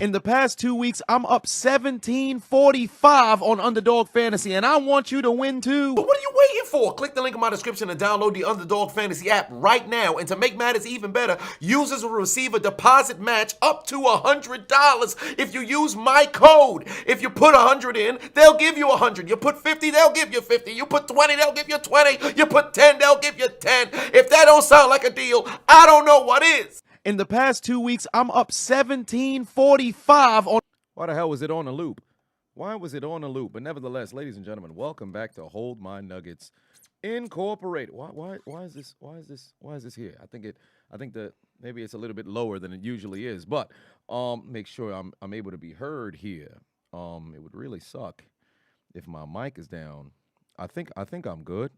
In the past 2 weeks, I'm up 1745 on Underdog Fantasy, and I want you to win too. But what are you waiting for? Click the link in my description to download the Underdog Fantasy app right now. And to make matters even better, users will receive a deposit match up to $100 if you use my code. If you put 100 in, they'll give you 100. You put 50, they'll give you 50. You put 20, they'll give you 20. You put 10, they'll give you 10. If that don't sound like a deal, I don't know what is. In the past 2 weeks, I'm up 1745 on. Why the hell was it on a loop? Why was it on a loop? But nevertheless, ladies and gentlemen, welcome back to Hold My Nuggets Incorporated. Why is this here? I think that maybe it's a little bit lower than it usually is, but make sure I'm able to be heard here. It would really suck if my mic is down. I think I'm good.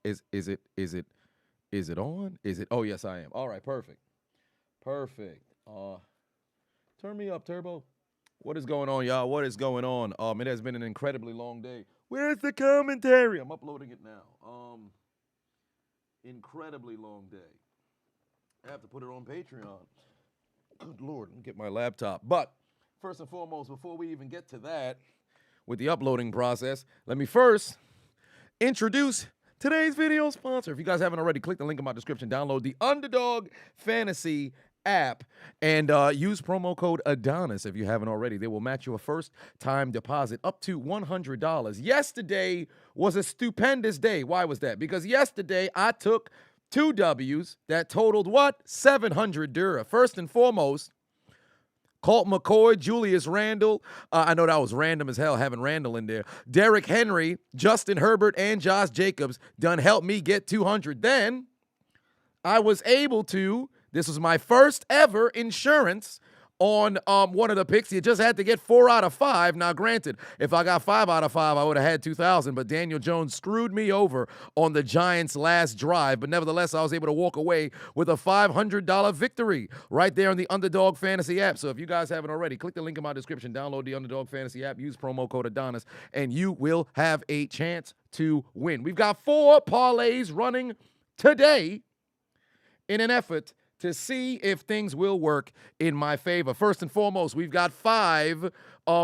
Is it on? Is it? Oh yes, I am. All right, perfect. Turn me up, Turbo. What is going on, y'all? What is going on? It has been an incredibly long day. Where's the commentary? I'm uploading it now. Incredibly long day. I have to put it on Patreon. Good Lord, let me get my laptop. But first and foremost, before we even get to that, with the uploading process, let me first introduce today's video sponsor. If you guys haven't already, click the link in my description. Download the Underdog Fantasy app and use promo code Adonis if you haven't already. They will match your first time deposit up to $100. Yesterday was a stupendous day. Why was that? Because yesterday I took 2 W's that totaled what? 700 Dura. First and foremost, Colt McCoy, Julius Randle. I know that was random as hell having Randle in there. Derrick Henry, Justin Herbert, and Josh Jacobs done helped me get 200. Then I was able to, this was my first ever insurance on one of the picks. You just had to get 4 out of 5. Now, granted, if I got 5 out of 5, I would have had 2,000, but Daniel Jones screwed me over on the Giants' last drive. But nevertheless, I was able to walk away with a $500 victory right there on the Underdog Fantasy app. So if you guys haven't already, click the link in my description, download the Underdog Fantasy app, use promo code Adonis, and you will have a chance to win. We've got 4 parlays running today in an effort to see if things will work in my favor. First and foremost, we've got 5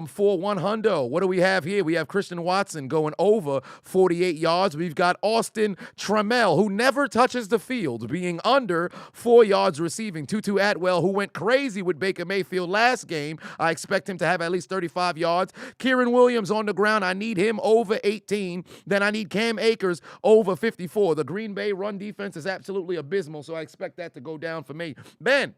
for 100. What do we have here? We have Christian Watson going over 48 yards. We've got Austin Trammell, who never touches the field, being under 4 yards receiving. Tutu Atwell, who went crazy with Baker Mayfield last game. I expect him to have at least 35 yards. Kieran Williams on the ground. I need him over 18. Then I need Cam Akers over 54. The Green Bay run defense is absolutely abysmal, so I expect that to go down for me. Ben,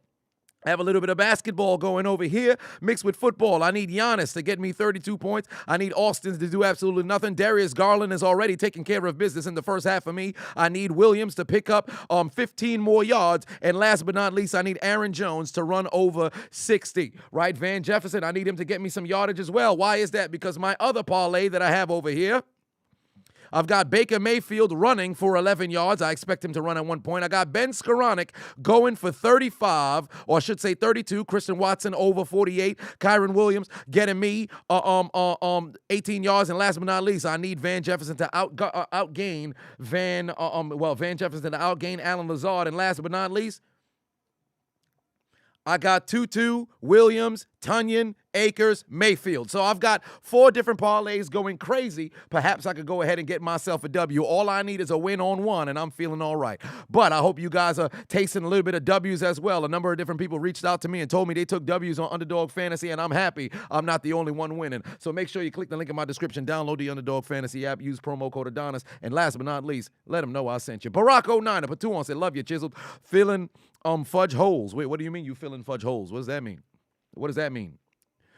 I have a little bit of basketball going over here mixed with football. I need Giannis to get me 32 points. I need Austin to do absolutely nothing. Darius Garland is already taking care of business in the first half for me. I need Williams to pick up 15 more yards. And last but not least, I need Aaron Jones to run over 60, right? Van Jefferson, I need him to get me some yardage as well. Why is that? Because my other parlay that I have over here, I've got Baker Mayfield running for 11 yards. I expect him to run at 1 point. I got Ben Skoranek going for 35, or I should say 32. Christian Watson over 48. Kyron Williams getting me 18 yards. And last but not least, I need Van Jefferson to outgain Van Jefferson to outgain Alan Lazard. And last but not least, I got Tutu, Williams, Tunyon, Akers, Mayfield. So I've got 4 different parlays going crazy. Perhaps I could go ahead and get myself a W. All I need is a win on 1, and I'm feeling all right. But I hope you guys are tasting a little bit of W's as well. A number of different people reached out to me and told me they took W's on Underdog Fantasy, and I'm happy I'm not the only one winning. So make sure you click the link in my description, download the Underdog Fantasy app, use promo code Adonis, and last but not least, let them know I sent you. Barack09, put 2 on, said, love you, Chiseled. Filling fudge holes. Wait, what do you mean you filling fudge holes? What does that mean? What does that mean?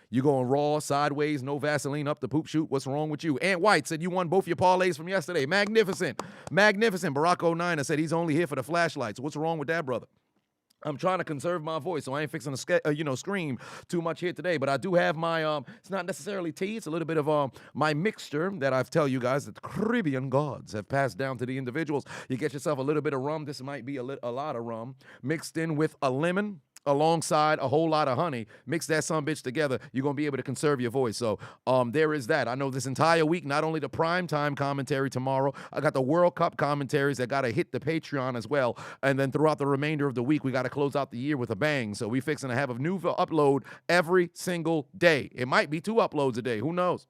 You going raw, sideways, no Vaseline, up the poop chute? What's wrong with you? Ant White said you won both your parlays from yesterday. Magnificent. Magnificent. Barack09 said he's only here for the flashlights. What's wrong with that, brother? I'm trying to conserve my voice, so I ain't fixing to scream too much here today. But I do have my, it's not necessarily tea. It's a little bit of my mixture that I've tell you guys that the Caribbean gods have passed down to the individuals. You get yourself a little bit of rum. This might be a lot of rum mixed in with a lemon, alongside a whole lot of honey. Mix that sumbitch together. You're going to be able to conserve your voice. So there is that. I know this entire week, not only the primetime commentary tomorrow, I got the World Cup commentaries that got to hit the Patreon as well. And then throughout the remainder of the week, we got to close out the year with a bang. So we fixing to have a new upload every single day. It might be 2 uploads a day. Who knows?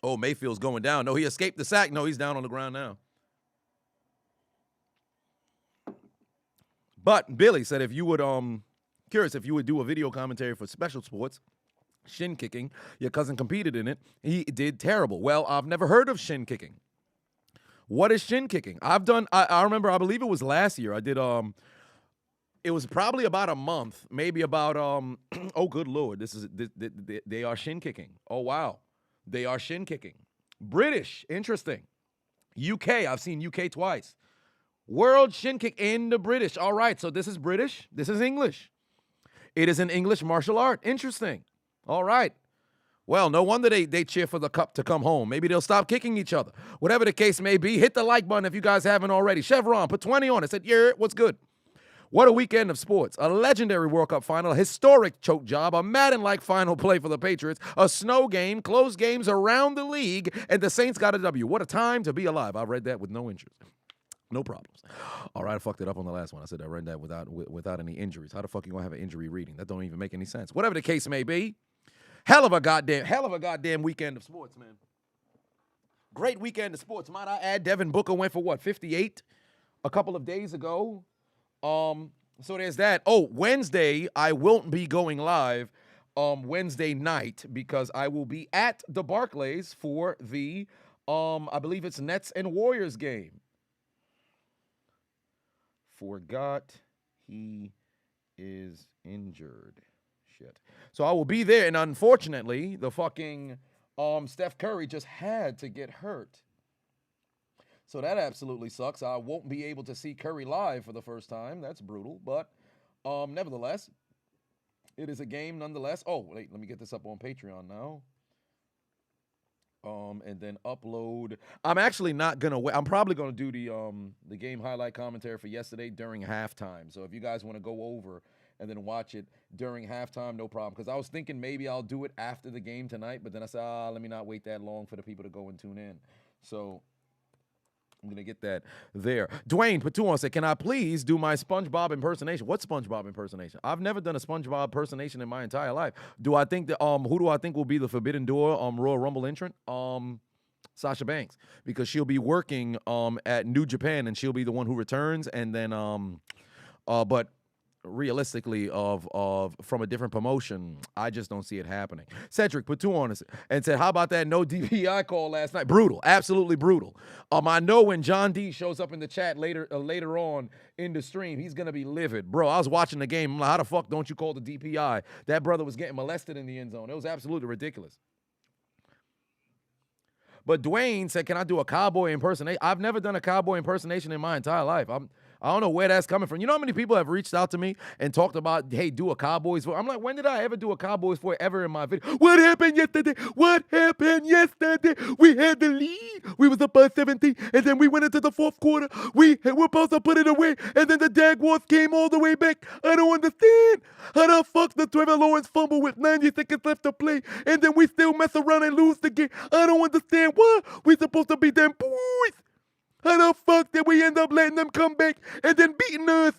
Oh, Mayfield's going down. No, he escaped the sack. No, he's down on the ground now. But Billy said if you would, curious if you would do a video commentary for special sports, shin kicking. Your cousin competed in it. He did terrible. Well, I've never heard of shin kicking. What is shin kicking? I've done, I remember, I believe it was last year. I did, it was probably about a month, maybe about, oh, good Lord. They are shin kicking. Oh, wow. They are shin kicking. British, interesting. UK, I've seen UK twice. World shin kick in the British. All right, so this is British. This is English. It is an English martial art. Interesting. All right. Well, no wonder they cheer for the cup to come home. Maybe they'll stop kicking each other. Whatever the case may be, hit the like button if you guys haven't already. Chevron, put 20 on it. Said, yeah, what's good? What a weekend of sports. A legendary World Cup final, a historic choke job, a Madden-like final play for the Patriots, a snow game, close games around the league, and the Saints got a W. What a time to be alive. I read that with no injuries. No problems. All right, I fucked it up on the last one. I said I read that without any injuries. How the fuck you gonna have an injury reading? That don't even make any sense. Whatever the case may be, hell of a goddamn weekend of sports, man. Great weekend of sports. Might I add, Devin Booker went for what, 58 a couple of days ago. So there's that. Oh, Wednesday I won't be going live Wednesday night because I will be at the Barclays for the I believe it's Nets and Warriors game. Forgot he is injured. Shit. So I will be there, and unfortunately, the fucking Steph Curry just had to get hurt. So that absolutely sucks. I won't be able to see Curry live for the first time. That's brutal, but nevertheless, it is a game nonetheless. Oh, wait, let me get this up on Patreon now. And then upload. I'm actually not gonna wait. I'm probably gonna do the game highlight commentary for yesterday during halftime. So if you guys want to go over and then watch it during halftime, no problem. Because I was thinking maybe I'll do it after the game tonight, but then I said, let me not wait that long for the people to go and tune in. So I'm going to get that there. Dwayne Patuan said, can I please do my SpongeBob impersonation? What SpongeBob impersonation? I've never done a SpongeBob impersonation in my entire life. Do I think that, who do I think will be the Forbidden Door Royal Rumble entrant? Sasha Banks, because she'll be working at New Japan and she'll be the one who returns. And then, but realistically from a different promotion, I just don't see it happening. Cedric put 2 on us and said, how about that no DPI call last night? Brutal, absolutely brutal. I know when John D shows up in the chat later on in the stream, he's gonna be livid. Bro, I was watching the game. I'm like, how the fuck don't you call the DPI? That brother was getting molested in the end zone. It was absolutely ridiculous. But Dwayne said, can I do a cowboy impersonation? I've never done a cowboy impersonation in my entire life. I don't know where that's coming from. You know how many people have reached out to me and talked about, hey, do a Cowboys voice? I'm like, when did I ever do a Cowboys voice ever in my video? What happened yesterday? What happened yesterday? We had the lead. We was up by 17, and then we went into the fourth quarter. We're supposed to put it away, and then the Jaguars came all the way back. I don't understand. How the fuck did Trevor Lawrence fumble with 90 seconds left to play, and then we still mess around and lose the game? I don't understand. What? We supposed to be them boys. How the fuck did we end up letting them come back and then beating us?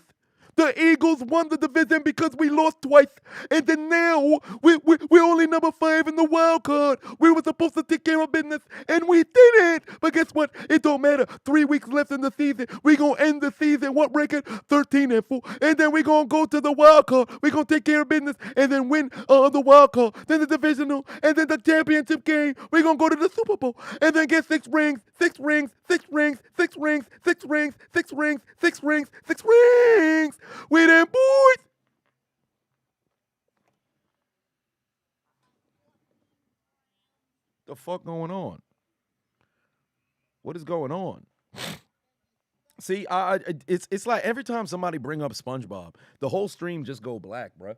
The Eagles won the division because we lost twice. And then now, we're only number 5 in the wild card. We were supposed to take care of business, and we didn't. But guess what? It don't matter. 3 weeks left in the season. We're going to end the season. What record? 13-4. And then we're going to go to the wild card. We're going to take care of business and then win the wild card. Then the divisional. And then the championship game. We're going to go to the Super Bowl. And then get 6 rings. 6 rings. 6 rings. 6 rings. 6 rings. 6 rings. 6 rings. 6 rings. We them boys. The fuck going on? What is going on? See, it's like every time somebody bring up SpongeBob, the whole stream just go black, bruh.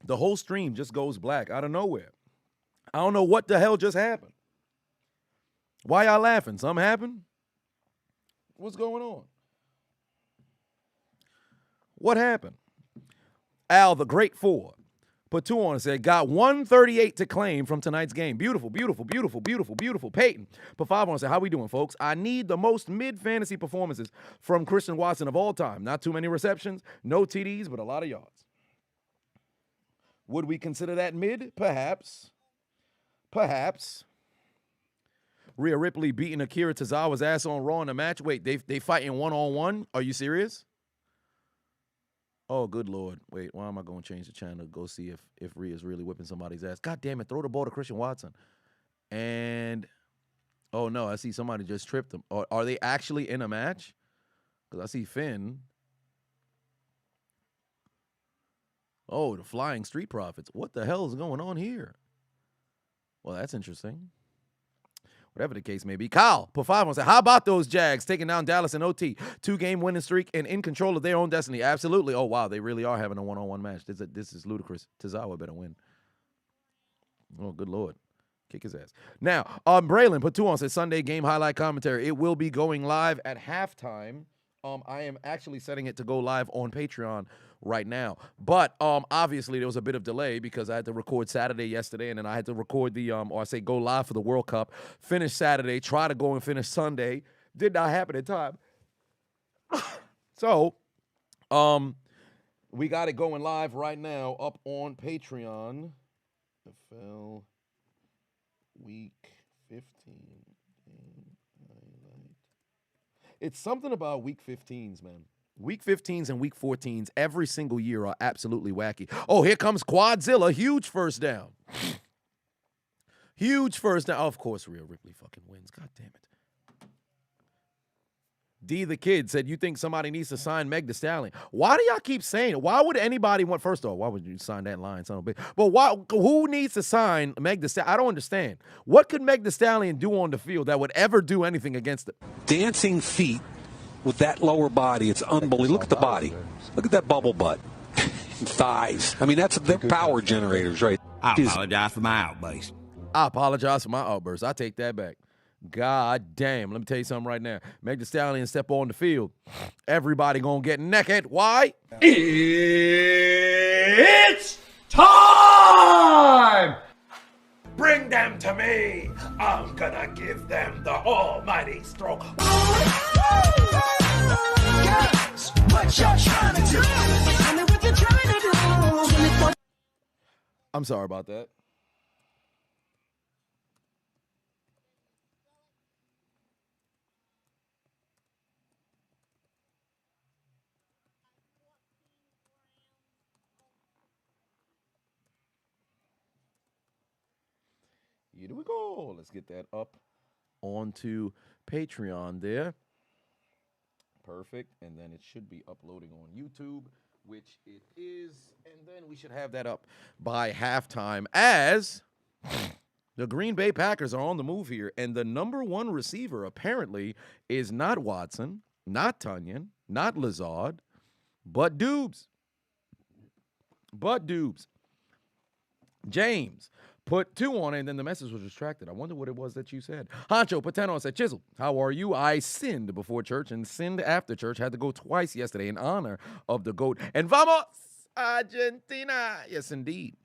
The whole stream just goes black out of nowhere. I don't know what the hell just happened. Why y'all laughing? Something happened? What's going on? What happened? Al, the Great Four, put 2 on and said, got 138 to claim from tonight's game. Beautiful, beautiful, beautiful, beautiful, beautiful. Peyton, put 5 on and said, how we doing, folks? I need the most mid-fantasy performances from Christian Watson of all time. Not too many receptions, no TDs, but a lot of yards. Would we consider that mid? Perhaps. Perhaps. Rhea Ripley beating Akira Tozawa's ass on Raw in a match. Wait, they fighting one-on-one? Are you serious? Oh, good Lord. Wait, why am I going to change the channel to go see if Rhea's really whipping somebody's ass? God damn it, throw the ball to Christian Watson. And, oh, no, I see somebody just tripped him. Are they actually in a match? Because I see Finn. Oh, the Flying Street Profits. What the hell is going on here? Well, that's interesting. Whatever the case may be. Kyle, put 5 on and say, how about those Jags taking down Dallas in OT? 2-game winning streak and in control of their own destiny. Absolutely. Oh, wow, they really are having a one-on-one match. This is ludicrous. Tozawa better win. Oh, good Lord. Kick his ass. Now, Braylon, put 2 on and said, Sunday game highlight commentary. It will be going live at halftime. I am actually setting it to go live on Patreon right now. But obviously there was a bit of delay because I had to record Saturday yesterday, and then I had to record go live for the World Cup, finish Saturday, try to go and finish Sunday. Did not happen in time. So we got it going live right now up on Patreon. NFL Week 15. It's something about Week 15s, man. Week 15s and Week 14s every single year are absolutely wacky. Oh, here comes Quadzilla. Huge first down. Huge first down. Oh, of course, Rhea Ripley fucking wins. God damn it. D the Kid said, you think somebody needs to sign Meg Thee Stallion? Why do y'all keep saying it? Why would anybody want, first of all, why would you sign that line, son of a bitch? But who needs to sign Meg Thee Stallion? I don't understand. What could Meg Thee Stallion do on the field that would ever do anything against it? Dancing feet with that lower body, it's unbelievable. Look at the body. Look at that bubble butt. Thighs. I mean, they're power generators, right? I apologize for my outburst. I apologize for my outburst. I take that back. God damn. Let me tell you something right now. Meg Thee Stallion step on the field. Everybody gonna get naked. Why? It's time! Bring them to me. I'm gonna give them the almighty stroke. What you're trying to do? Tell me what you're trying to do. I'm sorry about that. Here we go. Let's get that up onto Patreon there. Perfect. And then it should be uploading on YouTube, which it is. And then we should have that up by halftime as the Green Bay Packers are on the move here. And the number one receiver apparently is not Watson, not Tunyon, not Lazard, but Dubes. James put 2 on it, and then the message was retracted. I wonder what it was that you said. Honcho put 10 on and said, Chiseled, how are you? I sinned before church and sinned after church. Had to go twice yesterday in honor of the GOAT. And vamos, Argentina. Yes, indeed.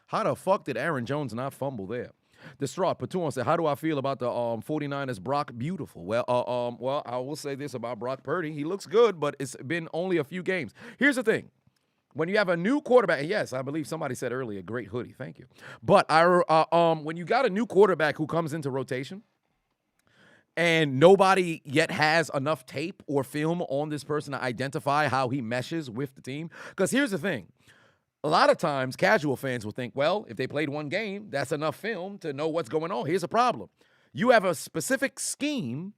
How the fuck did Aaron Jones not fumble there? Distraught put 2 on and said, how do I feel about the 49ers Brock Beautiful? Well, I will say this about Brock Purdy. He looks good, but it's been only a few games. Here's the thing. When you have a new quarterback, and yes, I believe somebody said earlier, great hoodie, thank you. But when you got a new quarterback who comes into rotation and nobody yet has enough tape or film on this person to identify how he meshes with the team, because here's the thing. A lot of times, casual fans will think, well, if they played one game, that's enough film to know what's going on. Here's a problem. You have a specific scheme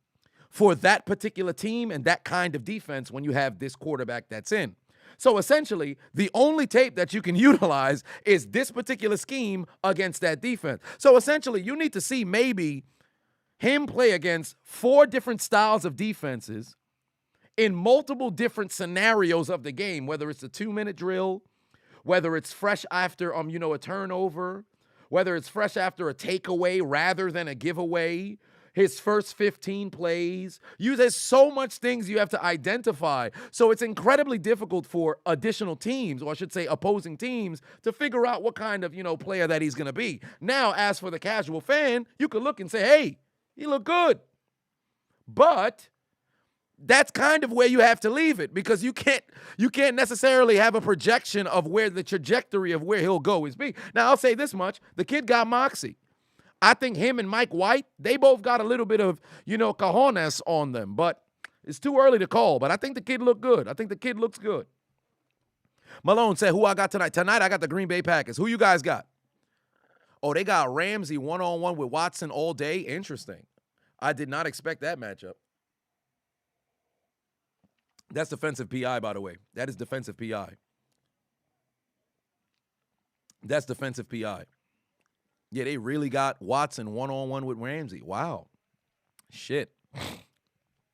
for that particular team and that kind of defense when you have this quarterback that's in. So essentially, the only tape that you can utilize is this particular scheme against that defense. So essentially, you need to see maybe him play against 4 different styles of defenses in multiple different scenarios of the game, whether it's a 2-minute drill, whether it's fresh after a turnover, whether it's fresh after a takeaway rather than a giveaway. his first 15 plays. There's so much things you have to identify. So it's incredibly difficult for additional teams, or I should say opposing teams, to figure out what kind of, player that he's going to be. Now, as for the casual fan, you could look and say, hey, he looked good. But that's kind of where you have to leave it, because you can't necessarily have a projection of where the trajectory of where he'll go is be. Now, I'll say this much. The kid got moxie. I think him and Mike White, they both got a little bit of, cojones on them, but it's too early to call. But I think the kid looked good. I think the kid looks good. Malone said, who I got tonight? Tonight, I got the Green Bay Packers. Who you guys got? Oh, they got Ramsey one-on-one with Watson all day. Interesting. I did not expect that matchup. That's defensive PI, by the way. That is defensive PI. That's defensive PI. Yeah, they really got Watson one-on-one with Ramsey. Wow. Shit.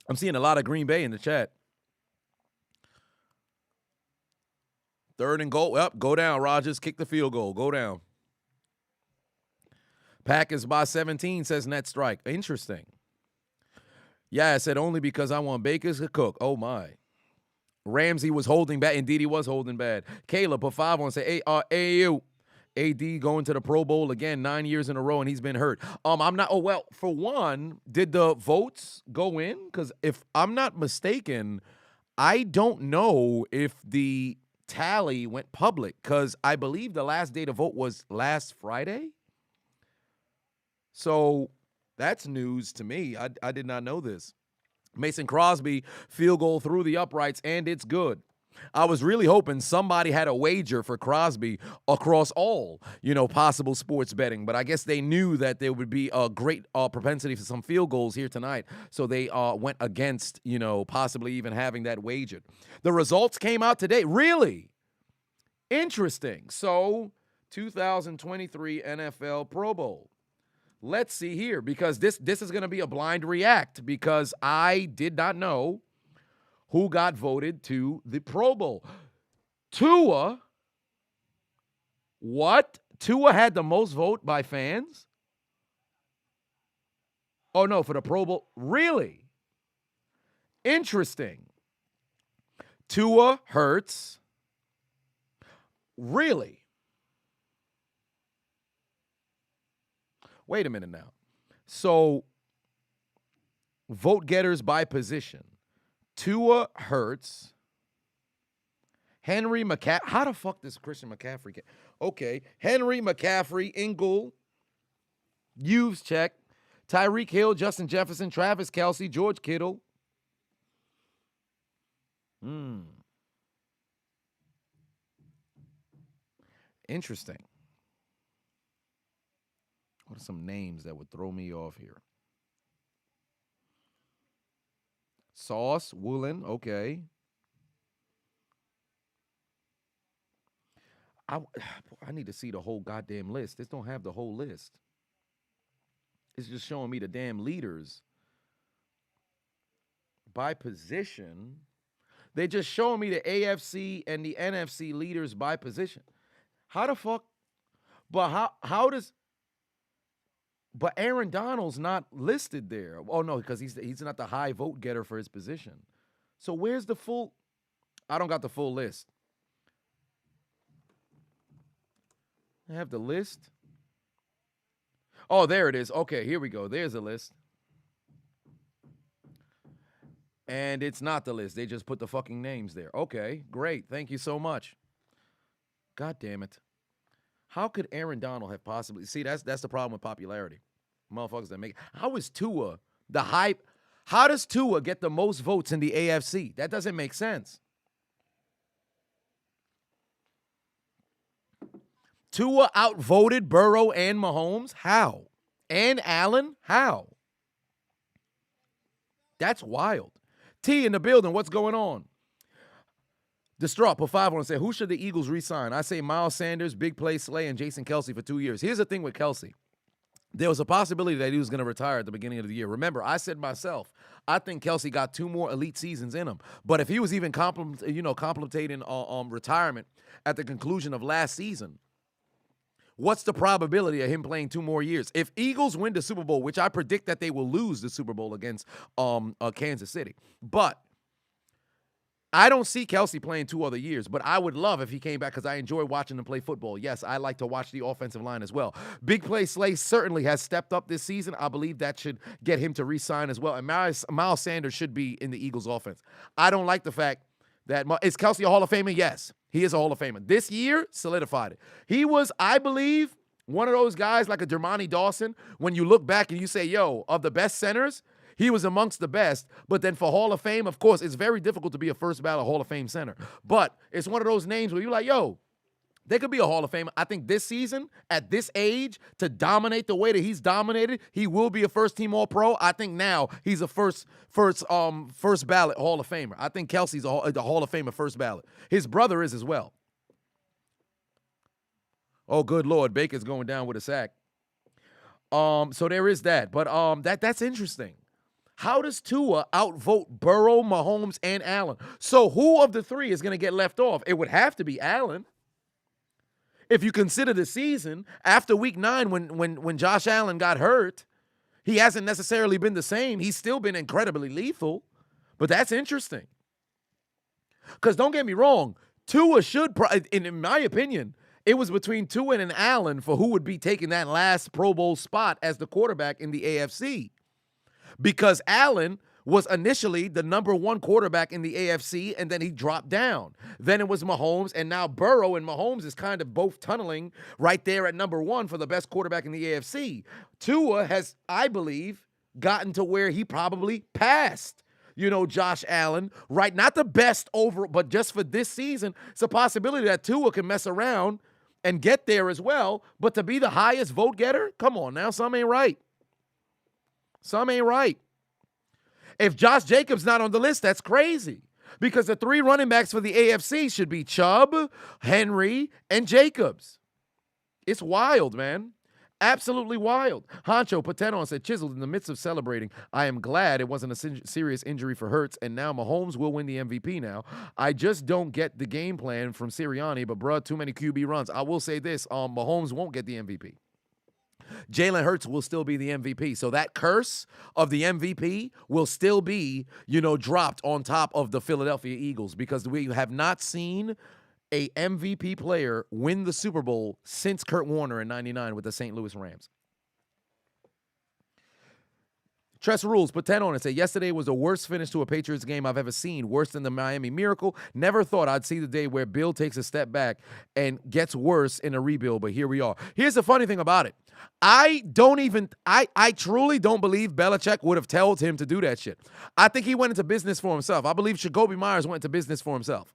I'm seeing a lot of Green Bay in the chat. 3rd and goal. Up, go down, Rodgers. Kick the field goal. Go down. Packers by 17, says Net Strike. Interesting. Yeah, I said only because I want Bakers to cook. Oh, my. Ramsey was holding bad. Indeed, he was holding bad. Caleb put 5 on, say, AU. AD going to the Pro Bowl again 9 years in a row, and he's been hurt. I'm not. Oh, well, for one, did the votes go in? Because if I'm not mistaken, I don't know if the tally went public, because I believe the last day to vote was last Friday. So that's news to me. I did not know this. Mason Crosby, field goal through the uprights, and it's good. I was really hoping somebody had a wager for Crosby across all, possible sports betting. But I guess they knew that there would be a great propensity for some field goals here tonight. So they went against, possibly even having that wagered. The results came out today. Really? Interesting. So 2023 NFL Pro Bowl. Let's see here, because this is going to be a blind react, because I did not know who got voted to the Pro Bowl. Tua. What? Tua had the most vote by fans? Oh, no, for the Pro Bowl. Really? Interesting. Tua Hurts. Really? Wait a minute now. So, vote getters by position. Tua Hurts. Henry McCaffrey. How the fuck does Christian McCaffrey get? Okay. Henry McCaffrey, Ingle. Hughes, check. Tyreek Hill, Justin Jefferson, Travis Kelce, George Kittle. Interesting. What are some names that would throw me off here? Sauce, Woolen, okay. I need to see the whole goddamn list. This don't have the whole list. It's just showing me the damn leaders. By position, they just showing me the AFC and the NFC leaders by position. How the fuck? But how does... But Aaron Donald's not listed there. Oh, no, because he's not the high vote getter for his position. So where's the full? I don't got the full list. I have the list. Oh, there it is. Okay, here we go. There's a list. And it's not the list. They just put the fucking names there. Okay, great. Thank you so much. God damn it. How could Aaron Donald have possibly... See, that's the problem with popularity. Motherfuckers that make... How is Tua the hype? How does Tua get the most votes in the AFC? That doesn't make sense. Tua outvoted Burrow and Mahomes? How? And Allen? How? That's wild. T in the building, what's going on? Distraught, put 5 on and say, who should the Eagles re-sign? I say Miles Sanders, Big Play Slay, and Jason Kelce for 2 years. Here's the thing with Kelce. There was a possibility that he was going to retire at the beginning of the year. Remember, I said myself, I think Kelce got 2 more elite seasons in him. But if he was even contemplating retirement at the conclusion of last season, what's the probability of him playing 2 more years? If Eagles win the Super Bowl, which I predict that they will lose the Super Bowl against Kansas City, but I don't see Kelce playing 2 other years, but I would love if he came back because I enjoy watching him play football. Yes, I like to watch the offensive line as well. Big Play Slay certainly has stepped up this season. I believe that should get him to re-sign as well. And Miles Sanders should be in the Eagles offense. I don't like the fact that is Kelce a Hall of Famer? Yes, he is a Hall of Famer. This year, solidified it. He was, I believe, one of those guys like a Dermontti Dawson. When you look back and you say, yo, of the best centers, he was amongst the best. But then for Hall of Fame, of course, it's very difficult to be a first ballot Hall of Fame center. But it's one of those names where you're like, yo, they could be a Hall of Famer. I think this season, at this age, to dominate the way that he's dominated, he will be a first-team All-Pro. I think now he's a first ballot Hall of Famer. I think Kelce's a Hall of Famer first ballot. His brother is as well. Oh, good Lord, Baker's going down with a sack. So there is that. But that's interesting. How does Tua outvote Burrow, Mahomes, and Allen? So who of the 3 is going to get left off? It would have to be Allen. If you consider the season, after week 9 when Josh Allen got hurt, he hasn't necessarily been the same. He's still been incredibly lethal. But that's interesting. Because don't get me wrong, Tua should, in my opinion, it was between Tua and Allen for who would be taking that last Pro Bowl spot as the quarterback in the AFC. Because Allen was initially the number 1 quarterback in the AFC, and then he dropped down. Then it was Mahomes, and now Burrow and Mahomes is kind of both tunneling right there at number 1 for the best quarterback in the AFC. Tua has, I believe, gotten to where he probably passed, Josh Allen, right? Not the best over, but just for this season, it's a possibility that Tua can mess around and get there as well. But to be the highest vote getter, come on now, some ain't right. Some ain't right. If Josh Jacobs not on the list, that's crazy. Because the 3 running backs for the AFC should be Chubb, Henry, and Jacobs. It's wild, man. Absolutely wild. Honcho Patenon said, Chiseled, in the midst of celebrating, I am glad it wasn't a serious injury for Hurts, and now Mahomes will win the MVP now. I just don't get the game plan from Sirianni, but bruh, too many QB runs. I will say this, Mahomes won't get the MVP. Jalen Hurts will still be the MVP. So that curse of the MVP will still be, dropped on top of the Philadelphia Eagles, because we have not seen a MVP player win the Super Bowl since Kurt Warner in 99 with the St. Louis Rams. Tress Rules, put 10 on it. Say, yesterday was the worst finish to a Patriots game I've ever seen. Worse than the Miami Miracle. Never thought I'd see the day where Bill takes a step back and gets worse in a rebuild, but here we are. Here's the funny thing about it. I truly don't believe Belichick would have told him to do that shit. I think he went into business for himself. I believe Jacoby Myers went into business for himself.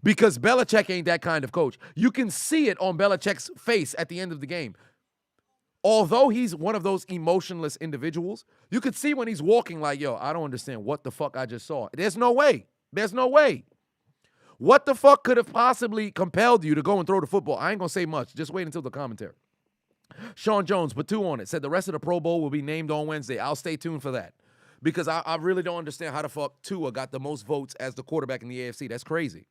Because Belichick ain't that kind of coach. You can see it on Belichick's face at the end of the game. Although he's one of those emotionless individuals, you could see when he's walking like, yo, I don't understand what the fuck I just saw. There's no way. There's no way. What the fuck could have possibly compelled you to go and throw the football? I ain't going to say much. Just wait until the commentary. Sean Jones, put 2 on it, said the rest of the Pro Bowl will be named on Wednesday. I'll stay tuned for that. Because I really don't understand how the fuck Tua got the most votes as the quarterback in the AFC. That's crazy.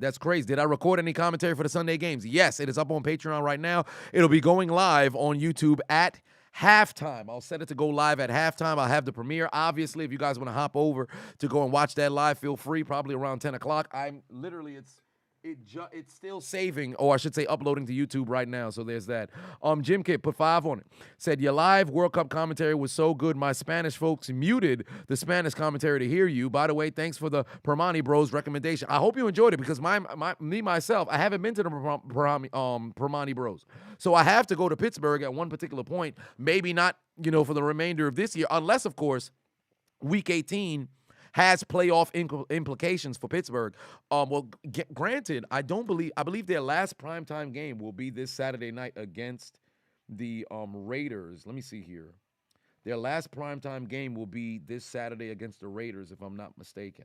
That's crazy. Did I record any commentary for the Sunday games? Yes, it is up on Patreon right now. It'll be going live on YouTube at halftime. I'll set it to go live at halftime. I'll have the premiere. Obviously, if you guys want to hop over to go and watch that live, feel free. Probably around 10 o'clock. I'm literally, it's still saving, or I should say uploading to YouTube right now, so there's that. Jim Kit put 5 on it. Said, your live World Cup commentary was so good, my Spanish folks muted the Spanish commentary to hear you. By the way, thanks for the Permani Bros recommendation. I hope you enjoyed it, because myself, I haven't been to the Permani Bros. So I have to go to Pittsburgh at one particular point, maybe not, for the remainder of this year, unless, of course, Week 18 has playoff implications for Pittsburgh. Granted, I believe their last primetime game will be this Saturday night against the Raiders. Let me see here. Their last primetime game will be this Saturday against the Raiders, if I'm not mistaken.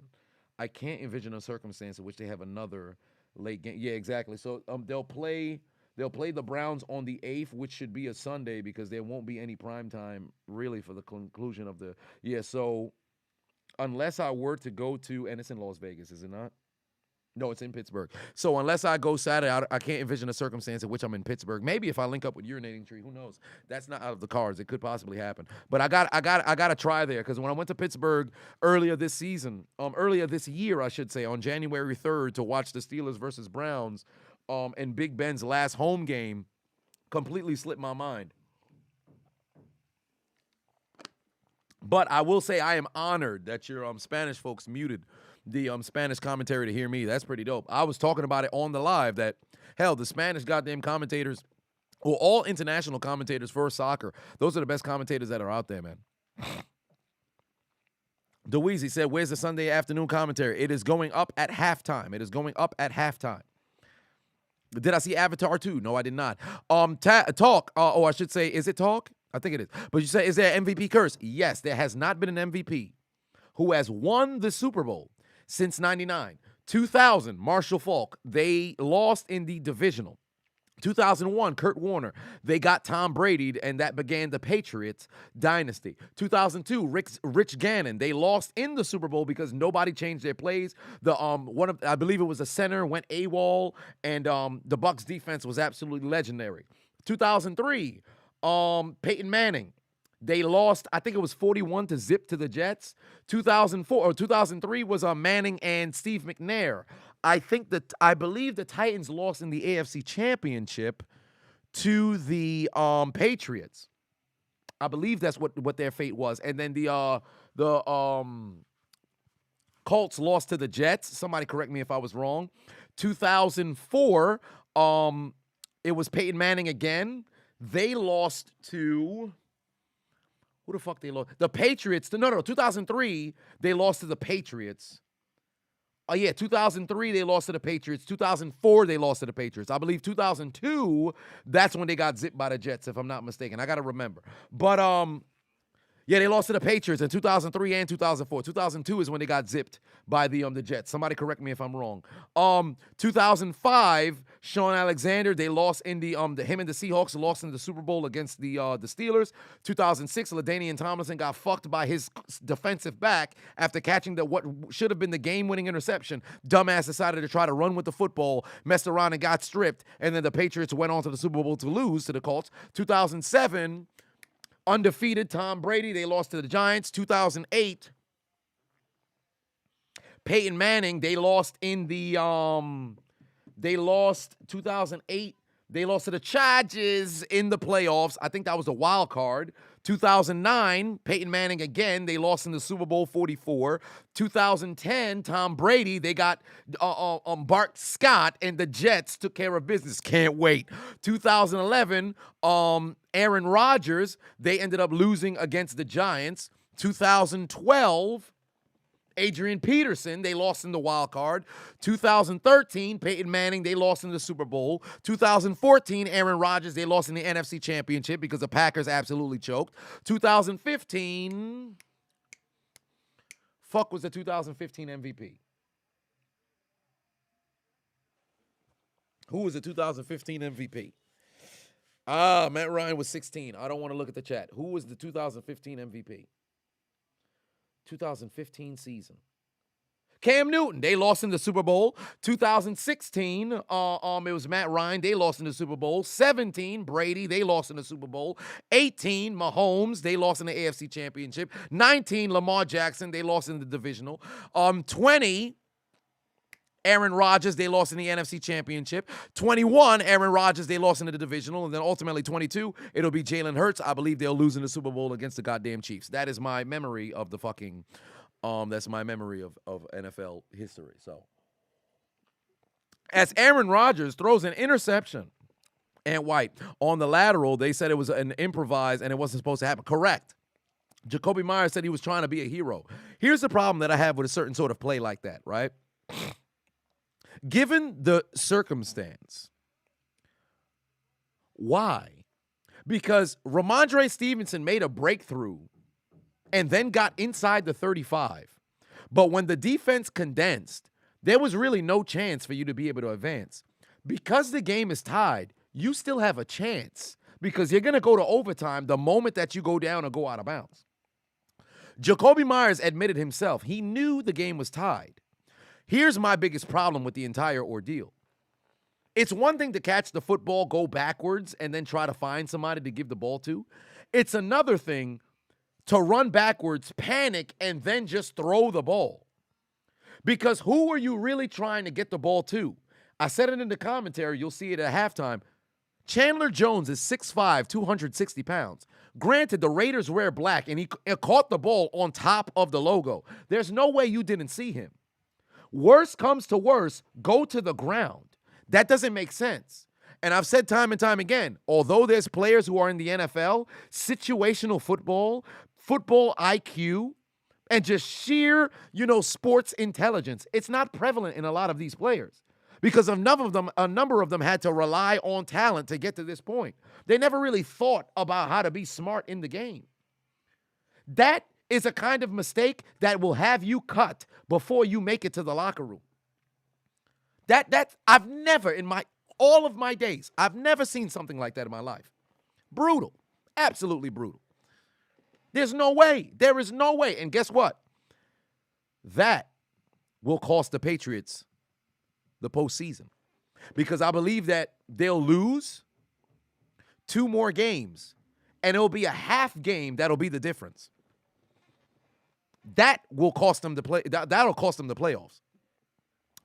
I can't envision a circumstance in which they have another late game. Yeah, exactly. So they'll play the Browns on the 8th, which should be a Sunday, because there won't be any primetime really for the conclusion of the so unless I were to go to, and it's in Las Vegas, is it not? No, it's in Pittsburgh. So unless I go Saturday, I can't envision a circumstance in which I'm in Pittsburgh. Maybe if I link up with Urinating Tree, who knows? That's not out of the cards. It could possibly happen. But I got to try there because when I went to Pittsburgh earlier this year, I should say, on January 3rd to watch the Steelers versus Browns, and Big Ben's last home game, completely slipped my mind. But I will say I am honored that your Spanish folks muted the Spanish commentary to hear me. That's pretty dope. I was talking about it on the live that, hell, the Spanish goddamn commentators, or all international commentators for soccer, those are the best commentators that are out there, man. DeWeezy said, where's the Sunday afternoon commentary? It is going up at halftime. It is going up at halftime. Did I see Avatar 2? No, I did not. Talk, I should say, is it Talk? I think it is. But you say, is there an MVP curse? Yes, there has not been an MVP who has won the Super Bowl since 99. 2000, Marshall Faulk. They lost in the divisional. 2001, Kurt Warner. They got Tom Brady, and that began the Patriots dynasty. 2002, Rich Gannon. They lost in the Super Bowl because nobody changed their plays. I believe it was a center, went AWOL, and the Bucs defense was absolutely legendary. 2003, Peyton Manning. They lost, I think it was 41-0 to the Jets. 2003 was Manning and Steve McNair. I believe the Titans lost in the AFC Championship to the Patriots. I believe that's what their fate was. And then the Colts lost to the Jets. Somebody correct me if I was wrong. 2004, it was Peyton Manning again. They lost to... Who the fuck they lost? The Patriots. No, 2003, they lost to the Patriots. 2003, they lost to the Patriots. 2004, they lost to the Patriots. I believe 2002, that's when they got zipped by the Jets, if I'm not mistaken. I got to remember. But, they lost to the Patriots in 2003 and 2004. 2002 is when they got zipped by the Jets. Somebody correct me if I'm wrong. 2005, Sean Alexander, they lost in him and the Seahawks lost in the Super Bowl against the Steelers. 2006, LaDainian Tomlinson got fucked by his defensive back after catching what should have been the game-winning interception. Dumbass decided to try to run with the football, messed around and got stripped, and then the Patriots went on to the Super Bowl to lose to the Colts. 2007, undefeated Tom Brady, they lost to the Giants. 2008, Peyton Manning, they lost in the 2008, they lost to the Chargers in the playoffs. I think that was a wild card. 2009, Peyton Manning again, they lost in the Super Bowl 44. 2010, Tom Brady, they got Bart Scott, and the Jets took care of business. Can't wait. 2011, Aaron Rodgers, they ended up losing against the Giants. 2012, Adrian Peterson, they lost in the wild card. 2013, Peyton Manning, they lost in the Super Bowl. 2014, Aaron Rodgers, they lost in the NFC Championship because the Packers absolutely choked. 2015, fuck was the 2015 MVP? Who was the 2015 MVP? Matt Ryan was 16. I don't want to look at the chat. Who was the 2015 MVP? 2015 season. Cam Newton, they lost in the Super Bowl. 2016, it was Matt Ryan, they lost in the Super Bowl. 17, Brady, they lost in the Super Bowl. 18, Mahomes, they lost in the AFC Championship. 19, Lamar Jackson, they lost in the divisional. 20, Aaron Rodgers, they lost in the NFC Championship. 21, Aaron Rodgers, they lost in the divisional. And then ultimately 22, it'll be Jalen Hurts. I believe they'll lose in the Super Bowl against the goddamn Chiefs. That is my memory of the fucking, that's my memory of NFL history. So, as Aaron Rodgers throws an interception, and White, on the lateral, they said it was an improvised and it wasn't supposed to happen. Correct. Jacoby Myers said he was trying to be a hero. Here's the problem that I have with a certain sort of play like that, right? Given the circumstance, why? Because Ramondre Stevenson made a breakthrough and then got inside the 35. But when the defense condensed, there was really no chance for you to be able to advance. Because the game is tied, you still have a chance because you're going to go to overtime the moment that you go down or go out of bounds. Jacoby Myers admitted himself, he knew the game was tied. Here's my biggest problem with the entire ordeal. It's one thing to catch the football, go backwards, and then try to find somebody to give the ball to. It's another thing to run backwards, panic, and then just throw the ball. Because who are you really trying to get the ball to? I said it in the commentary. You'll see it at halftime. Chandler Jones is 6'5", 260 pounds. Granted, the Raiders wear black, and he caught the ball on top of the logo. There's no way you didn't see him. Worst comes to worst, go to the ground. That doesn't make sense. And I've said time and time again, although there's players who are in the NFL, situational football, football IQ, and just sheer, sports intelligence, it's not prevalent in a lot of these players. Because a number of them had to rely on talent to get to this point. They never really thought about how to be smart in the game. That is a kind of mistake that will have you cut before you make it to the locker room. I've never in all of my days, I've never seen something like that in my life. Brutal. Absolutely brutal. There's no way. There is no way. And guess what? That will cost the Patriots the postseason. Because I believe that they'll lose 2 more games, and it'll be a half game that'll be the difference. That will cost them that'll cost them the playoffs.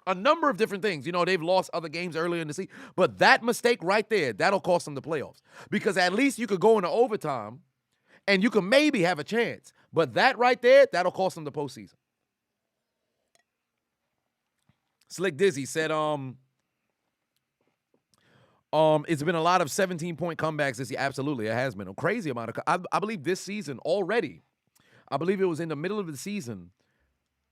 A number of different things. They've lost other games earlier in the season, but that mistake right there, that'll cost them the playoffs. Because at least you could go into overtime and you can maybe have a chance. But that right there, that'll cost them the postseason. Slick Dizzy said, it's been a lot of 17-point comebacks this year. Absolutely, it has been a crazy amount of. I believe this season already. I believe it was in the middle of the season.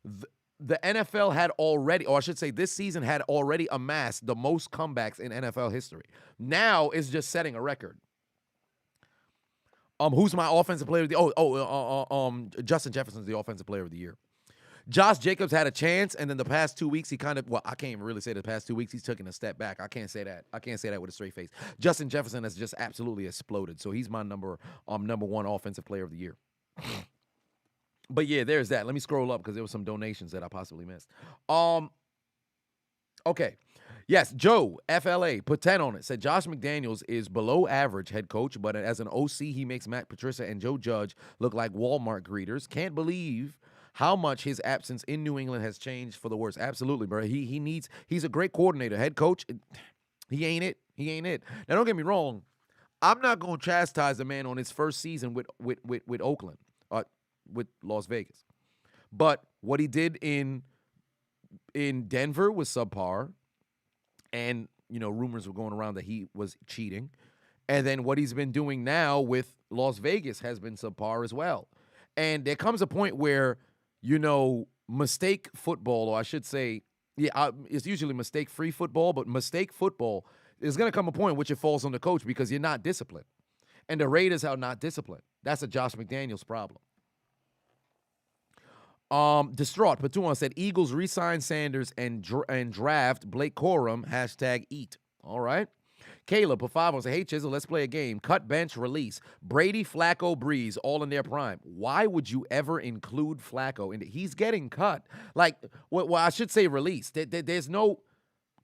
The NFL had already, or I should say, this season had already amassed the most comebacks in NFL history. Now it's just setting a record. Who's my offensive player of the year? Justin Jefferson's the offensive player of the year. Josh Jacobs had a chance, and then the past 2 weeks, I can't even really say the past 2 weeks, he's taken a step back. I can't say that. I can't say that with a straight face. Justin Jefferson has just absolutely exploded, so he's my number 1 offensive player of the year. But yeah, there's that. Let me scroll up because there were some donations that I possibly missed. Okay. Yes, Joe, FLA, put 10 on it. Said Josh McDaniels is below average head coach, but as an OC, he makes Matt Patricia and Joe Judge look like Walmart greeters. Can't believe how much his absence in New England has changed for the worse. Absolutely, bro. He's a great coordinator. Head coach, he ain't it. He ain't it. Now, don't get me wrong. I'm not going to chastise the man on his first season with Oakland, with Las Vegas. But what he did in Denver was subpar. And, rumors were going around that he was cheating. And then what he's been doing now with Las Vegas has been subpar as well. And there comes a point where, mistake football, or I should say, it's usually mistake-free football, but mistake football is going to come a point which it falls on the coach because you're not disciplined. And the Raiders are not disciplined. That's a Josh McDaniels problem. Distraught, Patuan said Eagles re-sign Sanders and draft Blake Corum, #eat. All right. Caleb, Pafavo said, hey, Chisel, let's play a game. Cut, bench, release. Brady, Flacco, Breeze, all in their prime. Why would you ever include Flacco? He's getting cut. Well, I should say release. There's no,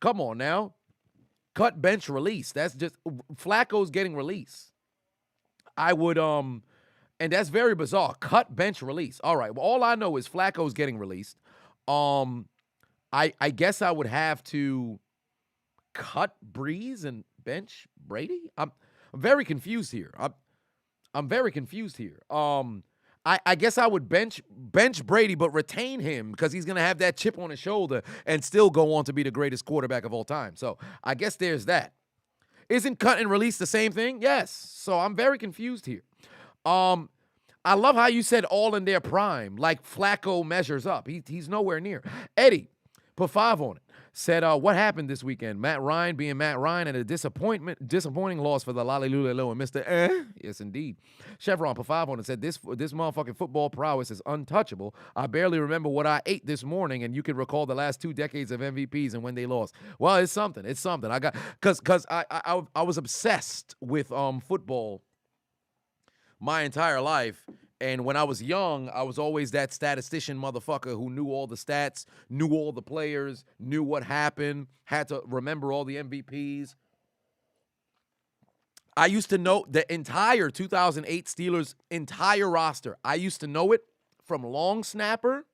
come on now. Cut, bench, release. That's just, Flacco's getting released. I would, and that's very bizarre. Cut, bench, release. All right. Well, all I know is Flacco's getting released. I guess I would have to cut Breeze and bench Brady. I'm very confused here. I'm very confused here. I guess I would bench Brady, but retain him because he's gonna have that chip on his shoulder and still go on to be the greatest quarterback of all time. So I guess there's that. Isn't cut and release the same thing? Yes. So I'm very confused here. I love how you said all in their prime, like Flacco measures up. He's nowhere near. Eddie, put 5 on it. Said, what happened this weekend? Matt Ryan being Matt Ryan and a disappointing loss for the Lolly-Lulu and Mr. Yes, indeed. Chevron put 5 on it. Said, this motherfucking football prowess is untouchable. I barely remember what I ate this morning, and you can recall the last 2 decades of MVPs and when they lost. Well, it's something. It's something. I got because I was obsessed with football my entire life, And when I was young, I was always that statistician motherfucker who knew all the stats, knew all the players, knew what happened, had to remember all the MVPs. I used to know the entire 2008 Steelers entire roster. I used to know it from long snapper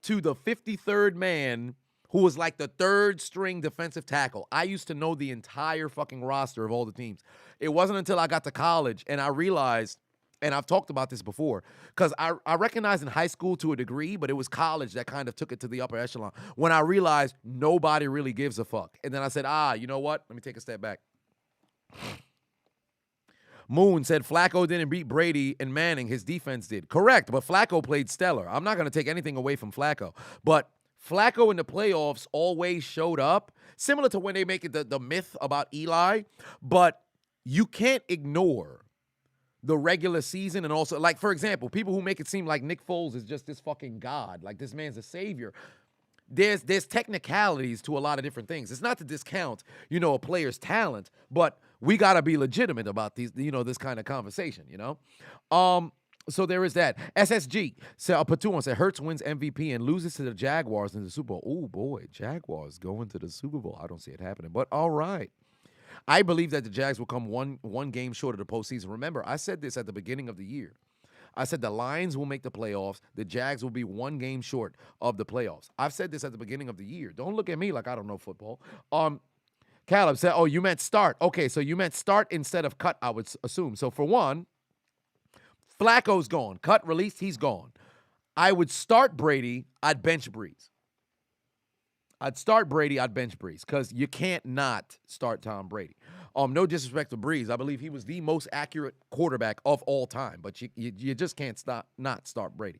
to the 53rd man who was like the third string defensive tackle. I used to know the entire fucking roster of all the teams. It wasn't until I got to college and I realized, and I've talked about this before, because I recognized in high school to a degree, but it was college that kind of took it to the upper echelon. When I realized nobody really gives a fuck. And then I said, you know what? Let me take a step back. Moon said Flacco didn't beat Brady and Manning. His defense did. Correct, but Flacco played stellar. I'm not going to take anything away from Flacco. But Flacco in the playoffs always showed up, similar to when they make it the myth about Eli. But you can't ignore the regular season and also, like, for example, people who make it seem like Nick Foles is just this fucking god, like this man's a savior. There's technicalities to a lot of different things. It's not to discount, a player's talent, but we got to be legitimate about these, this kind of conversation, So there is that. SSG said, Patuan said, Hurts wins MVP and loses to the Jaguars in the Super Bowl. Oh, boy, Jaguars going to the Super Bowl. I don't see it happening, but all right. I believe that the Jags will come one game short of the postseason. Remember, I said this at the beginning of the year. I said the Lions will make the playoffs. The Jags will be one game short of the playoffs. I've said this at the beginning of the year. Don't look at me like I don't know football. Caleb said, you meant start. Okay, so you meant start instead of cut, I would assume. So for one, Flacco's gone. Cut, released, he's gone. I would start Brady. I'd bench Breeze. I'd start Brady. I'd bench Breeze because you can't not start Tom Brady. No disrespect to Breeze. I believe he was the most accurate quarterback of all time, but you just can't not start Brady.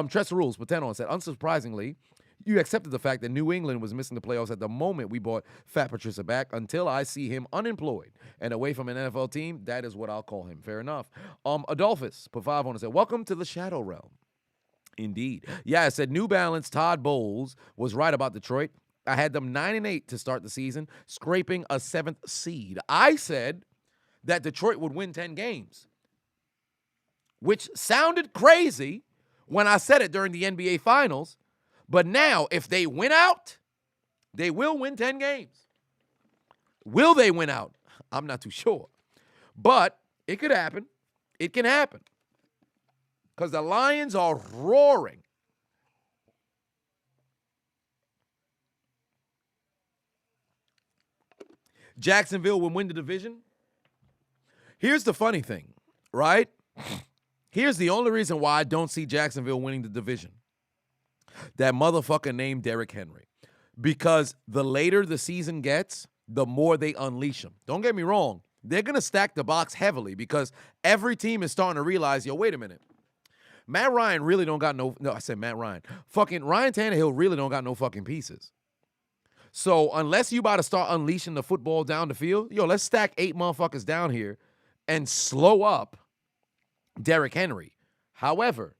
Tressa Rules, Pateno said, unsurprisingly, you accepted the fact that New England was missing the playoffs at the moment we bought Fat Patricia back until I see him unemployed and away from an NFL team. That is what I'll call him. Fair enough. Adolphus, put 5 on and said, welcome to the Shadow Realm. Indeed. Yeah, I said New Balance, Todd Bowles was right about Detroit. I had them 9-8 to start the season, scraping a 7th seed. I said that Detroit would win 10 games, which sounded crazy when I said it during the NBA Finals. But now, if they win out, they will win 10 games. Will they win out? I'm not too sure. But it could happen. It can happen. Because the Lions are roaring. Jacksonville will win the division. Here's the funny thing, right? Here's the only reason why I don't see Jacksonville winning the division. That motherfucker named Derrick Henry. Because the later the season gets, the more they unleash him. Don't get me wrong. They're going to stack the box heavily because every team is starting to realize, wait a minute. Matt Ryan really don't got no, I said Matt Ryan. Fucking Ryan Tannehill really don't got no fucking pieces. So unless you about to start unleashing the football down the field, let's stack 8 motherfuckers down here and slow up Derrick Henry. However,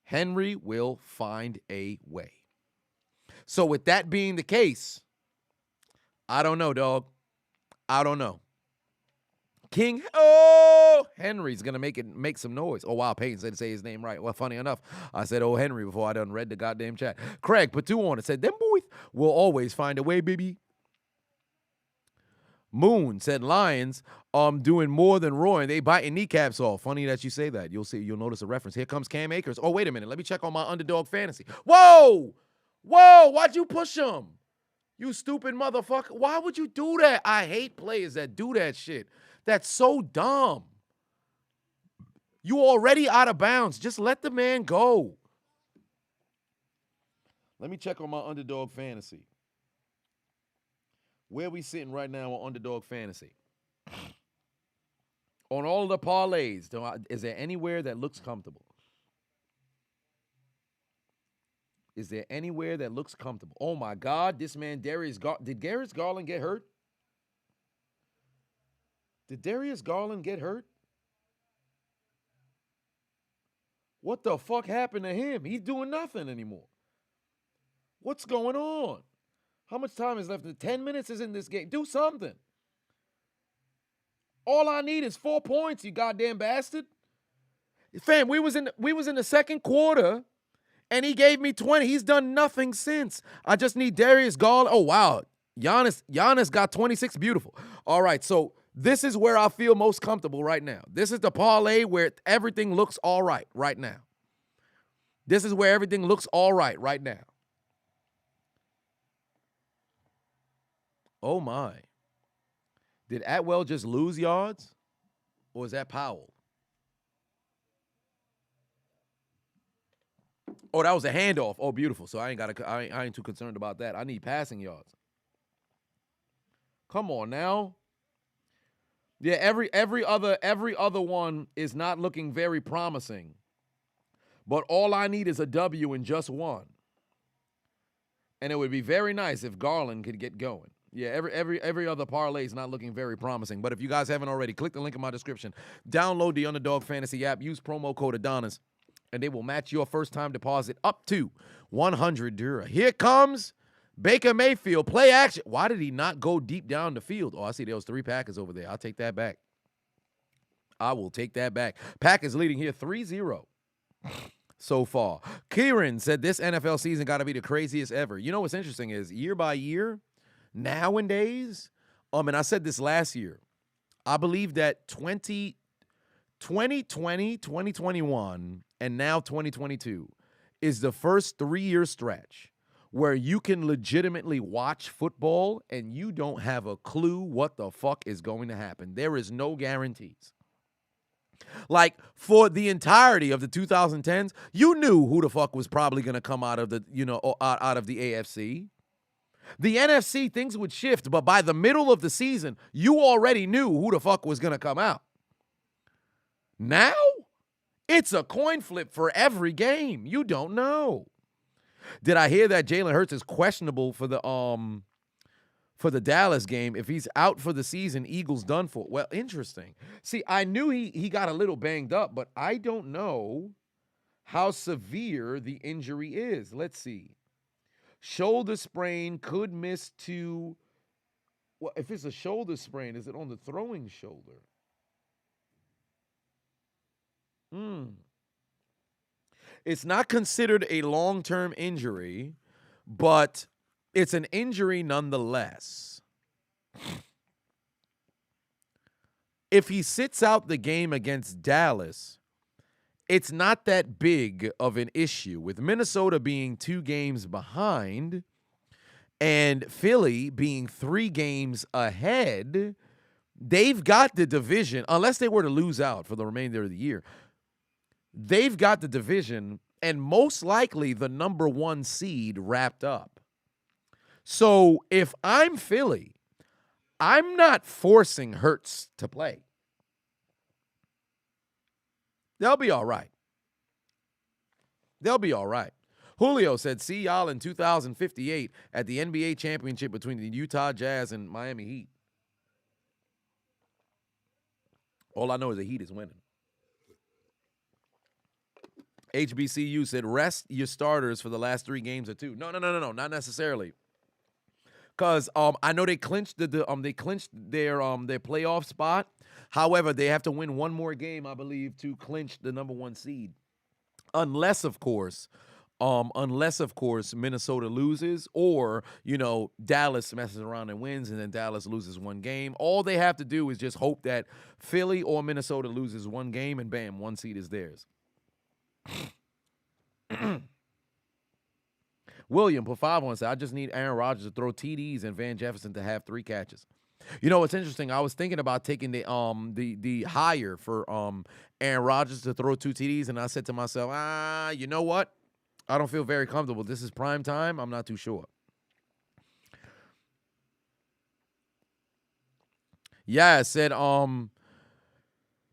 Henry will find a way. So with that being the case, I don't know, dog. I don't know. King, Henry's going to make some noise. Oh, wow, Peyton said to say his name right. Well, funny enough, I said, Henry, before I done read the goddamn chat. Craig put 2 on it, said, them boys will always find a way, baby. Moon said, Lions doing more than roaring. They biting kneecaps off. Funny that you say that. You'll notice a reference. Here comes Cam Akers. Oh, wait a minute. Let me check on my Underdog fantasy. Whoa! Why'd you push him? You stupid motherfucker. Why would you do that? I hate players that do that shit. That's so dumb. You already out of bounds. Just let the man go. Let me check on my Underdog fantasy. Where we sitting right now on Underdog fantasy? On all of the parlays, is there anywhere that looks comfortable? Is there anywhere that looks comfortable? Oh, my God, this man, did Darius Garland get hurt? Did Darius Garland get hurt? What the fuck happened to him? He's doing nothing anymore. What's going on? How much time is left? 10 minutes is in this game. Do something. All I need is 4 points, you goddamn bastard. Fam, we was in the second quarter, and he gave me 20. He's done nothing since. I just need Darius Garland. Oh, wow. Giannis got 26. Beautiful. All right, so this is where I feel most comfortable right now. This is the parlay where everything looks all right now. This is where everything looks all right now. Oh, my. Did Atwell just lose yards? Or is that Powell? Oh, that was a handoff. Oh, beautiful. So I ain't too concerned about that. I need passing yards. Come on now. Yeah, every other one is not looking very promising. But all I need is a W in just one. And it would be very nice if Garland could get going. Yeah, every other parlay is not looking very promising. But if you guys haven't already, click the link in my description. Download the Underdog Fantasy app. Use promo code Adonis, and they will match your first-time deposit up to $100. Here comes Baker Mayfield. Play action. Why did he not go deep down the field? Oh, I see there was 3 Packers over there. I'll take that back. I will take that back. Packers leading here 3-0 so far. Kieran said this NFL season got to be the craziest ever. You know what's interesting is year by year, nowadays, and I said this last year, I believe that 2020, 2021, and now 2022 is the first 3-year stretch where you can legitimately watch football and you don't have a clue what the fuck is going to happen. There is no guarantees. Like, for the entirety of the 2010s, you knew who the fuck was probably going to come out of the, out of the AFC. The NFC, things would shift, but by the middle of the season, you already knew who the fuck was going to come out. Now, it's a coin flip for every game. You don't know. Did I hear that Jalen Hurts is questionable for the Dallas game? If he's out for the season, Eagles done for. Well, interesting. See, I knew he got a little banged up, but I don't know how severe the injury is. Let's see. Shoulder sprain, could miss 2. Well, if it's a shoulder sprain, is it on the throwing shoulder? It's not considered a long-term injury, but it's an injury nonetheless. If he sits out the game against Dallas, it's not that big of an issue. With Minnesota being 2 games behind and Philly being 3 games ahead, they've got the division, unless they were to lose out for the remainder of the year. They've got the division and most likely the number 1 seed wrapped up. So if I'm Philly, I'm not forcing Hurts to play. They'll be all right. They'll be all right. Julio said, see y'all in 2058 at the NBA championship between the Utah Jazz and Miami Heat. All I know is the Heat is winning. HBCU said, rest your starters for the last 3 games or 2. No, not necessarily. Because I know they clinched their playoff spot. However, they have to win 1 more game, I believe, to clinch the number 1 seed. Unless, of course, Minnesota loses or, Dallas messes around and wins and then Dallas loses 1 game. All they have to do is just hope that Philly or Minnesota loses 1 game and bam, 1 seed is theirs. William put 5 on, said, I just need Aaron Rodgers to throw TDs and Van Jefferson to have 3 catches. You know what's interesting? I was thinking about taking the higher for Aaron Rodgers to throw 2 TDs, and I said to myself, you know what? I don't feel very comfortable. This is prime time. I'm not too sure. Yeah, I said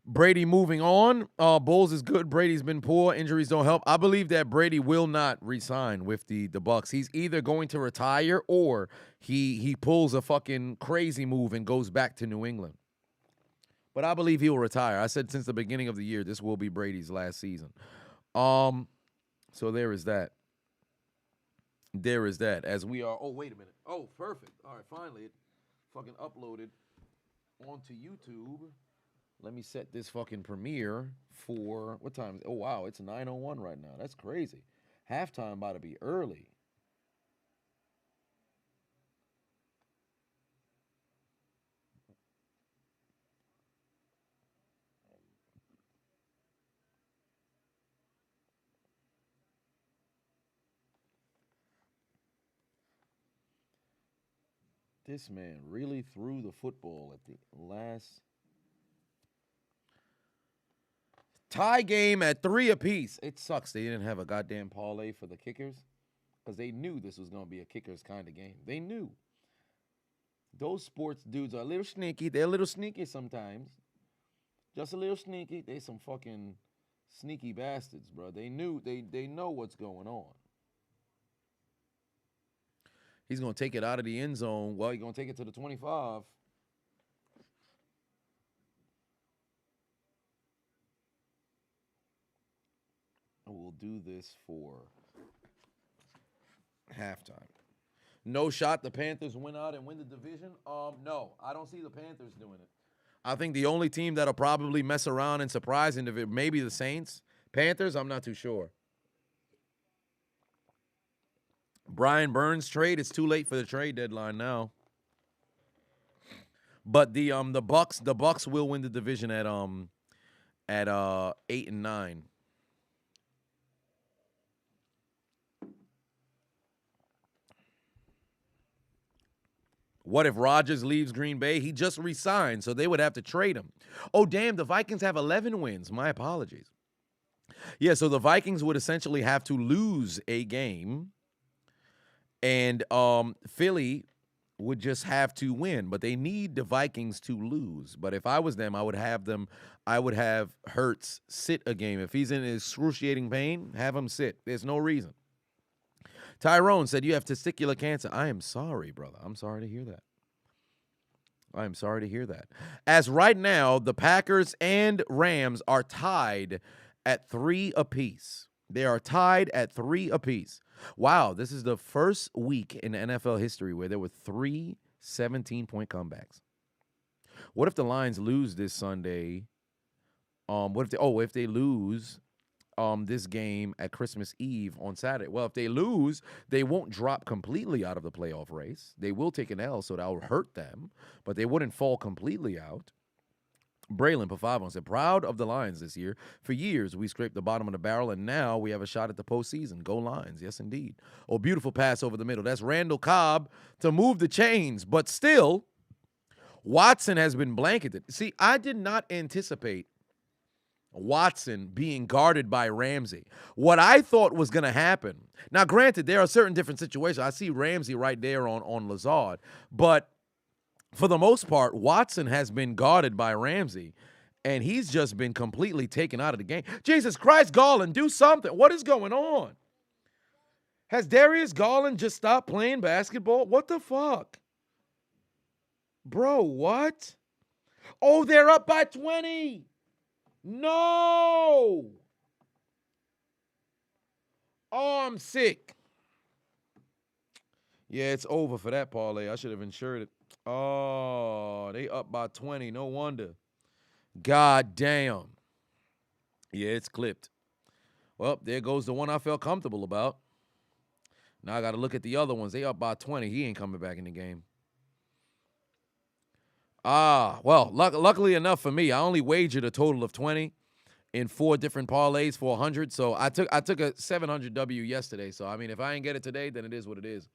Brady moving on. Bulls is good. Brady's been poor. Injuries don't help. I believe that Brady will not re-sign with the Bucks. He's either going to retire or he pulls a fucking crazy move and goes back to New England. But I believe he'll retire. I said since the beginning of the year, this will be Brady's last season. So there is that. There is that. As we are. Oh, wait a minute. Oh, perfect. All right, finally it fucking uploaded onto YouTube. Let me set this fucking premiere for what time is it? Oh wow, it's 9:01 right now. That's crazy. Halftime about to be early. This man really threw the football at the last tie game at 3 apiece. It sucks they didn't have a goddamn parlay for the kickers because they knew this was going to be a kickers kind of game. They knew. Those sports dudes are a little sneaky. They're a little sneaky sometimes. Just a little sneaky. They some fucking sneaky bastards, bro. They knew. They know what's going on. He's going to take it out of the end zone. Well, he's going to take it to the 25. We'll do this for halftime. No shot the Panthers win out and win the division? No, I don't see the Panthers doing it. I think the only team that'll probably mess around and surprise in the maybe the Saints. Panthers, I'm not too sure. Brian Burns trade, it's too late for the trade deadline now. But the Bucks will win the division at 8-9. What if Rodgers leaves Green Bay? He just re-signed, so they would have to trade him. Oh, damn, the Vikings have 11 wins. My apologies. Yeah, so the Vikings would essentially have to lose a game, and Philly would just have to win. But they need the Vikings to lose. But if I was them, I would have Hurts sit a game. If he's in excruciating pain, have him sit. There's no reason. Tyrone said, you have testicular cancer. I am sorry, brother. I'm sorry to hear that. I am sorry to hear that. As right now, the Packers and Rams are tied at 3 apiece. They are tied at 3 apiece. Wow, this is the first week in NFL history where there were 3 17-point comebacks. What if the Lions lose this Sunday? If they lose this game at Christmas Eve on Saturday? Well, if they lose, they won't drop completely out of the playoff race. They will take an L, so that will hurt them, but they wouldn't fall completely out. Braylon Pafavon said, proud of the Lions this year. For years, we scraped the bottom of the barrel, and now we have a shot at the postseason. Go Lions. Yes, indeed. Oh, beautiful pass over the middle. That's Randall Cobb to move the chains, but still, Watson has been blanketed. See, I did not anticipate Watson being guarded by Ramsey. What I thought was going to happen, now granted, there are certain different situations. I see Ramsey right there on Lazard, but for the most part, Watson has been guarded by Ramsey, and he's just been completely taken out of the game. Jesus Christ, Garland, do something. What is going on? Has Darius Garland just stopped playing basketball? What the fuck? Bro, what? Oh, they're up by 20. No. Oh, I'm sick. Yeah, it's over for that parlay. I should have insured it. Oh, they up by 20. No wonder. God damn. Yeah, it's clipped. Well, there goes the one I felt comfortable about. Now I got to look at the other ones. They up by 20. He ain't coming back in the game. Well, luckily enough for me, I only wagered a total of 20 in 4 different parlays for 100. So I took a 700 W yesterday. So, I mean, if I ain't get it today, then it is what it is.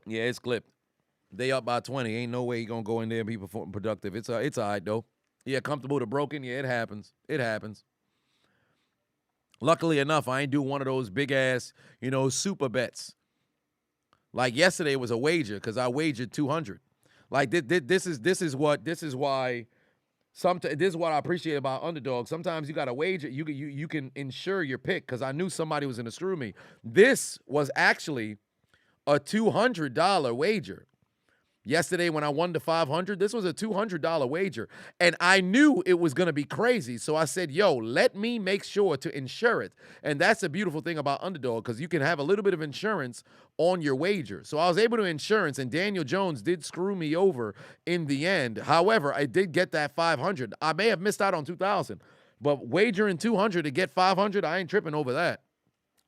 Yeah, it's clipped. They up by 20. Ain't no way he going to go in there and be productive. It's all right, though. Yeah, comfortable to broken. Yeah, it happens. It happens. Luckily enough, I ain't do one of those big-ass, super bets. Like yesterday was a wager because I wagered 200. Like this is what I appreciate about Underdog. Sometimes you got to wager. You can insure your pick because I knew somebody was going to screw me. This was actually a $200 wager. Yesterday when I won the 500, this was a $200 wager, and I knew it was going to be crazy. So I said, yo, let me make sure to insure it. And that's the beautiful thing about Underdog, because you can have a little bit of insurance on your wager. So I was able to insurance, and Daniel Jones did screw me over in the end. However, I did get that 500. I may have missed out on 2,000, but wagering 200 to get 500, I ain't tripping over that.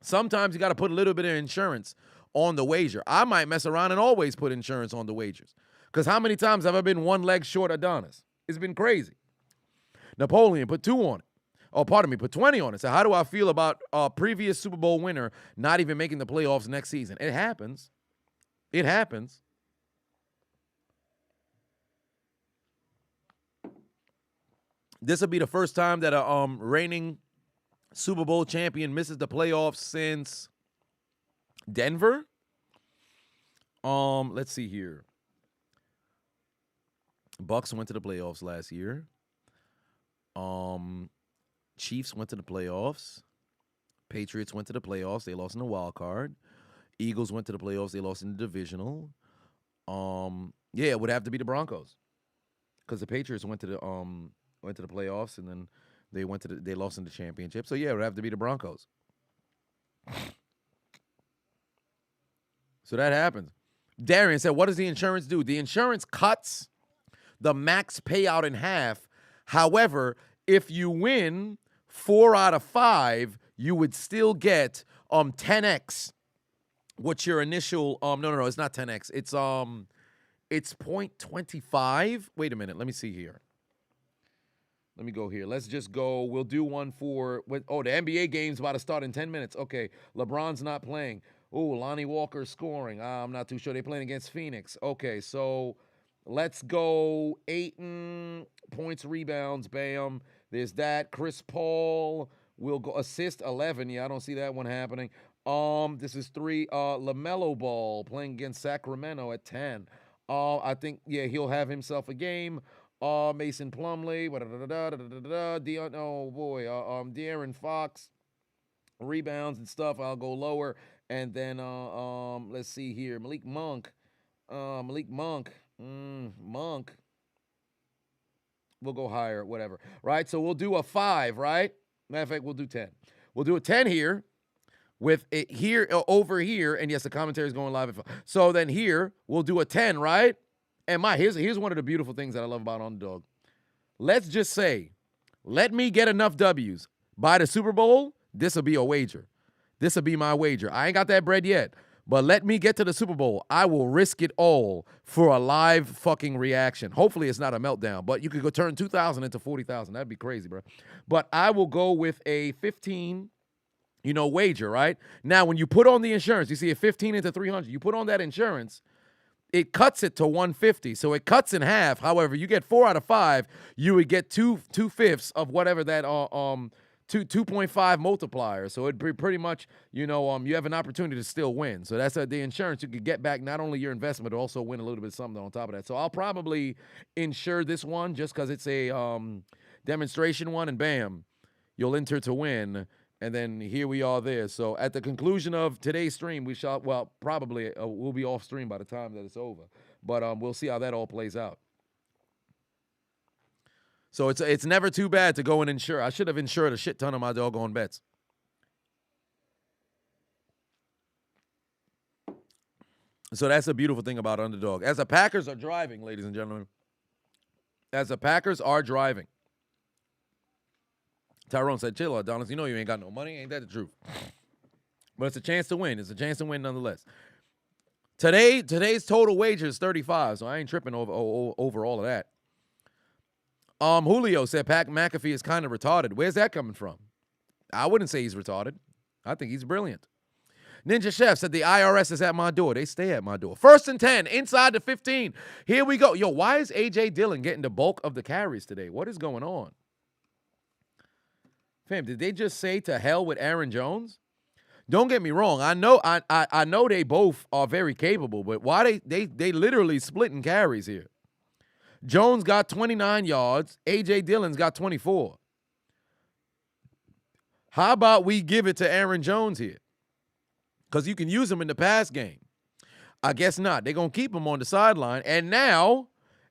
Sometimes you got to put a little bit of insurance on the wager. I might mess around and always put insurance on the wagers. Because how many times have I been one leg short Adonis? It's been crazy. Napoleon put 2 on it. Oh, pardon me, put 20 on it. So how do I feel about a previous Super Bowl winner not even making the playoffs next season? It happens. It happens. This will be the first time that a reigning Super Bowl champion misses the playoffs since Denver. Let's see here. Bucks went to the playoffs last year. Chiefs went to the playoffs. Patriots went to the playoffs. They lost in the wild card. Eagles went to the playoffs. They lost in the divisional. Yeah, it would have to be the Broncos, because the Patriots went to the playoffs, and then they lost in the championship. So yeah, it would have to be the Broncos. So that happens. Darian said, what does the insurance do? The insurance cuts the max payout in half. However, if you win 4 out of 5, you would still get 10x what your initial no, it's not 10x. It's 0.25. Wait a minute, let me see here. Let me go here. Let's just go. We'll do one for the NBA game's about to start in 10 minutes. Okay, LeBron's not playing. Oh, Lonnie Walker's scoring. I'm not too sure. They're playing against Phoenix. Okay, so let's go Ayton, points, rebounds, bam. There's that. Chris Paul will go assist 11. Yeah, I don't see that one happening. This is 3. LaMelo Ball playing against Sacramento at 10. I think, yeah, he'll have himself a game. Mason Plumlee, De'Aaron Fox, rebounds and stuff. I'll go lower. And then let's see here. Malik Monk. Monk. We'll go higher, whatever. Right? So we'll do a 5, right? Matter of fact, we'll do 10. We'll do a 10 here with it here over here. And yes, the commentary is going live. So then here, we'll do a 10, right? And here's one of the beautiful things that I love about Underdog. Let's just say, let me get enough W's by the Super Bowl. This will be a wager. This will be my wager. I ain't got that bread yet, but let me get to the Super Bowl. I will risk it all for a live fucking reaction. Hopefully it's not a meltdown, but you could go turn 2,000 into 40,000. That'd be crazy, bro. But I will go with a 15, wager, right? Now, when you put on the insurance, you see a 15 into 300. You put on that insurance, it cuts it to 150. So it cuts in half. However, you get 4 out of 5, you would get 2/5 of whatever that 2.5 multiplier. So it'd be pretty much, you have an opportunity to still win. So that's the insurance. You could get back not only your investment, but also win a little bit of something on top of that. So I'll probably insure this one just because it's a demonstration one, and bam, you'll enter to win. And then here we are there. So at the conclusion of today's stream, probably we'll be off stream by the time that it's over. But we'll see how that all plays out. So it's never too bad to go and insure. I should have insured a shit ton of my doggone bets. So that's a beautiful thing about Underdog. As the Packers are driving, ladies and gentlemen, Tyrone said, chill, Adonis. You know you ain't got no money. Ain't that the truth? But it's a chance to win. It's a chance to win nonetheless. Today's total wager is 35, so I ain't tripping over all of that. Julio said Pat McAfee is kind of retarded. Where's that coming from? I wouldn't say he's retarded. I think he's brilliant. Ninja Chef said the IRS is at my door. They stay at my door. 1st and 10, inside the 15. Here we go. Yo, why is A.J. Dillon getting the bulk of the carries today? What is going on? Fam, did they just say to hell with Aaron Jones? Don't get me wrong. I know they both are very capable, but why they literally splitting carries here? Jones got 29 yards. A.J. Dillon's got 24. How about we give it to Aaron Jones here? Because you can use him in the pass game. I guess not. They're going to keep him on the sideline. And now,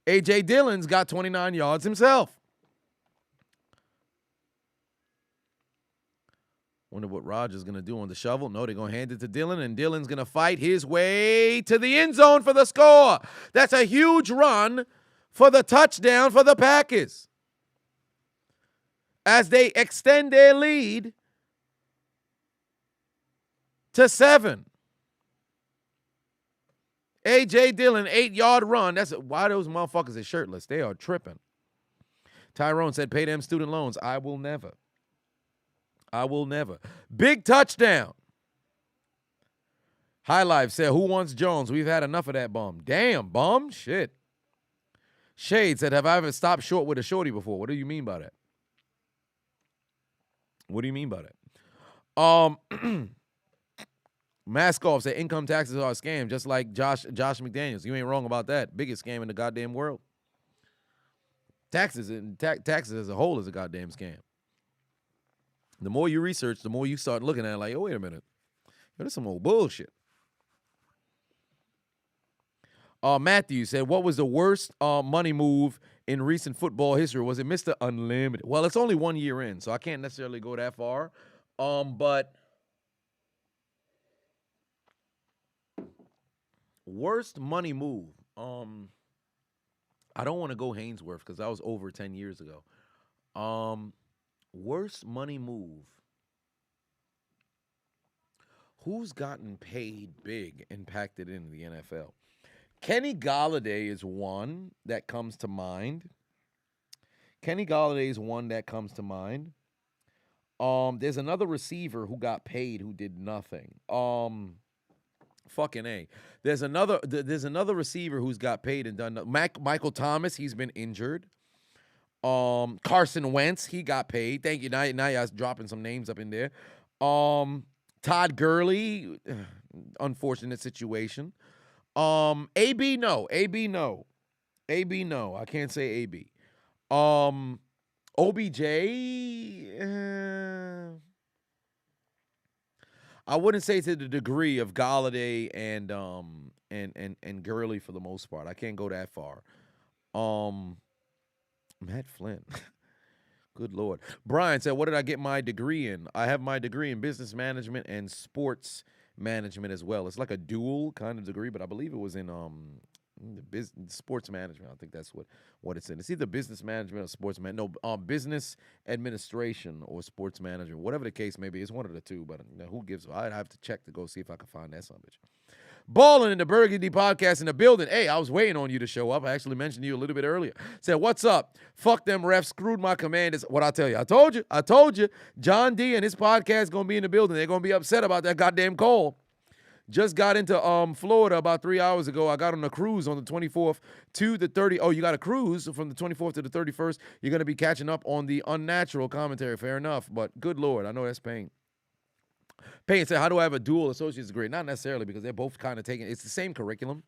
A.J. Dillon's got 29 yards himself. Wonder what Rodgers going to do on the shovel. No, they're going to hand it to Dillon, and Dillon's going to fight his way to the end zone for the score. That's a huge run for the touchdown for the Packers as they extend their lead to 7. A.J. Dillon, 8-yard run. That's why those motherfuckers are shirtless. They are tripping. Tyrone said, pay them student loans. I will never. I will never. Big touchdown. High Life said, who wants Jones? We've had enough of that bum. Damn, bum? Shit. Shade said, have I ever stopped short with a shorty before? What do you mean by that? What do you mean by that? Maskoff said, income taxes are a scam, just like Josh McDaniels. You ain't wrong about that. Biggest scam in the goddamn world. Taxes as a whole is a goddamn scam. The more you research, the more you start looking at it like, oh, wait a minute. Yo, this some old bullshit. Matthew said, what was the worst money move in recent football history? Was it Mr. Unlimited? Well, it's only 1 year in, so I can't necessarily go that far. But worst money move. I don't want to go Hainsworth because that was over 10 years ago. Worst money move. Who's gotten paid big, impacted in the NFL? Kenny Golladay is one that comes to mind. There's another receiver who got paid who did nothing. Fucking A. There's another receiver who's got paid and done nothing. Michael Thomas, he's been injured. Carson Wentz, he got paid. Thank you. Now you're dropping some names up in there. Todd Gurley, unfortunate situation. AB, no. I can't say AB. OBJ, I wouldn't say to the degree of Golladay and Gurley for the most part. I can't go that far. Matt Flynn. Good Lord. Brian said, what did I get my degree in? I have my degree in business management and sports management as well. It's like a dual kind of degree, but I believe it was in the sports management. I think that's what it's in. It's either business management or sports management. No, business administration or sports management. Whatever the case may be, it's one of the two, but who gives? I'd have to check to go see if I can find that son of a bitch. Balling in the Burgundy podcast in the building. Hey, I was waiting on you to show up. I actually mentioned you a little bit earlier. Said, what's up? Fuck them refs. Screwed my commanders. What I tell you? I told you. John D and his podcast going to be in the building. They're going to be upset about that goddamn call. Just got into Florida about 3 hours ago. I got on a cruise on the 24th to the 30th. Oh, you got a cruise from the 24th to the 31st. You're going to be catching up on the unnatural commentary. Fair enough. But good Lord, I know that's pain. Payne said, how do I have a dual associate's degree? Not necessarily, because they're both kind of taking, it's the same curriculum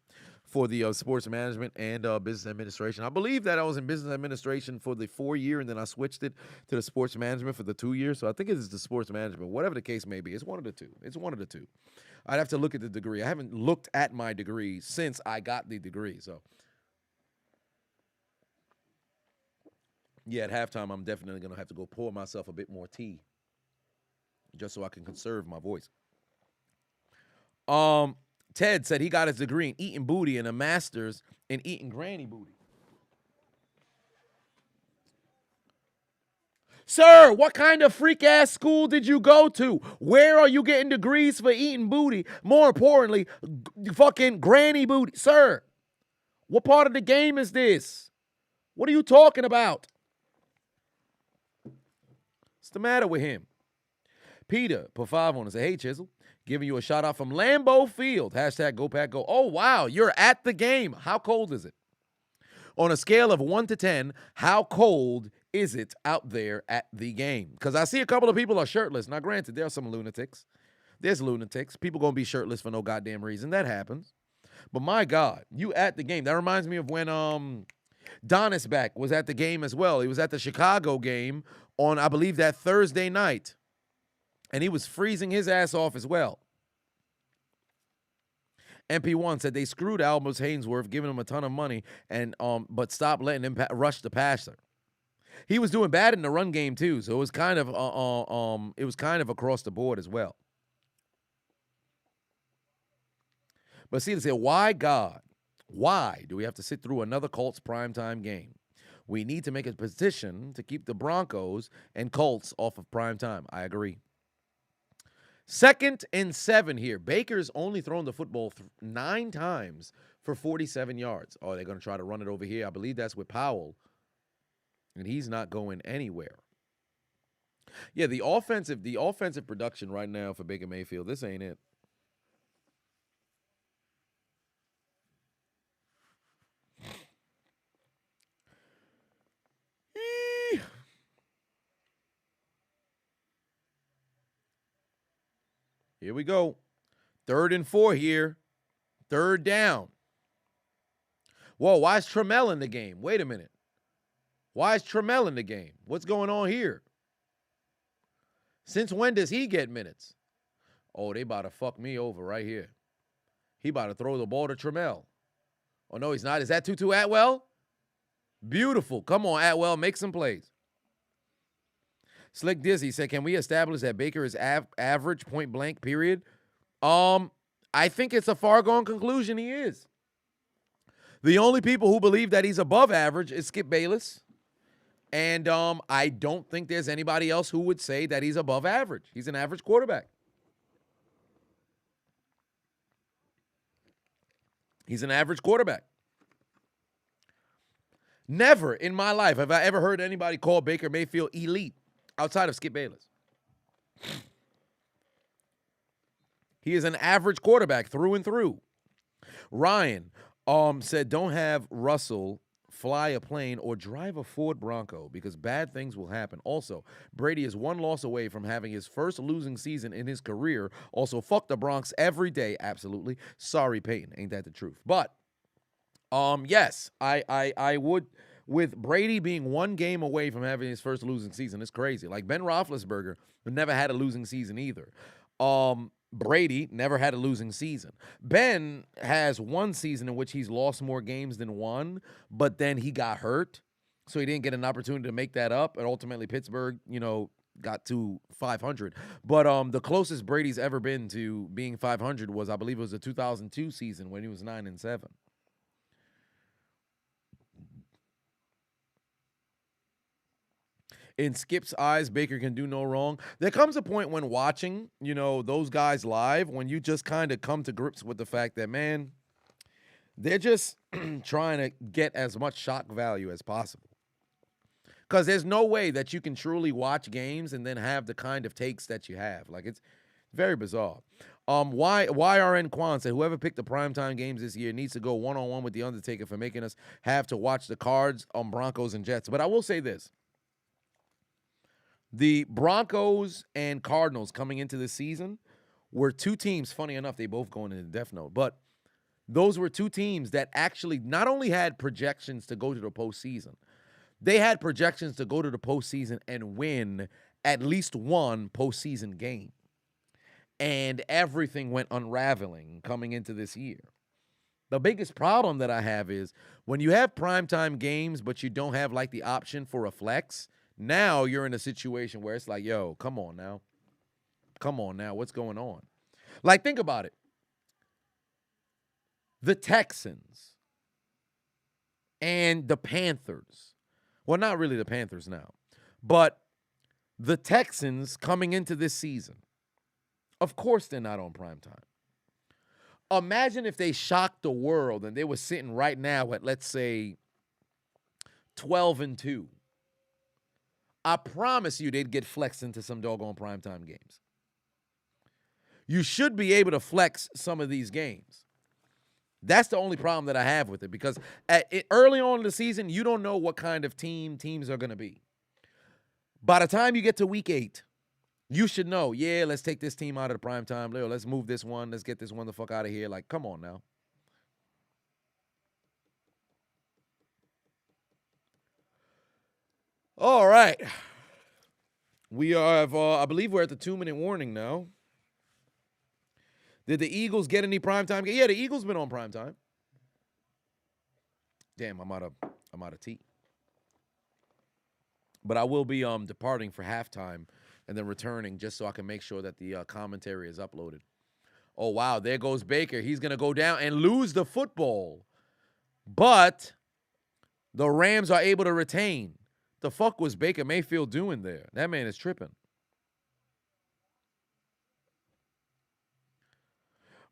for the sports management and business administration. I believe that I was in business administration for the 4 year, and then I switched it to the sports management for the 2 years. So I think it is the sports management, whatever the case may be. It's one of the two. I'd have to look at the degree. I haven't looked at my degree since I got the degree. So, yeah, at halftime, I'm definitely going to have to go pour myself a bit more tea just so I can conserve my voice. Ted said he got his degree in eating booty and a master's in eating granny booty. Sir, what kind of freak-ass school did you go to? Where are you getting degrees for eating booty? More importantly, fucking granny booty. Sir, what part of the game is this? What are you talking about? What's the matter with him? Peter, put 5 on us. Hey, Chisel, giving you a shout out from Lambeau Field. Hashtag Go Pack Go. Oh, wow, you're at the game. How cold is it? On a scale of 1 to 10, how cold is it out there at the game? Because I see a couple of people are shirtless. Now, granted, there are some lunatics. There's lunatics. People going to be shirtless for no goddamn reason. That happens. But my God, you at the game. That reminds me of when Adonis back was at the game as well. He was at the Chicago game on, I believe, that Thursday night. And he was freezing his ass off as well. MP1 said they screwed Albus Haynesworth, giving him a ton of money, and but stopped letting him rush the passer. He was doing bad in the run game too, so it was kind of across the board as well. But see, they say, why God? Why do we have to sit through another Colts primetime game? We need to make a petition to keep the Broncos and Colts off of primetime. I agree. 2nd and 7 here. Baker's only thrown the football 9 times for 47 yards. Oh, they're going to try to run it over here. I believe that's with Powell. And he's not going anywhere. Yeah, the offensive production right now for Baker Mayfield, this ain't it. Here we go. 3rd and 4 here. 3rd down. Whoa, why is Trammell in the game? Wait a minute. Why is Trammell in the game? What's going on here? Since when does he get minutes? Oh, they about to fuck me over right here. He about to throw the ball to Trammell. Oh, no, he's not. Is that Tutu Atwell? Beautiful. Come on, Atwell. Make some plays. Slick Dizzy said, can we establish that Baker is average point blank, period? I think it's a far-gone conclusion he is. The only people who believe that he's above average is Skip Bayless. And I don't think there's anybody else who would say that he's above average. He's an average quarterback. He's an average quarterback. Never in my life have I ever heard anybody call Baker Mayfield elite outside of Skip Bayless. He is an average quarterback through and through. Ryan said, don't have Russell fly a plane or drive a Ford Bronco because bad things will happen. Also, Brady is 1 loss away from having his first losing season in his career. Also, fuck the Bronx every day. Absolutely. Sorry, Peyton. Ain't that the truth? But, yes, I would, with Brady being 1 game away from having his first losing season, it's crazy. Like Ben Roethlisberger never had a losing season either. Brady never had a losing season. Ben has 1 season in which he's lost more games than won, but then he got hurt, so he didn't get an opportunity to make that up, and ultimately Pittsburgh, got to 500. But the closest Brady's ever been to being 500 was, I believe it was the 2002 season when he was 9-7. In Skip's eyes, Baker can do no wrong. There comes a point when watching, those guys live, when you just kind of come to grips with the fact that, man, they're just trying to get as much shock value as possible. Because there's no way that you can truly watch games and then have the kind of takes that you have. Like, it's very bizarre. YRN Quan said, whoever picked the primetime games this year needs to go one-on-one with The Undertaker for making us have to watch the Cards, Broncos, and Jets. But I will say this. The Broncos and Cardinals coming into this season were 2 teams, funny enough, they both going into the Death Note, but those were 2 teams that actually not only had projections to go to the postseason, they had projections to go to the postseason and win at least 1 postseason game. And everything went unraveling coming into this year. The biggest problem that I have is when you have primetime games, but you don't have like the option for a flex, now you're in a situation where it's like, yo, come on now. Come on now. What's going on? Like, think about it. The Texans and the Panthers. Well, not really the Panthers now. But the Texans coming into this season. Of course they're not on primetime. Imagine if they shocked the world and they were sitting right now at, let's say, 12-2. I promise you they'd get flexed into some doggone primetime games. You should be able to flex some of these games. That's the only problem that I have with it because early on in the season, you don't know what kind of teams are going to be. By the time you get to week 8, you should know, yeah, let's take this team out of the primetime. Let's move this one. Let's get this one the fuck out of here. Like, come on now. All right. We have, I believe we're at the 2-minute warning now. Did the Eagles get any primetime game? Yeah, the Eagles been on primetime. Damn, I'm out of tea. But I will be departing for halftime and then returning just so I can make sure that the commentary is uploaded. Oh, wow, there goes Baker. He's going to go down and lose the football. But the Rams are able to retain. The fuck was Baker Mayfield doing there? That man is tripping.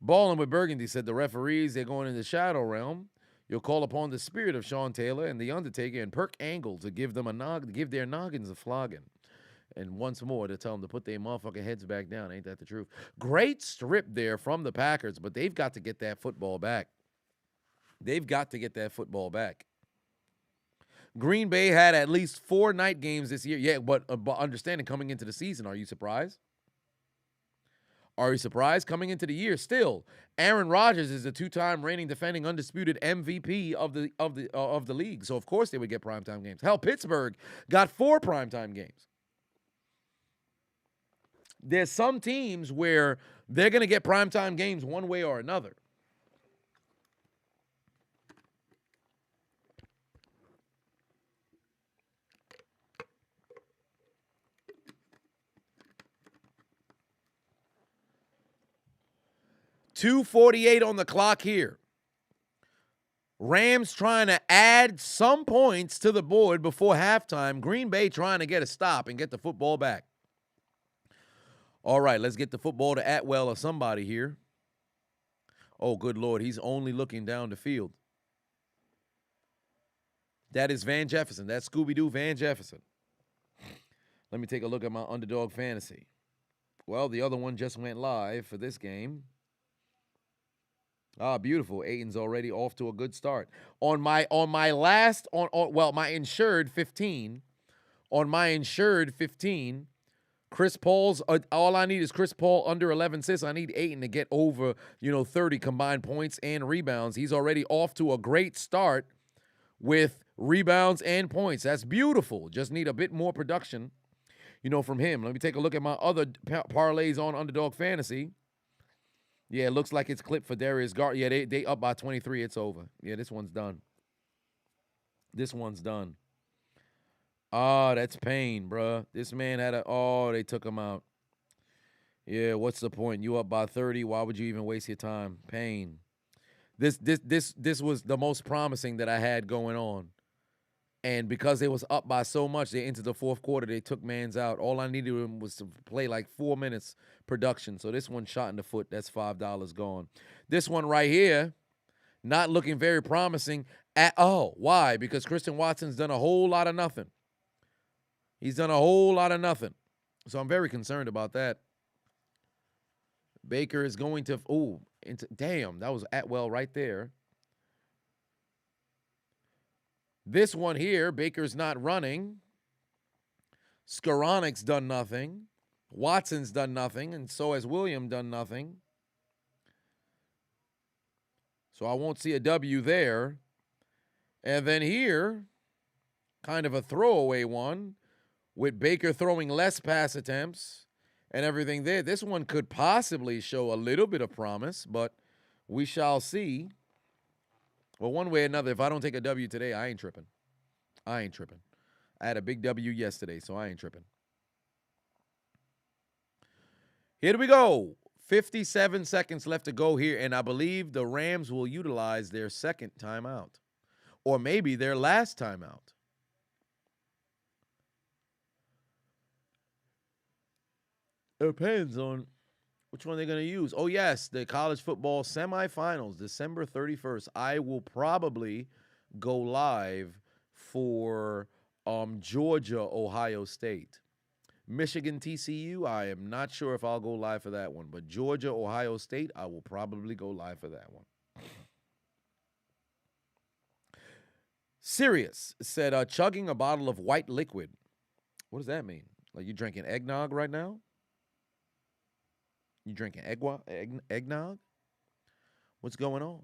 Ballin' with Burgundy said the referees, they're going in the shadow realm. You'll call upon the spirit of Sean Taylor and The Undertaker and Perk Angle to give them give their noggins a flogging. And once more to tell them to put their motherfucking heads back down. Ain't that the truth? Great strip there from the Packers, but they've got to get that football back. They've got to get that football back. Green Bay had at least 4 night games this year. Yeah, but understanding coming into the season, are you surprised? Are you surprised? Coming into the year, still, Aaron Rodgers is a 2-time reigning, defending, undisputed MVP of the league. So of course they would get primetime games. Hell, Pittsburgh got 4 primetime games. There's some teams where they're going to get primetime games one way or another. .248 on the clock here. Rams trying to add some points to the board before halftime. Green Bay trying to get a stop and get the football back. All right, let's get the football to Atwell or somebody here. Oh, good Lord, he's only looking down the field. That is Van Jefferson. That's Scooby-Doo Van Jefferson. Let me take a look at my Underdog fantasy. Well, the other one just went live for this game. Ah, beautiful. Aiton's already off to a good start. On my insured 15. On my insured 15, Chris Paul's all I need is Chris Paul under 11 assists. I need Aiton to get over, 30 combined points and rebounds. He's already off to a great start with rebounds and points. That's beautiful. Just need a bit more production, from him. Let me take a look at my other parlays on Underdog Fantasy. Yeah, it looks like it's clipped for Darius Gar. Yeah, they up by 23. It's over. Yeah, this one's done. This one's done. Oh, that's pain, bruh. This man had they took him out. Yeah, what's the point? You up by 30. Why would you even waste your time? Pain. This was the most promising that I had going on. And because they was up by so much, they entered the fourth quarter, they took mans out. All I needed was to play like 4 minutes production. So this one shot in the foot. That's $5 gone. This one right here, not looking very promising at all. Why? Because Christian Watson's done a whole lot of nothing. He's done a whole lot of nothing. So I'm very concerned about that. Baker is going to, damn, that was Atwell right there. This one here, Baker's not running. Skoranik's done nothing. Watson's done nothing, and so has William done nothing. So I won't see a W there. And then here, kind of a throwaway one, with Baker throwing less pass attempts and everything there. This one could possibly show a little bit of promise, but we shall see. Well, one way or another, if I don't take a W today, I ain't tripping. I ain't tripping. I had a big W yesterday, so I ain't tripping. Here we go. 57 seconds left to go here, and I believe the Rams will utilize their second timeout. Or maybe their last timeout. It depends on which one they're going to use. Oh, yes, the college football semifinals, December 31st. I will probably go live for Georgia, Ohio State. Michigan, TCU, I am not sure if I'll go live for that one. But Georgia, Ohio State, I will probably go live for that one. Sirius said, chugging a bottle of white liquid. What does that mean? Like you drinking eggnog right now? You drinking eggnog? What's going on?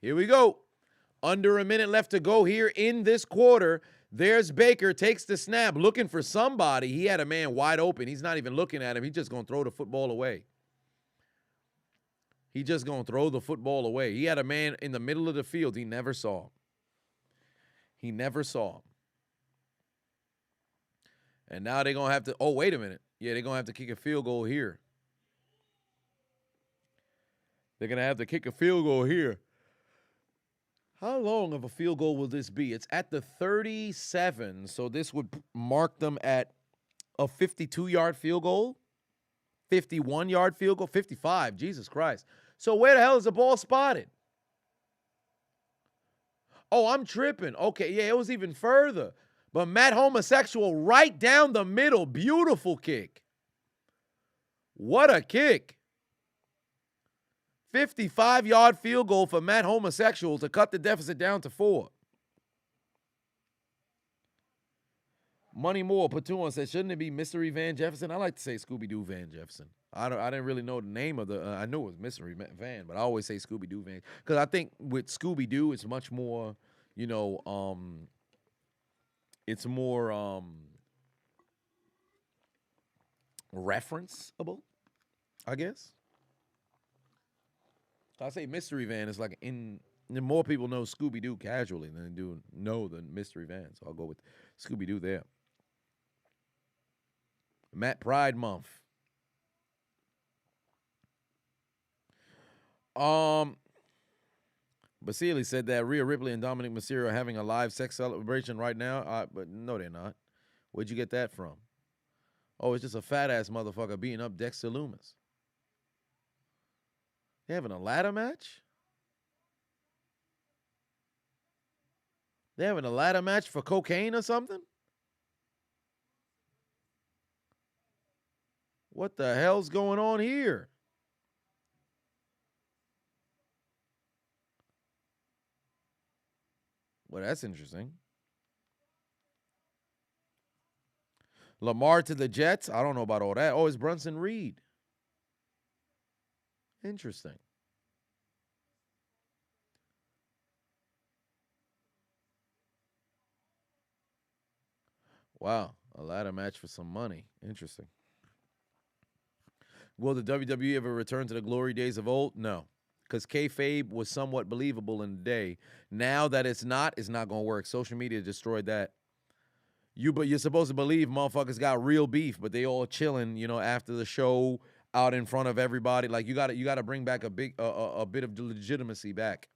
Here we go. Under a minute left to go here in this quarter. There's Baker, takes the snap, looking for somebody. He had a man wide open. He's not even looking at him. He's just going to throw the football away. He just going to throw the football away. He had a man in the middle of the field. He never saw him. He never saw him. And now they're going to have to, oh, wait a minute. Yeah, they're going to have to kick a field goal here. They're going to have to kick a field goal here. How long of a field goal will this be? It's at the 37, so this would mark them at a 52-yard field goal, 51-yard field goal, 55, Jesus Christ. So where the hell is the ball spotted? Oh, I'm tripping. Okay, yeah, it was even further. But Matt Homosexual right down the middle, beautiful kick. What a kick. 55-yard field goal for Matt Homosexual to cut the deficit down to 4. Money Moore, Patoon said, shouldn't it be Mystery Van Jefferson? I like to say Scooby-Doo Van Jefferson. I didn't really know the name of the, I knew it was Mystery Van, but I always say Scooby-Doo Van. Because I think with Scooby-Doo, it's much more, you know, it's more referenceable, I guess. I say Mystery Van is like more people know Scooby-Doo casually than they do know the Mystery Van. So I'll go with Scooby-Doo there. Matt Pride Month. Basili said that Rhea Ripley and Dominic Mysterio are having a live sex celebration right now. But no, they're not. Where'd you get that from? Oh, it's just a fat-ass motherfucker beating up Dexter Lumis. They having a ladder match? They having a ladder match for cocaine or something? What the hell's going on here? Well, that's interesting. Lamar to the Jets? I don't know about all that. Oh, it's Brunson Reed. Interesting. Wow, a ladder match for some money. Interesting. Will the WWE ever return to the glory days of old? No, because kayfabe was somewhat believable in the day. Now that it's not going to work. Social media destroyed that. But you're supposed to believe motherfuckers got real beef, but they all chilling, you know, after the show, out in front of everybody. Like you got to bring back a bit of legitimacy back.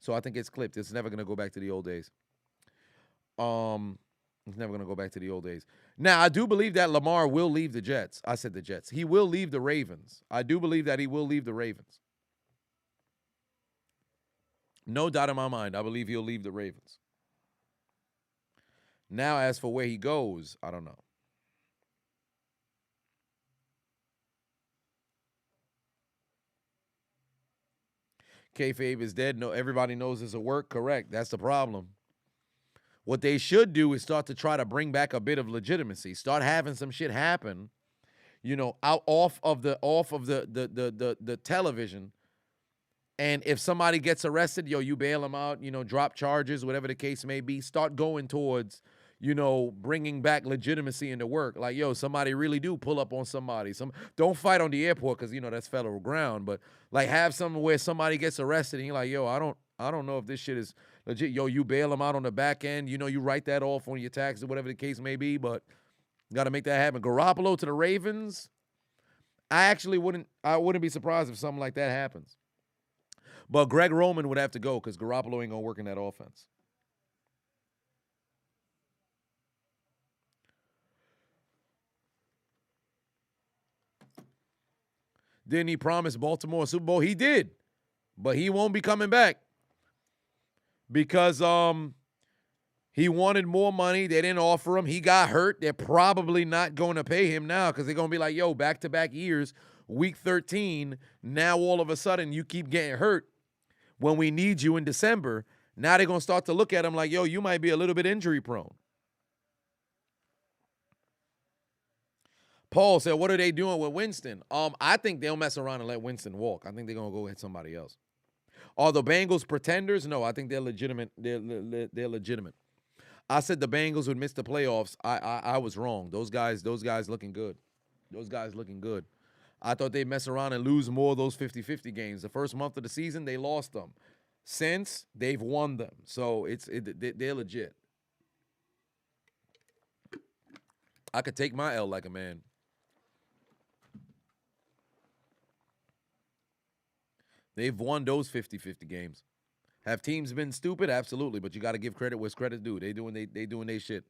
So I think it's clipped. It's never going to go back to the old days. It's never going to go back to the old days. Now, I do believe that Lamar will leave the Jets. I said the Jets. He will leave the Ravens. I do believe that he will leave the Ravens. No doubt in my mind, I believe he'll leave the Ravens. Now, as for where he goes, I don't know. Kayfabe is dead. No, everybody knows it's a work. Correct. That's the problem. What they should do is start to try to bring back a bit of legitimacy. Start having some shit happen, you know, off of the television. And if somebody gets arrested, yo, you bail them out, you know, drop charges, whatever the case may be. Start going towards, you know, bringing back legitimacy into work. Like, yo, somebody really do pull up on somebody. Don't fight on the airport because, you know, that's federal ground. But, like, have something where somebody gets arrested and you're like, yo, I don't know if this shit is legit. Yo, you bail them out on the back end. You know, you write that off on your taxes, whatever the case may be. But got to make that happen. Garoppolo to the Ravens. I wouldn't be surprised if something like that happens. But Greg Roman would have to go because Garoppolo ain't going to work in that offense. Didn't he promise Baltimore a Super Bowl? He did. But he won't be coming back because he wanted more money. They didn't offer him. He got hurt. They're probably not going to pay him now because they're going to be like, yo, back-to-back years, week 13, now all of a sudden you keep getting hurt when we need you in December. Now they're going to start to look at him like, yo, you might be a little bit injury prone. Paul said, what are they doing with Winston? I think they'll mess around and let Winston walk. I think they're going to go hit somebody else. Are the Bengals pretenders? No, I think they're legitimate. They're legitimate. I said the Bengals would miss the playoffs. I was wrong. Those guys looking good. Those guys looking good. I thought they'd mess around and lose more of those 50-50 games. The first month of the season, they lost them. Since, they've won them. So they're legit. I could take my L like a man. They've won those 50-50 games. Have teams been stupid? Absolutely, but you got to give credit where credit's due. They doing their shit.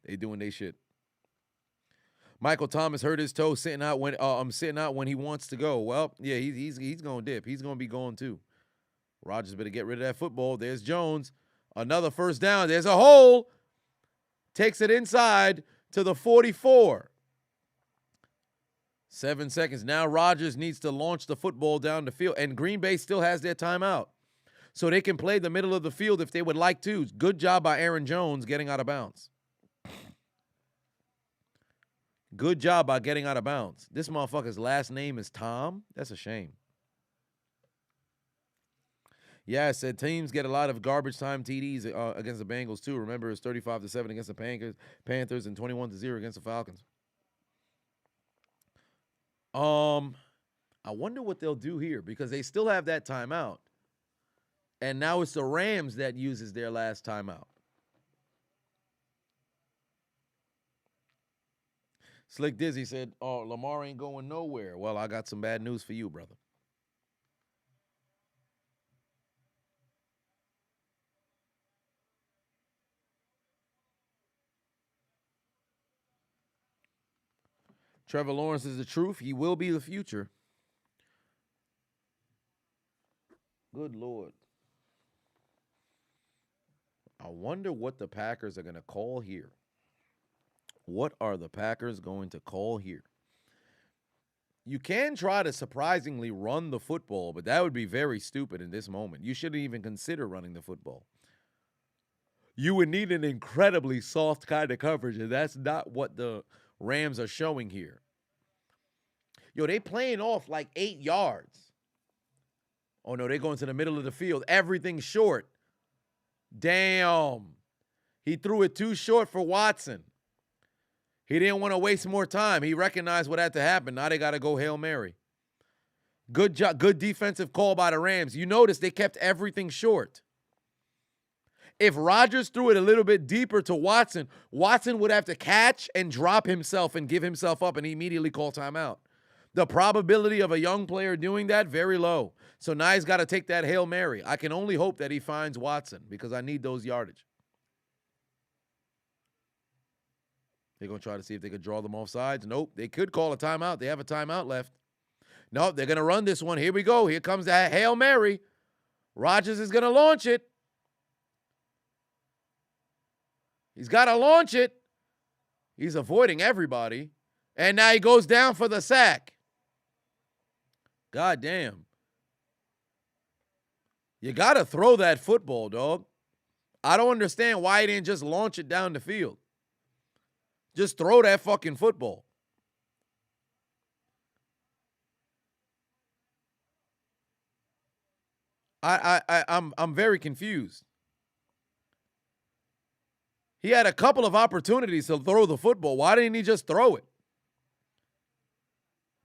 They doing their shit. Michael Thomas hurt his toe sitting out when he wants to go. Well, yeah, he's going to dip. He's going to be going too. Rodgers better get rid of that football. There's Jones. Another first down. There's a hole. Takes it inside to the 44. 7 seconds. Now Rodgers needs to launch the football down the field. And Green Bay still has their timeout. So they can play the middle of the field if they would like to. Good job by Aaron Jones getting out of bounds. Good job by getting out of bounds. This motherfucker's last name is Tom. That's a shame. Yeah, I said teams get a lot of garbage time TDs against the Bengals too. Remember, it's 35-7 against the Panthers and 21-0 against the Falcons. I wonder what they'll do here because they still have that timeout. And now it's the Rams that uses their last timeout. Slick Dizzy said, "Oh, Lamar ain't going nowhere." Well, I got some bad news for you, brother. Trevor Lawrence is the truth. He will be the future. Good Lord. I wonder what the Packers are going to call here. What are the Packers going to call here? You can try to surprisingly run the football, but that would be very stupid in this moment. You shouldn't even consider running the football. You would need an incredibly soft kind of coverage, and that's not what the Rams are showing here. Yo, they playing off like 8 yards. Oh, no, they're going to the middle of the field. Everything's short. Damn. He threw it too short for Watson. He didn't want to waste more time. He recognized what had to happen. Now they got to go Hail Mary. Good job. Good defensive call by the Rams. You notice they kept everything short. If Rodgers threw it a little bit deeper to Watson, Watson would have to catch and drop himself and give himself up and immediately call timeout. The probability of a young player doing that, very low. So now he's got to take that Hail Mary. I can only hope that he finds Watson because I need those yardage. They're going to try to see if they could draw them off sides. Nope. They could call a timeout. They have a timeout left. Nope. They're going to run this one. Here we go. Here comes that Hail Mary. Rodgers is going to launch it. He's got to launch it. He's avoiding everybody. And now he goes down for the sack. God damn. You got to throw that football, dog. I don't understand why he didn't just launch it down the field. Just throw that fucking football. I'm very confused. He had a couple of opportunities to throw the football. Why didn't he just throw it?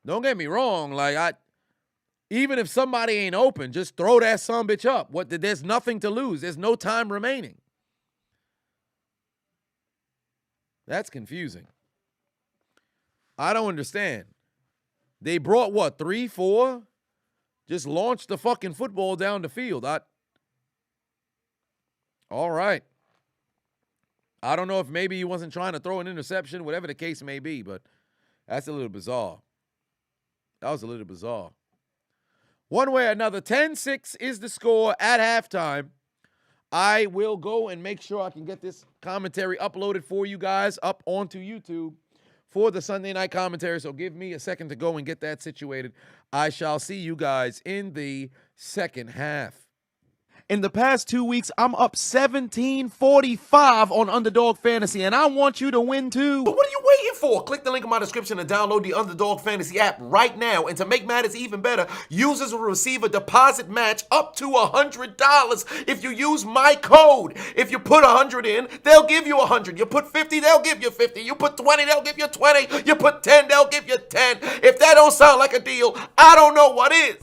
Don't get me wrong. Even if somebody ain't open, just throw that sumbitch up. There's nothing to lose. There's no time remaining. That's confusing. I don't understand. They brought what, 3, 4? Just launched the fucking football down the field. All right. I don't know if maybe he wasn't trying to throw an interception, whatever the case may be, but that's a little bizarre. That was a little bizarre. One way or another, 10-6 is the score at halftime. I will go and make sure I can get this commentary uploaded for you guys up onto YouTube for the Sunday night commentary. So give me a second to go and get that situated. I shall see you guys in the second half. In the past 2 weeks, I'm up 1745 on Underdog Fantasy, and I want you to win too. But what are you waiting for? Click the link in my description and download the Underdog Fantasy app right now. And to make matters even better, users will receive a deposit match up to $100 if you use my code. If you put 100 in, they'll give you 100. You put 50, they'll give you 50. You put 20, they'll give you 20. You put 10, they'll give you 10. If that don't sound like a deal, I don't know what is.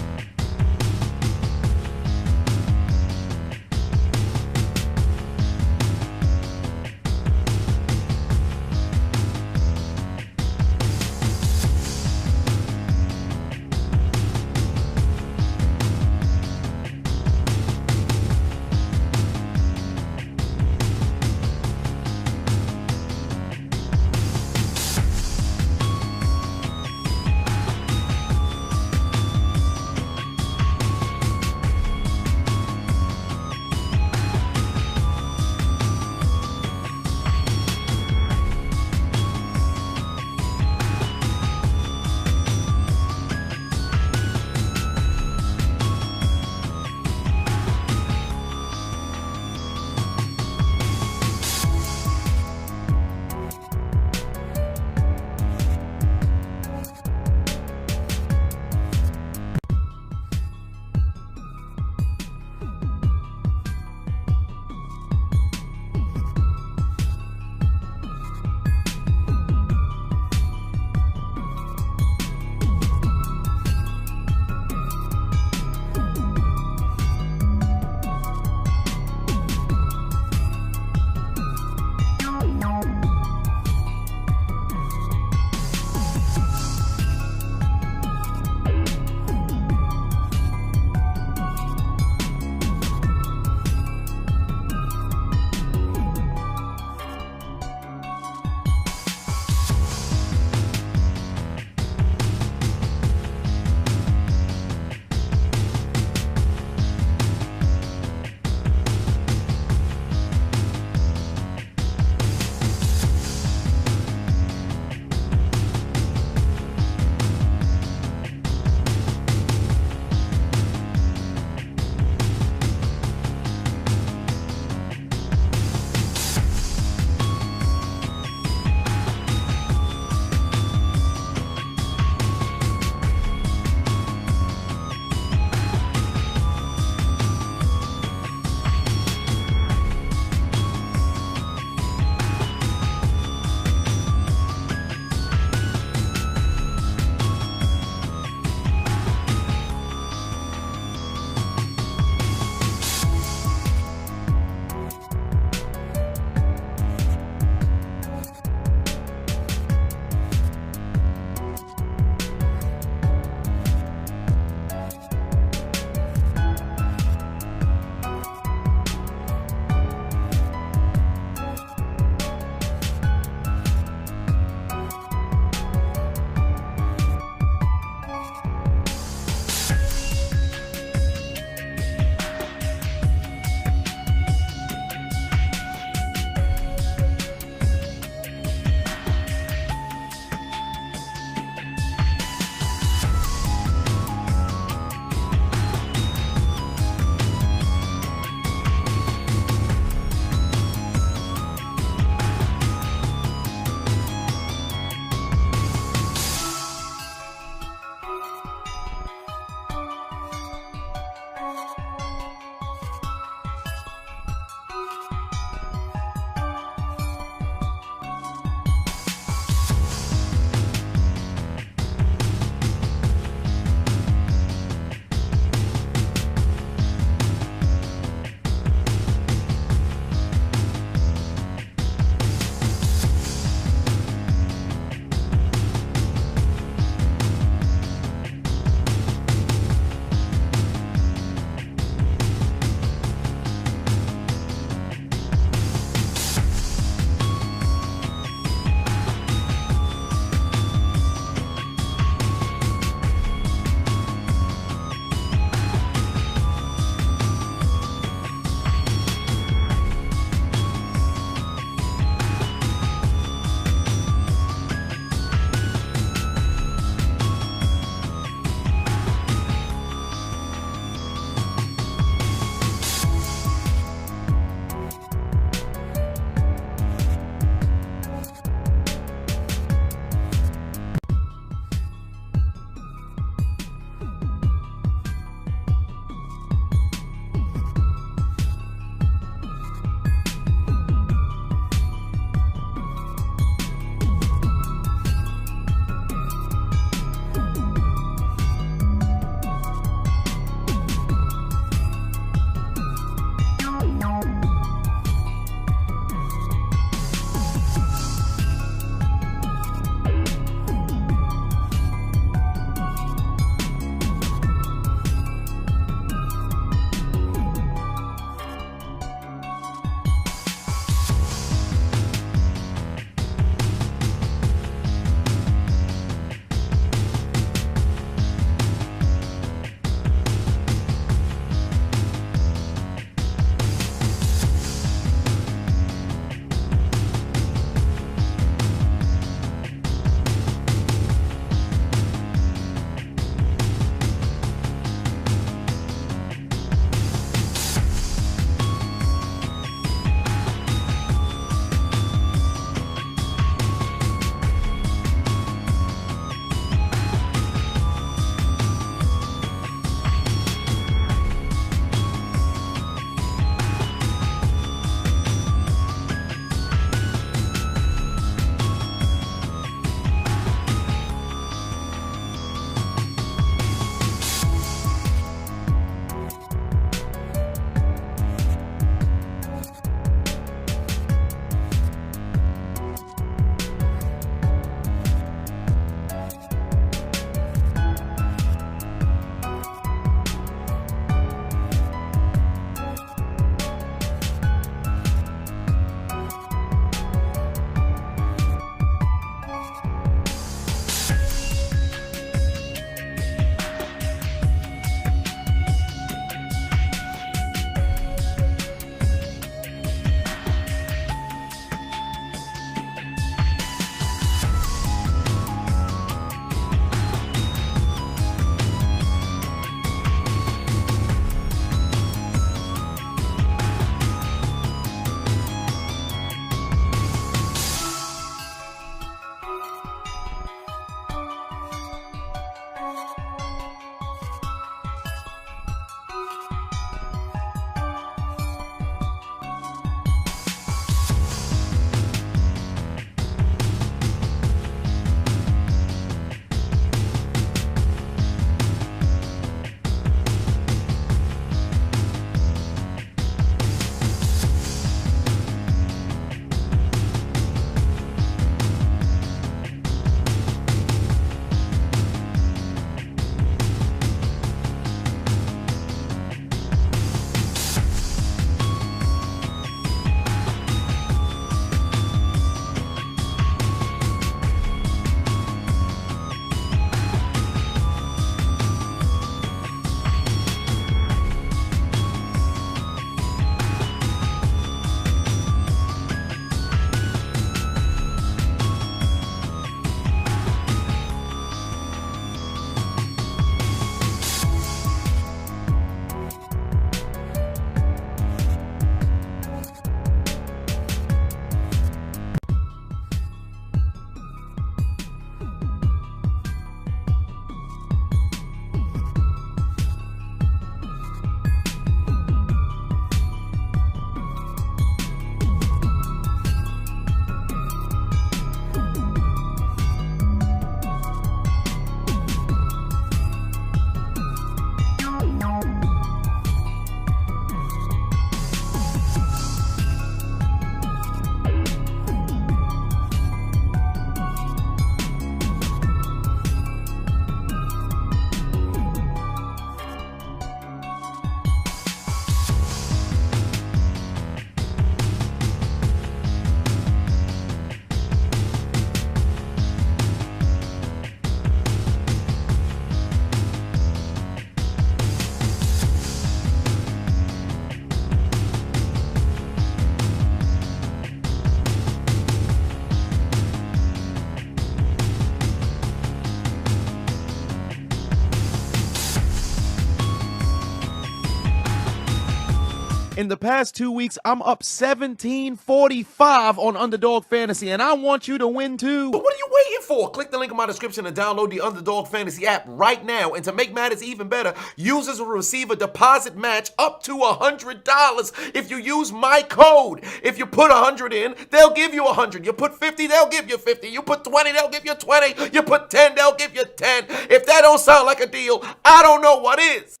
In the past 2 weeks, I'm up 1745 on Underdog Fantasy, and I want you to win too. But what are you waiting for? Click the link in my description and download the Underdog Fantasy app right now. And to make matters even better, users will receive a deposit match up to $100 if you use my code. If you put 100 in, they'll give you 100. You put 50, they'll give you 50. You put 20, they'll give you 20. You put 10, they'll give you 10. If that don't sound like a deal, I don't know what is.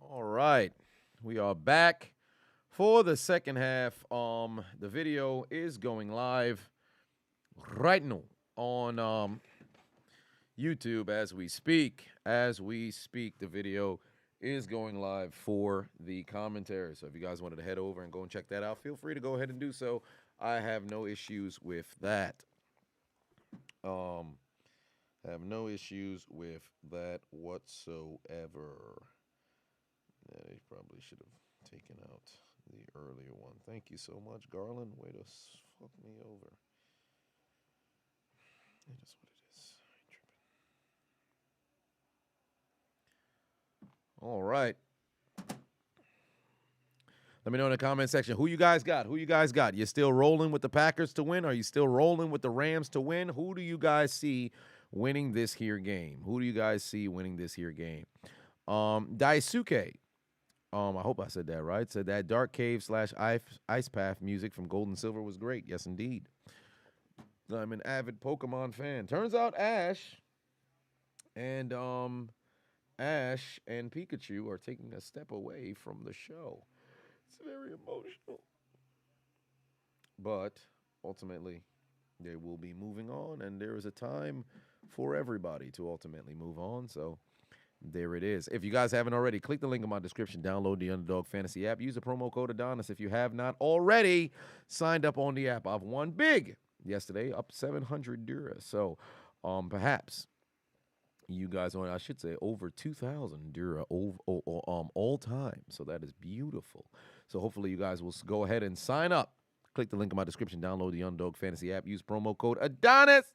All right, we are back for the second half. The video is going live right now on YouTube as we speak. As we speak, the video is going live for the commentary. So if you guys wanted to head over and go and check that out, feel free to go ahead and do so. I have no issues with that. Have no issues with that whatsoever. Yeah, they probably should have taken out the earlier one. Thank you so much, Garland. Way to fuck me over. It is what it is. I ain't tripping. All right. Let me know in the comment section who you guys got. Who you guys got? You still rolling with the Packers to win? Are you still rolling with the Rams to win? Who do you guys see winning this here game? Who do you guys see winning this here game? Daisuke. I hope I said that right. Said that Dark Cave / Ice Path music from Gold and Silver was great. Yes, indeed. I'm an avid Pokemon fan. Turns out Ash and Pikachu are taking a step away from the show. It's very emotional. But ultimately, they will be moving on, and there is a time for everybody to ultimately move on. So there it is. If you guys haven't already, click the link in my description. Download the Underdog Fantasy app. Use the promo code Adonis if you have not already signed up on the app. I've won big yesterday, up 700 Dura. So perhaps you guys on, I should say, over 2,000 Dura all time. So that is beautiful. So hopefully you guys will go ahead and sign up. Click the link in my description. Download the Underdog Fantasy app. Use promo code Adonis.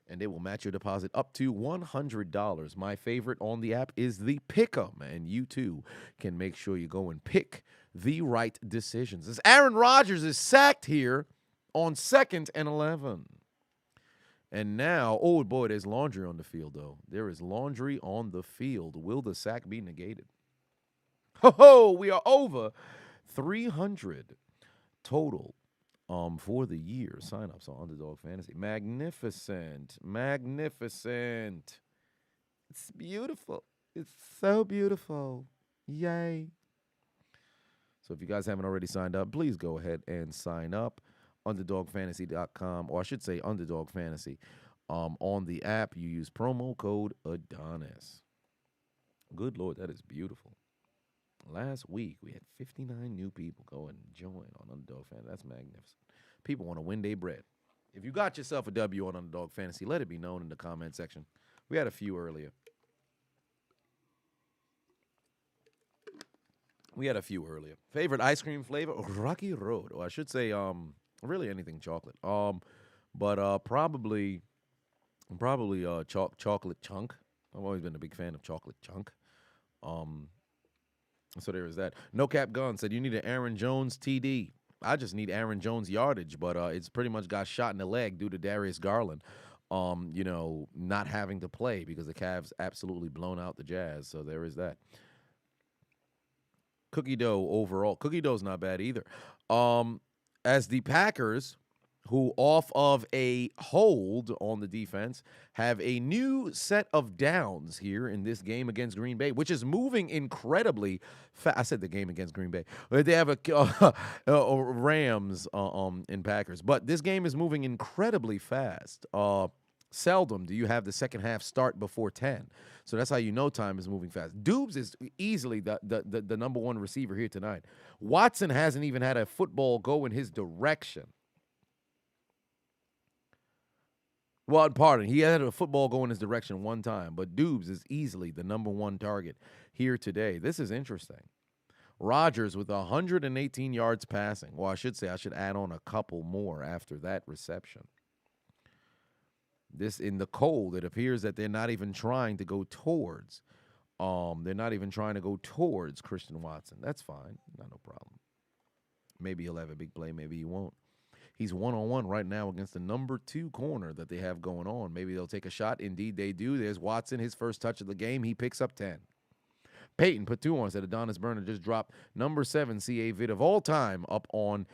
And they will match your deposit up to $100. My favorite on the app is the Pick'em, and you too can make sure you go and pick the right decisions. As Aaron Rodgers is sacked here on 2nd and 11. And now, oh boy, there's laundry on the field, though. There is laundry on the field. Will the sack be negated? Ho, we are over 300 total. For the year, sign-ups on Underdog Fantasy. Magnificent. Magnificent. It's beautiful. It's so beautiful. Yay. So if you guys haven't already signed up, please go ahead and sign up. UnderdogFantasy.com, or I should say Underdog Fantasy. On the app, you use promo code Adonis. Good Lord, that is beautiful. Last week, we had 59 new people go and join on Underdog Fantasy. That's magnificent. People want to win their bread. If you got yourself a W on Underdog Fantasy, let it be known in the comment section. We had a few earlier. Favorite ice cream flavor? Rocky Road. Or I should say, really anything chocolate. But probably chocolate chunk. I've always been a big fan of chocolate chunk. So there is that. No Cap Gun said you need an Aaron Jones TD. I just need Aaron Jones yardage, but it's pretty much got shot in the leg due to Darius Garland, not having to play because the Cavs absolutely blown out the Jazz. So there is that. Cookie dough overall. Cookie dough's not bad either. As the Packers, who off of a hold on the defense, have a new set of downs here in this game against Green Bay, which is moving incredibly fast. I said the game against Green Bay. They have a Rams in Packers. But this game is moving incredibly fast. Seldom do you have the second half start before 10. So that's how you know time is moving fast. Dubes is easily the number one receiver here tonight. Watson hasn't even had a football go in his direction. Well, pardon, he had a football go in his direction one time, but Dubes is easily the number one target here today. This is interesting. Rodgers with 118 yards passing. Well, I should say I should add on a couple more after that reception. This in the cold, it appears that they're not even trying to go towards They're not even trying to go towards Christian Watson. That's fine. Not no problem. Maybe he'll have a big play. Maybe he won't. He's one-on-one right now against the number 2 corner that they have going on. Maybe they'll take a shot. Indeed, they do. There's Watson, his first touch of the game. He picks up 10. Peyton put 2 on, said Adonis Burner just dropped number 7 CA vid of all time up on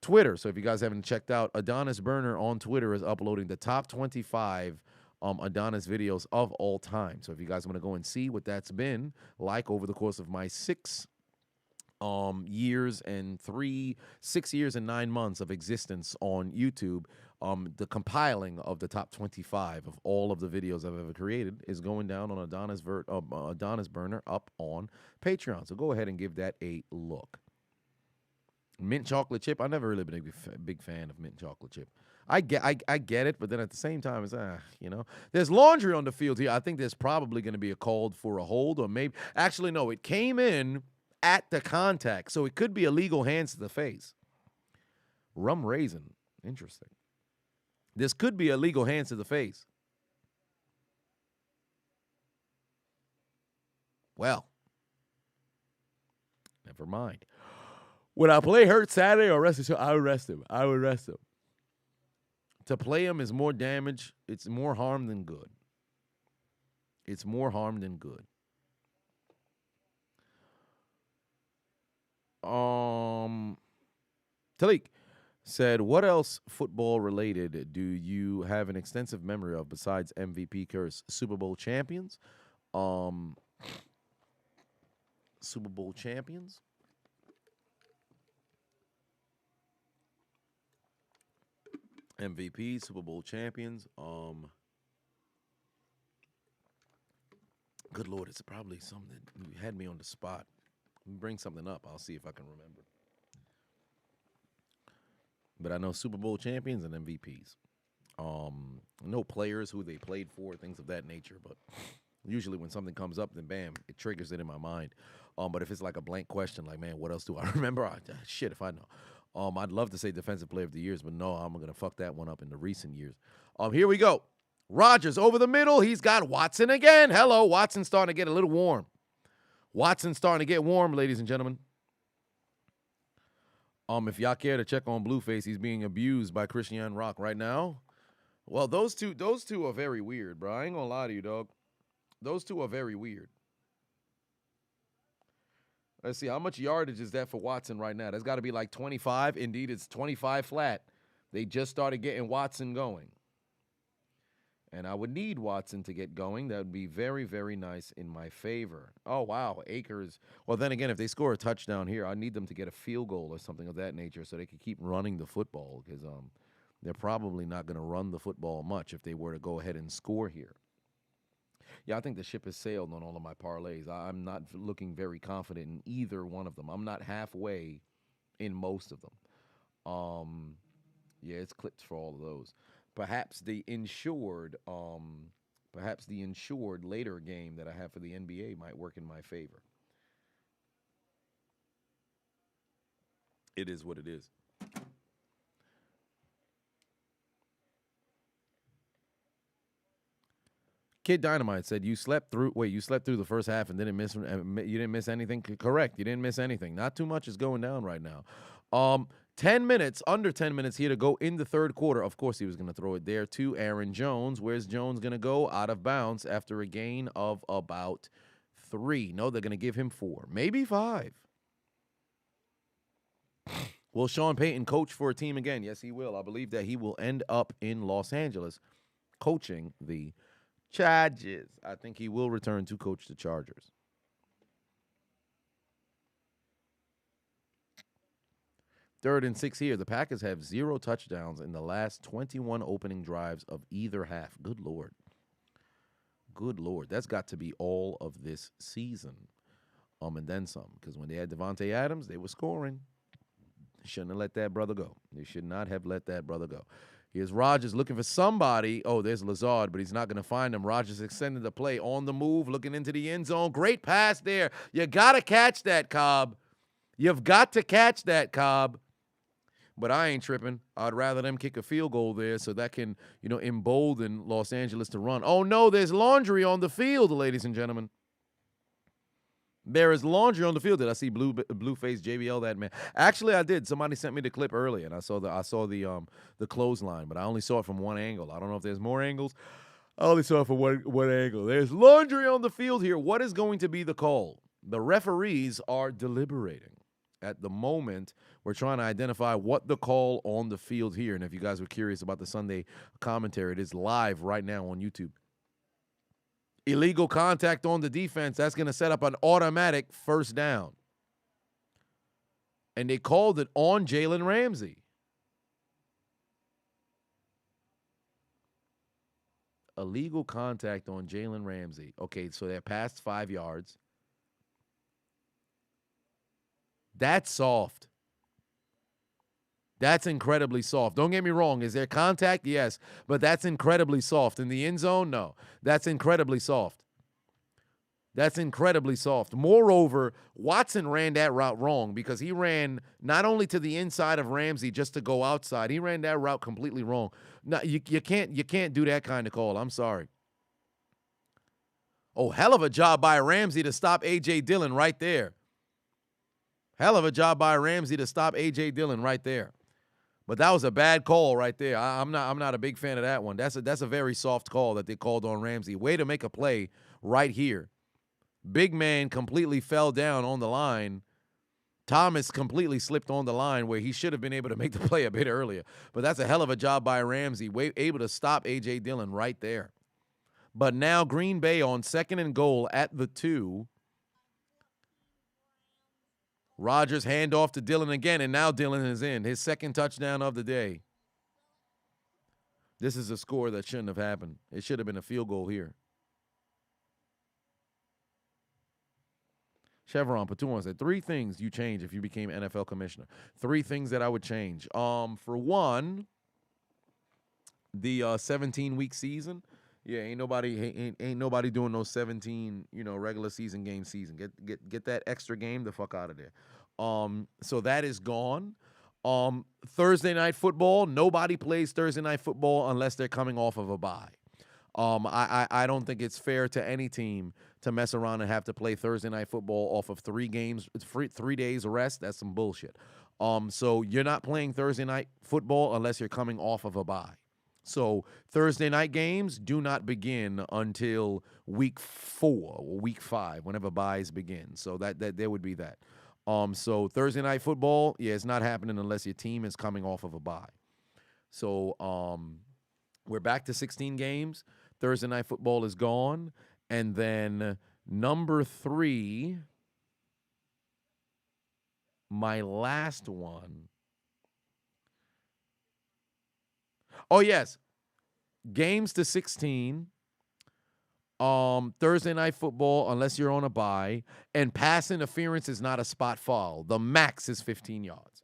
Twitter. So if you guys haven't checked out, Adonis Burner on Twitter is uploading the top 25 Adonis videos of all time. So if you guys want to go and see what that's been like over the course of my 6 years and 6 years and 9 months of existence on YouTube, the compiling of the top 25 of all of the videos I've ever created is going down on Adonis Burner up on Patreon. So go ahead and give that a look. Mint chocolate chip. I've never really been a big fan of mint chocolate chip. I get it, but then at the same time, it's there's laundry on the field here. I think there's probably going to be a call for a hold, or maybe actually no, it came in at the contact, so it could be illegal hands to the face. Rum raisin, interesting. This could be illegal hands to the face. Well, never mind. Would I play Hurt Saturday or rest him? I would rest him. I would rest him. To play him is more damage. It's more harm than good. It's more harm than good. Talik said, what else football related do you have an extensive memory of besides MVP curse? Super Bowl champions? Super Bowl champions? MVP, Super Bowl champions. Good Lord, it's probably something that you had me on the spot. Bring something up. I'll see if I can remember. But I know Super Bowl champions and MVPs. No players who they played for, things of that nature. But usually when something comes up, then bam, it triggers it in my mind. But if it's like a blank question, like, man, what else do I remember? Shit, if I know. I'd love to say Defensive Player of the Years, but no, I'm going to fuck that one up in the recent years. Here we go. Rodgers over the middle. He's got Watson again. Hello, Watson's starting to get a little warm. Watson's starting to get warm, ladies and gentlemen. If y'all care to check on Blueface, he's being abused by Christian Rock right now. Well, those two are very weird, bro. I ain't gonna lie to you, dog. Those two are very weird. Let's see, how much yardage is that for Watson right now? That's got to be like 25. Indeed, it's 25 flat. They just started getting Watson going. And I would need Watson to get going. That would be very, very nice in my favor. Oh, wow, Akers. Well, then again, if they score a touchdown here, I need them to get a field goal or something of that nature so they can keep running the football, because they're probably not going to run the football much if they were to go ahead and score here. Yeah, I think the ship has sailed on all of my parlays. I'm not looking very confident in either one of them. I'm not halfway in most of them. Yeah, it's clipped for all of those. Perhaps the insured later game that I have for the NBA might work in my favor. It is what it is. Kid Dynamite said you slept through the first half and you didn't miss anything. Correct. You didn't miss anything. Not too much is going down right now. 10 minutes, under 10 minutes here to go in the third quarter. Of course, he was going to throw it there to Aaron Jones. Where's Jones going to go? Out of bounds after a gain of about 3. No, they're going to give him 4, maybe 5. Will Sean Payton coach for a team again? Yes, he will. I believe that he will end up in Los Angeles coaching the Chargers. I think he will return to coach the Chargers. Third and 6 here. The Packers have 0 touchdowns in the last 21 opening drives of either half. Good Lord. Good Lord. That's got to be all of this season. And then some. Because when they had Devontae Adams, they were scoring. Shouldn't have let that brother go. They should not have let that brother go. Here's Rodgers looking for somebody. Oh, there's Lazard, but he's not going to find him. Rodgers extended the play on the move, looking into the end zone. Great pass there. You got to catch that, Cobb. You've got to catch that, Cobb. But I ain't tripping. I'd rather them kick a field goal there so that can, embolden Los Angeles to run. Oh, no, there's laundry on the field, ladies and gentlemen. There is laundry on the field. Did I see Blueface JBL that man? Actually, I did. Somebody sent me the clip earlier, and I saw the clothesline, but I only saw it from one angle. I don't know if there's more angles. I only saw it from one angle. There's laundry on the field here. What is going to be the call? The referees are deliberating. At the moment, we're trying to identify what the call on the field here. And if you guys were curious about the Sunday commentary, it is live right now on YouTube. Illegal contact on the defense. That's going to set up an automatic first down. And they called it on Jalen Ramsey. Illegal contact on Jalen Ramsey. Okay, so they're past 5 yards. That's soft. That's incredibly soft. Don't get me wrong. Is there contact? Yes. But that's incredibly soft. In the end zone? No. That's incredibly soft. That's incredibly soft. Moreover, Watson ran that route wrong because he ran not only to the inside of Ramsey just to go outside. He ran that route completely wrong. No, you can't do that kind of call. I'm sorry. Oh, hell of a job by Ramsey to stop A.J. Dillon right there. Hell of a job by Ramsey to stop A.J. Dillon right there. But that was a bad call right there. I'm not a big fan of that one. That's a very soft call that they called on Ramsey. Way to make a play right here. Big man completely fell down on the line. Thomas completely slipped on the line where he should have been able to make the play a bit earlier. But that's a hell of a job by Ramsey. Able to stop A.J. Dillon right there. But now Green Bay on 2nd and goal at the 2. Rodgers handoff to Dillon again, and now Dillon is in. His 2nd touchdown of the day. This is a score that shouldn't have happened. It should have been a field goal here. Chevron Patuan said 3 things you change if you became NFL commissioner. 3 things that I would change. For one, the 17-week season. Yeah, ain't nobody doing no 17, regular season game season. Get that extra game the fuck out of there. So that is gone. Thursday night football, nobody plays Thursday night football unless they're coming off of a bye. I don't think it's fair to any team to mess around and have to play Thursday night football off of 3 games, 3 days rest. That's some bullshit. So you're not playing Thursday night football unless you're coming off of a bye. So Thursday night games do not begin until week 4 or week 5, whenever buys begin. So that there would be that. So Thursday night football, yeah, it's not happening unless your team is coming off of a bye. So we're back to 16 games. Thursday night football is gone. And then number 3, my last one. Oh, yes. Games to 16. Thursday night football, unless you're on a bye. And pass interference is not a spot foul. The max is 15 yards.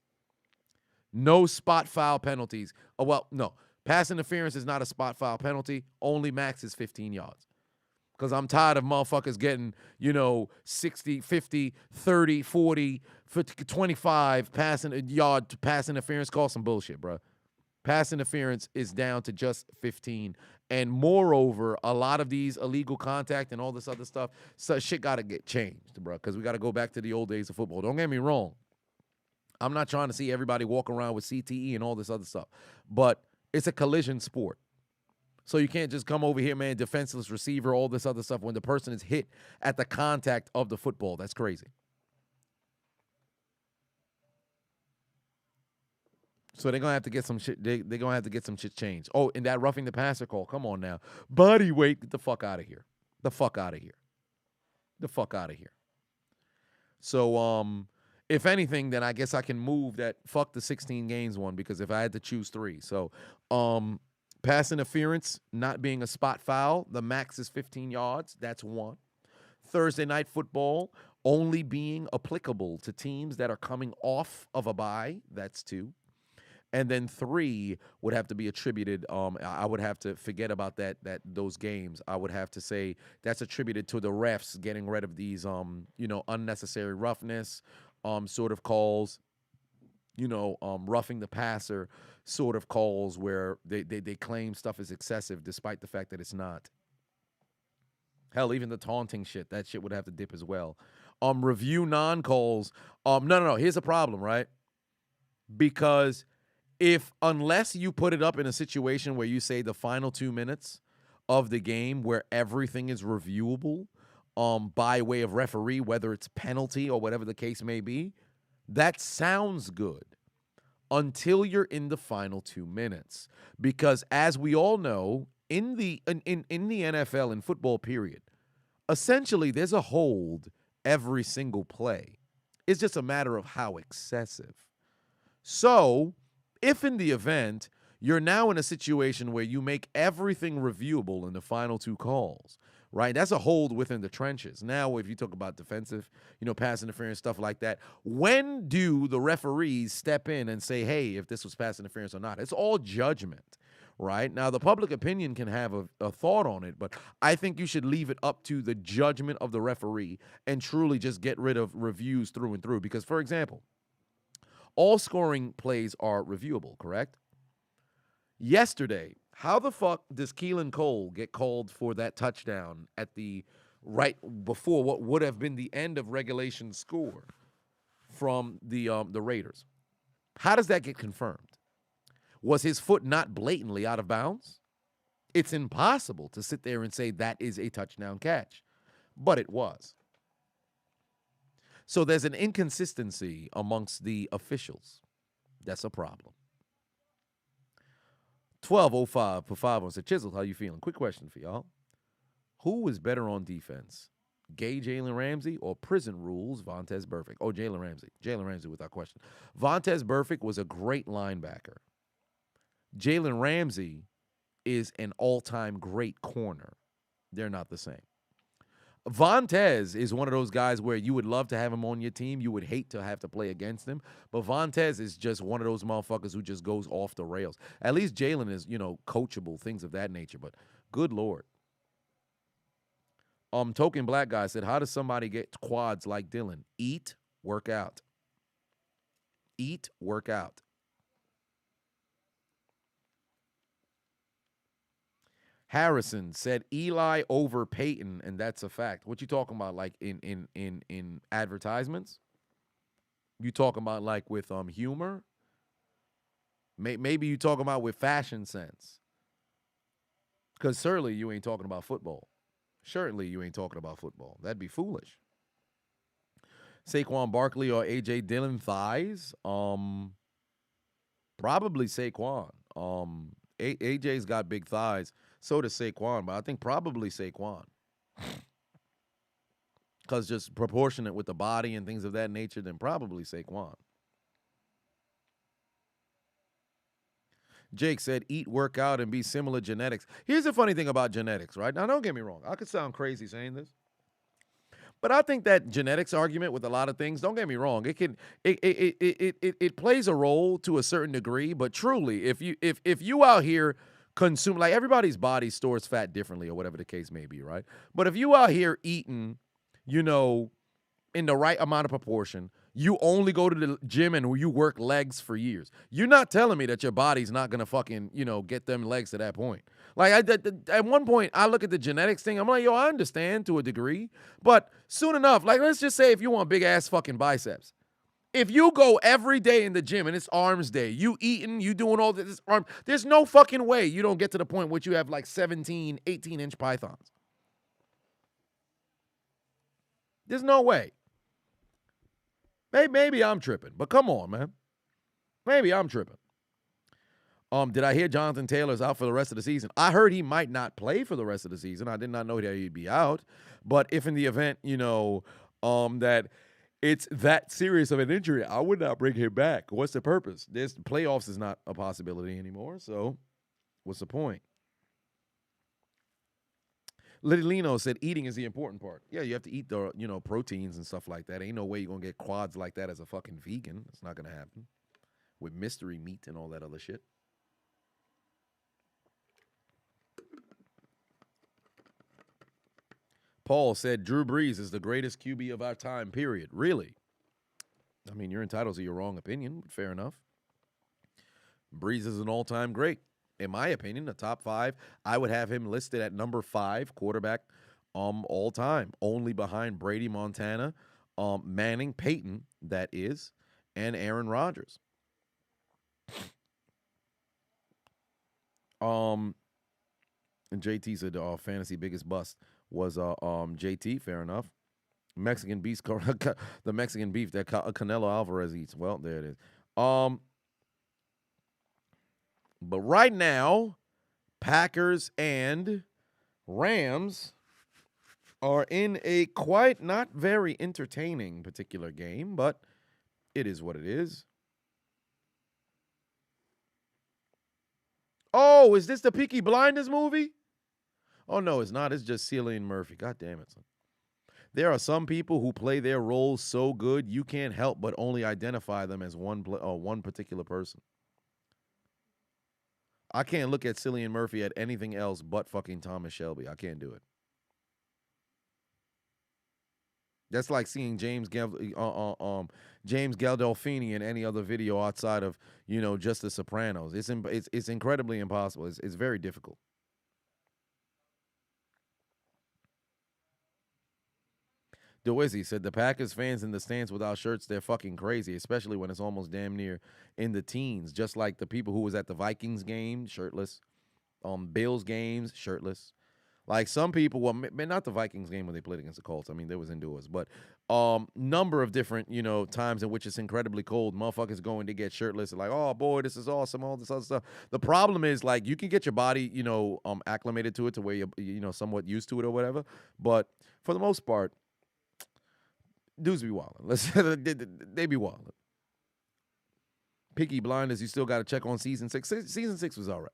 No spot foul penalties. Oh, well, no. Pass interference is not a spot foul penalty. Only max is 15 yards. Because I'm tired of motherfuckers getting, 60, 50, 30, 40, 25 pass interference. Call some bullshit, bro. Pass interference is down to just 15. And moreover, a lot of these illegal contact and all this other stuff, so shit got to get changed, bro, because we got to go back to the old days of football. Don't get me wrong. I'm not trying to see everybody walk around with CTE and all this other stuff. But it's a collision sport. So you can't just come over here, man, defenseless receiver, all this other stuff, when the person is hit at the contact of the football. That's crazy. So they're gonna have to get some shit. They're gonna have to get some shit changed. Oh, and that roughing the passer call. Come on now, body weight. Get the fuck out of here. The fuck out of here. The fuck out of here. So if anything, then I guess I can move that fuck the 16 games one, because if I had to choose 3, so pass interference not being a spot foul, the max is 15 yards. That's 1. Thursday night football only being applicable to teams that are coming off of a bye. That's 2. And then 3 would have to be attributed. I would have to forget about those games. I would have to say that's attributed to the refs getting rid of these unnecessary roughness sort of calls. Roughing the passer sort of calls where they claim stuff is excessive despite the fact that it's not. Hell, even the taunting shit, that shit would have to dip as well. review non-calls. No. Here's the problem, right? Because unless you put it up in a situation where you say the final 2 minutes of the game where everything is reviewable by way of referee, whether it's penalty or whatever the case may be, that sounds good until you're in the final 2 minutes. Because as we all know, in the NFL, in football period, essentially there's a hold every single play. It's just a matter of how excessive. So, if in the event you're now in a situation where you make everything reviewable in the final 2 calls, right? That's a hold within the trenches. Now, if you talk about defensive, pass interference, stuff like that, when do the referees step in and say, hey, if this was pass interference or not? It's all judgment, right? Now, the public opinion can have a thought on it, but I think you should leave it up to the judgment of the referee and truly just get rid of reviews through and through. Because, for example, all scoring plays are reviewable, correct? Yesterday, how the fuck does Keelan Cole get called for that touchdown at the right before what would have been the end of regulation score from the Raiders? How does that get confirmed? Was his foot not blatantly out of bounds? It's impossible to sit there and say that is a touchdown catch, but it was. So there's an inconsistency amongst the officials. That's a problem. 1205 for 5 on said, Chiseled, how you feeling? Quick question for y'all. Who is better on defense? Gay Jalen Ramsey or prison rules Vontaze Burfict? Oh, Jalen Ramsey. Jalen Ramsey without question. Vontaze Burfict was a great linebacker. Jalen Ramsey is an all-time great corner. They're not the same. Vontaze is one of those guys where you would love to have him on your team. You would hate to have to play against him. But Vontaze is just one of those motherfuckers who just goes off the rails. At least Jalen is, coachable, things of that nature. But good Lord. Token Black Guy said, how does somebody get quads like Dylan? Eat, work out. Eat, work out. Harrison said Eli over Peyton, and that's a fact. What you talking about, like in advertisements? You talking about like with humor? Maybe you talking about with fashion sense. Because certainly you ain't talking about football. Certainly you ain't talking about football. That'd be foolish. Saquon Barkley or A.J. Dillon thighs? Probably Saquon. AJ's got big thighs. So does Saquon, but I think probably Saquon. Because just proportionate with the body and things of that nature, then probably Saquon. Jake said, eat, work out, and be similar genetics. Here's the funny thing about genetics, right? Now, don't get me wrong. I could sound crazy saying this. But I think that genetics argument with a lot of things, don't get me wrong, it plays a role to a certain degree, but truly, if you out here consume, like everybody's body stores fat differently or whatever the case may be, right? But if you out here eating, in the right amount of proportion, you only go to the gym and you work legs for years. You're not telling me that your body's not going to fucking, get them legs to that point. Like, at one point, I look at the genetics thing. I'm like, yo, I understand to a degree. But soon enough, like, let's just say if you want big-ass fucking biceps. If you go every day in the gym and it's arms day, you eating, you doing all this arm, there's no fucking way you don't get to the point where you have like 17, 18-inch pythons. There's no way. Maybe I'm tripping, but come on, man. Maybe I'm tripping. Did I hear Jonathan Taylor's out for the rest of the season? I heard he might not play for the rest of the season. I did not know that he'd be out. But if in the event, that it's that serious of an injury, I would not bring him back. What's the purpose? Playoffs is not a possibility anymore, so what's the point? Lidlino said eating is the important part. Yeah, you have to eat the, proteins and stuff like that. Ain't no way you're going to get quads like that as a fucking vegan. It's not going to happen. With mystery meat and all that other shit. Paul said Drew Brees is the greatest QB of our time, period. Really? I mean, you're entitled to your wrong opinion. Fair enough. Brees is an all-time great. In my opinion, the top 5, I would have him listed at number 5 quarterback all time, only behind Brady, Montana, Manning, Peyton, that is, and Aaron Rodgers. And JT said fantasy biggest bust was JT. Fair enough. Mexican beef, the Mexican beef that Canelo Alvarez eats. Well, there it is. But right now, Packers and Rams are in a quite not very entertaining particular game, but it is what it is. Oh, is this the Peaky Blinders movie? Oh, no, it's not. It's just Cillian Murphy. God damn it, son. There are some people who play their roles so good you can't help but only identify them as one particular person. I can't look at Cillian Murphy at anything else but fucking Thomas Shelby. I can't do it. That's like seeing James Gandolfini in any other video outside of, just The Sopranos. It's incredibly impossible. It's very difficult. Dewizzy said the Packers fans in the stands without shirts, they're fucking crazy, especially when it's almost damn near in the teens. Just like the people who was at the Vikings game, shirtless. Bills games, shirtless. Like some people, well, not the Vikings game when they played against the Colts. I mean, they was indoors. But number of different, times in which it's incredibly cold. Motherfuckers going to get shirtless and like, oh, boy, this is awesome, all this other stuff. The problem is, like, you can get your body, acclimated to it to where you're, somewhat used to it or whatever. But for the most part, dudes be wilding. They be wilding. Peaky Blinders, you still got to check on season 6. Season 6 was all right.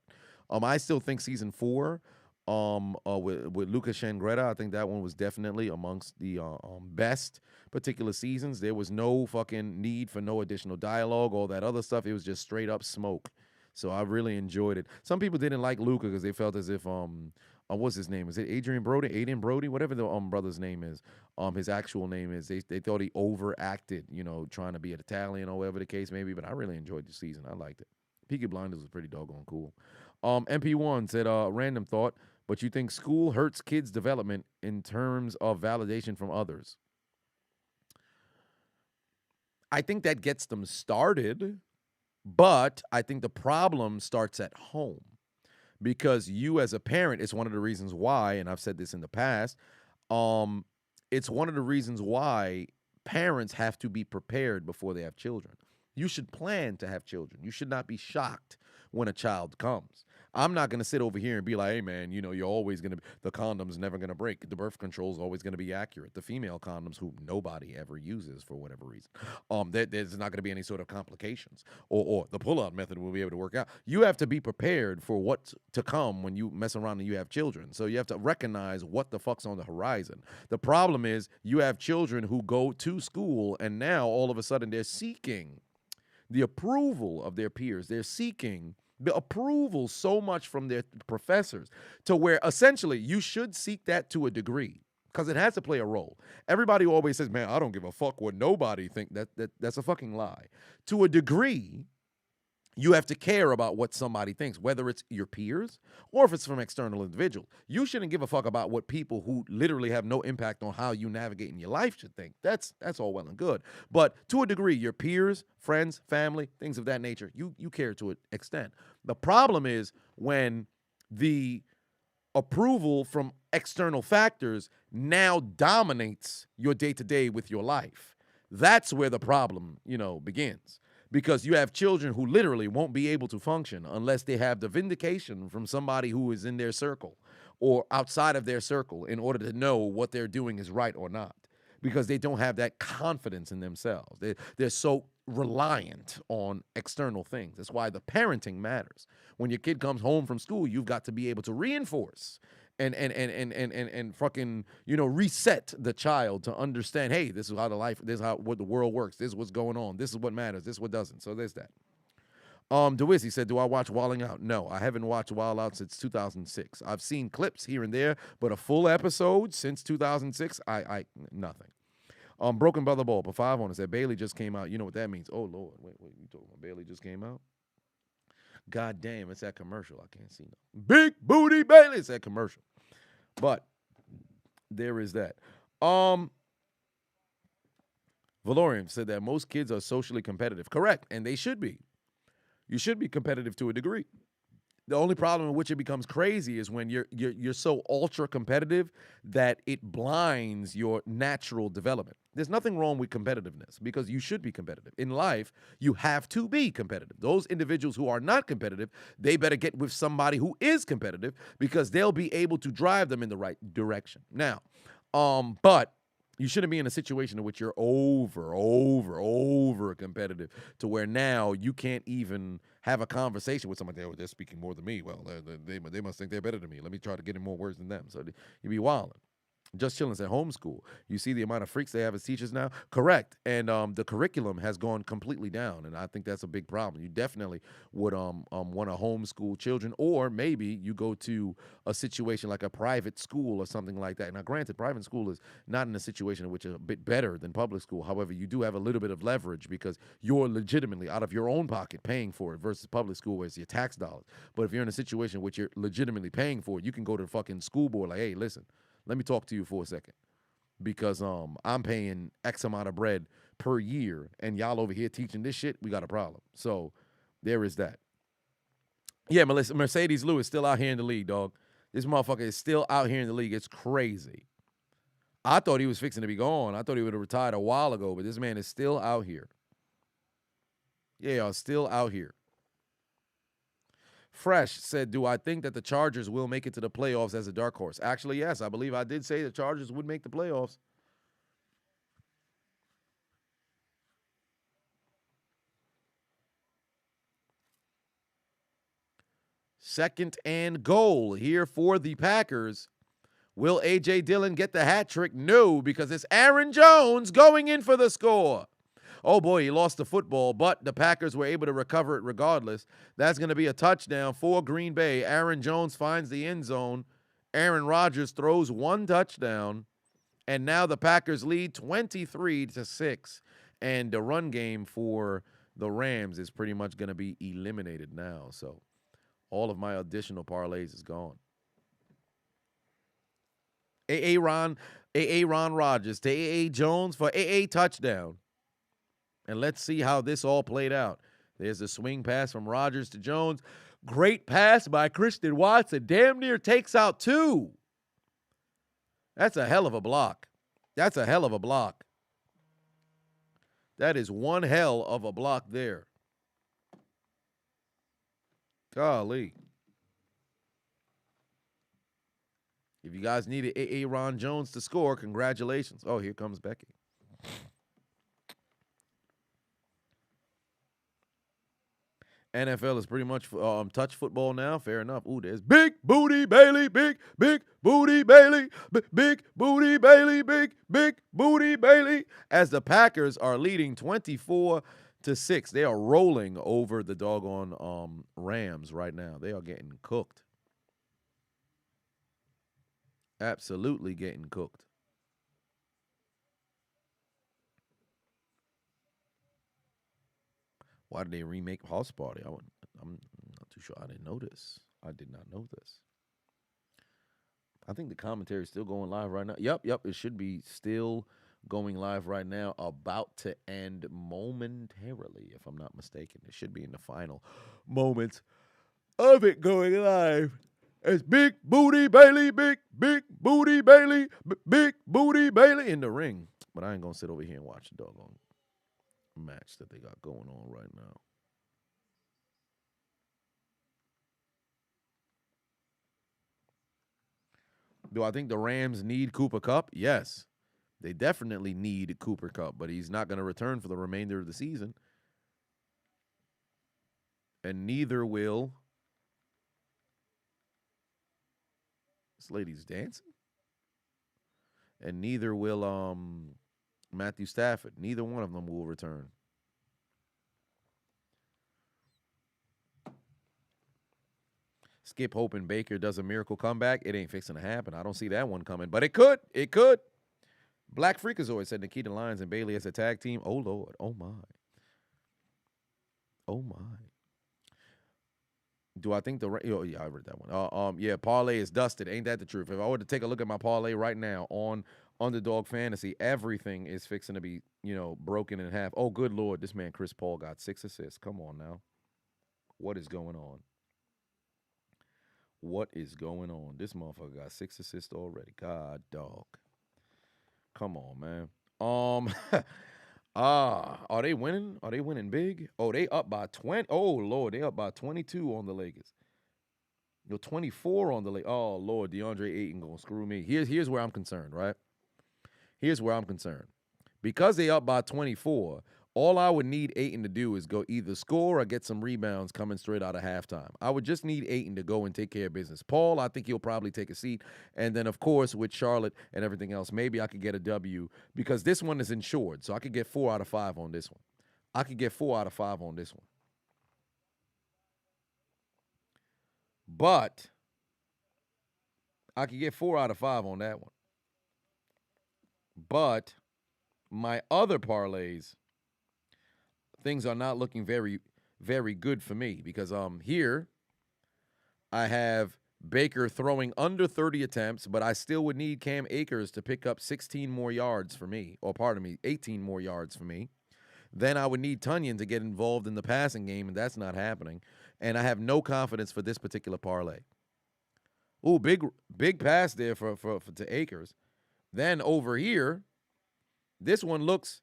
I still think season 4, with Lucas Shangretta, I think that one was definitely amongst the best particular seasons. There was no fucking need for no additional dialogue, all that other stuff. It was just straight up smoke. So I really enjoyed it. Some people didn't like Luca because they felt as if what's his name? Is it Adrian Brody? Whatever the brother's name is. His actual name is. They thought he overacted, trying to be an Italian or whatever the case may be. But I really enjoyed the season. I liked it. Peaky Blinders was pretty doggone cool. MP1 said, random thought, but you think school hurts kids' development in terms of validation from others? I think that gets them started, but I think the problem starts at home. Because you as a parent, it's one of the reasons why, and I've said this in the past, it's one of the reasons why parents have to be prepared before they have children. You should plan to have children. You should not be shocked when a child comes. I'm not going to sit over here and be like, hey, man, you're always going to, the condom's never going to break. The birth control is always going to be accurate. The female condoms, who nobody ever uses for whatever reason, there's not going to be any sort of complications. Or the pull-out method will be able to work out. You have to be prepared for what's to come when you mess around and you have children. So you have to recognize what the fuck's on the horizon. The problem is you have children who go to school and now all of a sudden they're seeking the approval of their peers. They're seeking the approval so much from their professors to where essentially you should seek that to a degree because it has to play a role. Everybody always says, man, I don't give a fuck what nobody think. That's a fucking lie. To a degree, you have to care about what somebody thinks, whether it's your peers or if it's from external individuals. You shouldn't give a fuck about what people who literally have no impact on how you navigate in your life should think. That's all well and good. But to a degree, your peers, friends, family, things of that nature, you care to an extent. The problem is when the approval from external factors now dominates your day-to-day with your life. That's where the problem, begins. Because you have children who literally won't be able to function unless they have the vindication from somebody who is in their circle or outside of their circle in order to know what they're doing is right or not. Because they don't have that confidence in themselves. They're so reliant on external things. That's why the parenting matters. When your kid comes home from school, you've got to be able to reinforce and fucking, reset the child to understand, hey, this is how what the world works. This is what's going on. This is what matters. This is what doesn't. So there's that. DeWizzy said, do I watch Wilding Out? No, I haven't watched Wild Out since 2006. I've seen clips here and there, but a full episode since 2006, nothing. Broken Brother Ball, for 5 on it, said Bailey just came out. You know what that means? Oh, Lord. Wait, you talking about Bailey just came out? God damn, it's that commercial. I can't see no. Big Booty Bailey. It's that commercial. But there is that. Valorium said that most kids are socially competitive. Correct, and they should be. You should be competitive to a degree. The only problem in which it becomes crazy is when you're so ultra competitive that it blinds your natural development. There's nothing wrong with competitiveness because you should be competitive. In life, you have to be competitive. Those individuals who are not competitive, they better get with somebody who is competitive because they'll be able to drive them in the right direction. Now, but you shouldn't be in a situation in which you're over competitive to where now you can't even have a conversation with somebody. Oh, they're speaking more than me. Well, they must think they're better than me. Let me try to get in more words than them. So you be wilding. Just chilling at homeschool. You see the amount of freaks they have as teachers now? Correct. And the curriculum has gone completely down, and I think that's a big problem. You definitely would want to homeschool children, or maybe you go to a situation like a private school or something like that. Now, granted, private school is not in a situation in which it's a bit better than public school. However, you do have a little bit of leverage because you're legitimately out of your own pocket paying for it versus public school where it's your tax dollars. But if you're in a situation in which you're legitimately paying for it, you can go to the fucking school board like, hey, listen, let me talk to you for a second because I'm paying X amount of bread per year and y'all over here teaching this shit, we got a problem. So there is that. Yeah, Mercedes Lewis still out here in the league, dog. This motherfucker is still out here in the league. It's crazy. I thought he was fixing to be gone. I thought he would have retired a while ago, but this man is still out here. Yeah, still out here. Fresh said, do I think that the Chargers will make it to the playoffs as a dark horse? Actually, yes. I believe I did say the Chargers would make the playoffs. Second and goal here for the Packers. Will A.J. Dillon get the hat trick? No, because it's Aaron Jones going in for the score. Oh, boy, he lost the football, but the Packers were able to recover it regardless. That's going to be a touchdown for Green Bay. Aaron Jones finds the end zone. Aaron Rodgers throws one touchdown, and now the Packers lead 23-6. And the run game for the Rams is pretty much going to be eliminated now. So all of my additional parlays is gone. Ron Rodgers to A.A. Jones for A.A. touchdown. And let's see how this all played out. There's a swing pass from Rodgers to Jones. Great pass by Christian Watson. Damn near takes out two. That's a hell of a block. That's a hell of a block. That is one hell of a block there. Golly. If you guys needed A.A. Ron Jones to score, congratulations. Oh, here comes Becky. NFL is pretty much touch football now. Fair enough. Ooh, there's Big Booty Bailey, big Booty Bailey, big Booty Bailey, big Booty Bailey. As the Packers are leading 24-6, they are rolling over the doggone Rams right now. They are getting cooked. Absolutely getting cooked. Why did they remake House Party? I'm not too sure. I didn't know this. I did not know this. I think the commentary is still going live right now. Yep. It should be still going live right now. About to end momentarily, if I'm not mistaken. It should be in the final moments of it going live. It's Big Booty Bailey, big Booty Bailey, big Booty Bailey in the ring. But I ain't going to sit over here and watch the doggone match that they got going on right now. Do I think the Rams need Cooper Kupp? Yes. They definitely need Cooper Kupp, but he's not going to return for the remainder of the season. And neither will... This lady's dancing. And neither will Matthew Stafford. Neither one of them will return. Skip hoping Baker does a miracle comeback. It ain't fixing to happen. I don't see that one coming, but it could. It could. Black Freakazoid said Nikita Lyons and Bailey as a tag team. Oh, Lord. Oh, my. Oh, my. Do I think oh, yeah, I read that one. Yeah, parlay is dusted. Ain't that the truth? If I were to take a look at my parlay right now on Underdog Fantasy, everything is fixing to be, broken in half. Oh, good Lord, this man Chris Paul got 6 assists. Come on now. What is going on? What is going on? This motherfucker got 6 assists already. God dog. Come on, man. Are they winning? Are they winning big? Oh, they up by 20. Oh, Lord, they up by 22 on the Lakers. 24 on the Lakers. Oh, Lord, DeAndre Ayton gonna screw me. Here's where I'm concerned, right? Here's where I'm concerned. Because they up by 24, all I would need Ayton to do is go either score or get some rebounds coming straight out of halftime. I would just need Ayton to go and take care of business. Paul, I think he'll probably take a seat. And then, of course, with Charlotte and everything else, maybe I could get a W because this one is insured. So I could get 4 out of 5 on this one. I could get 4 out of 5 on this one. But I could get 4 out of 5 on that one. But my other parlays, things are not looking very, very good for me because here I have Baker throwing under 30 attempts, but I still would need Cam Akers to pick up 16 more yards for me, or pardon me, 18 more yards for me. Then I would need Tunyon to get involved in the passing game, and that's not happening. And I have no confidence for this particular parlay. Ooh, big pass there to Akers. Then over here, this one looks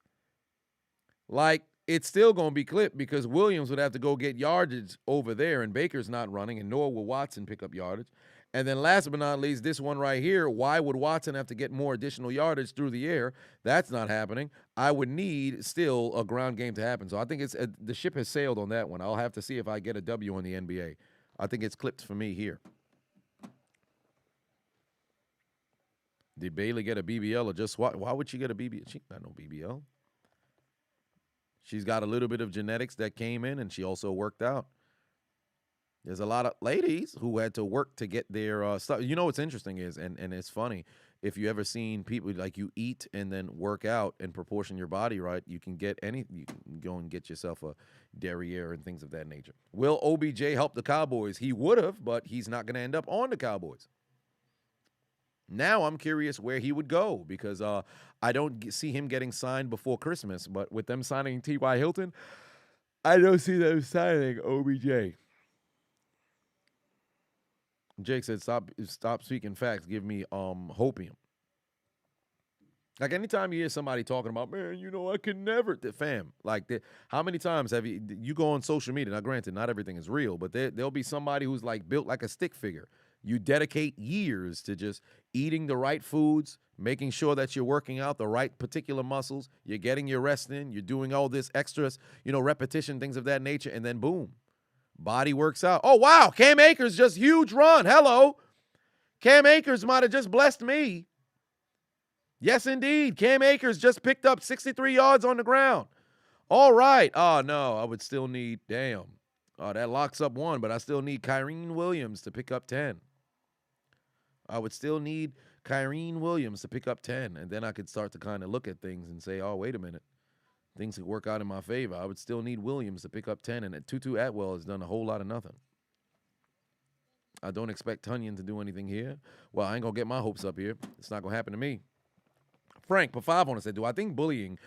like it's still going to be clipped because Williams would have to go get yardage over there, and Baker's not running, and nor will Watson pick up yardage. And then last but not least, this one right here, why would Watson have to get more additional yardage through the air? That's not happening. I would need still a ground game to happen. So I think the ship has sailed on that one. I'll have to see if I get a W in the NBA. I think it's clipped for me here. Did Bailey get a BBL or just what? Why would she get a BBL? She got no BBL. She's got a little bit of genetics that came in, and she also worked out. There's a lot of ladies who had to work to get their stuff. You know what's interesting is, and it's funny, if you ever seen people like you eat and then work out and proportion your body right, you can get you can go and get yourself a derriere and things of that nature. Will OBJ help the Cowboys? He would have, but he's not going to end up on the Cowboys. Now I'm curious where he would go because I don't see him getting signed before Christmas. But with them signing T.Y. Hilton, I don't see them signing OBJ. Jake said, "Stop speaking facts. Give me hopium." Like anytime you hear somebody talking about, man, I can never, fam. Like, how many times have you go on social media? Now, granted, not everything is real, but there'll be somebody who's like built like a stick figure. You dedicate years to just eating the right foods, making sure that you're working out the right particular muscles, you're getting your rest in, you're doing all this extras, repetition, things of that nature, and then boom, body works out. Oh, wow, Cam Akers just huge run. Hello. Cam Akers might have just blessed me. Yes, indeed. Cam Akers just picked up 63 yards on the ground. All right. Oh, no, I would still need, damn. Oh, that locks up 1, but I still need Kyren Williams to pick up 10. I would still need Kyren Williams to pick up 10, and then I could start to kind of look at things and say, oh, wait a minute. Things could work out in my favor. I would still need Williams to pick up 10, and Tutu Atwell has done a whole lot of nothing. I don't expect Tunyon to do anything here. Well, I ain't going to get my hopes up here. It's not going to happen to me. Frank, put 5 on it, said, do I think bullying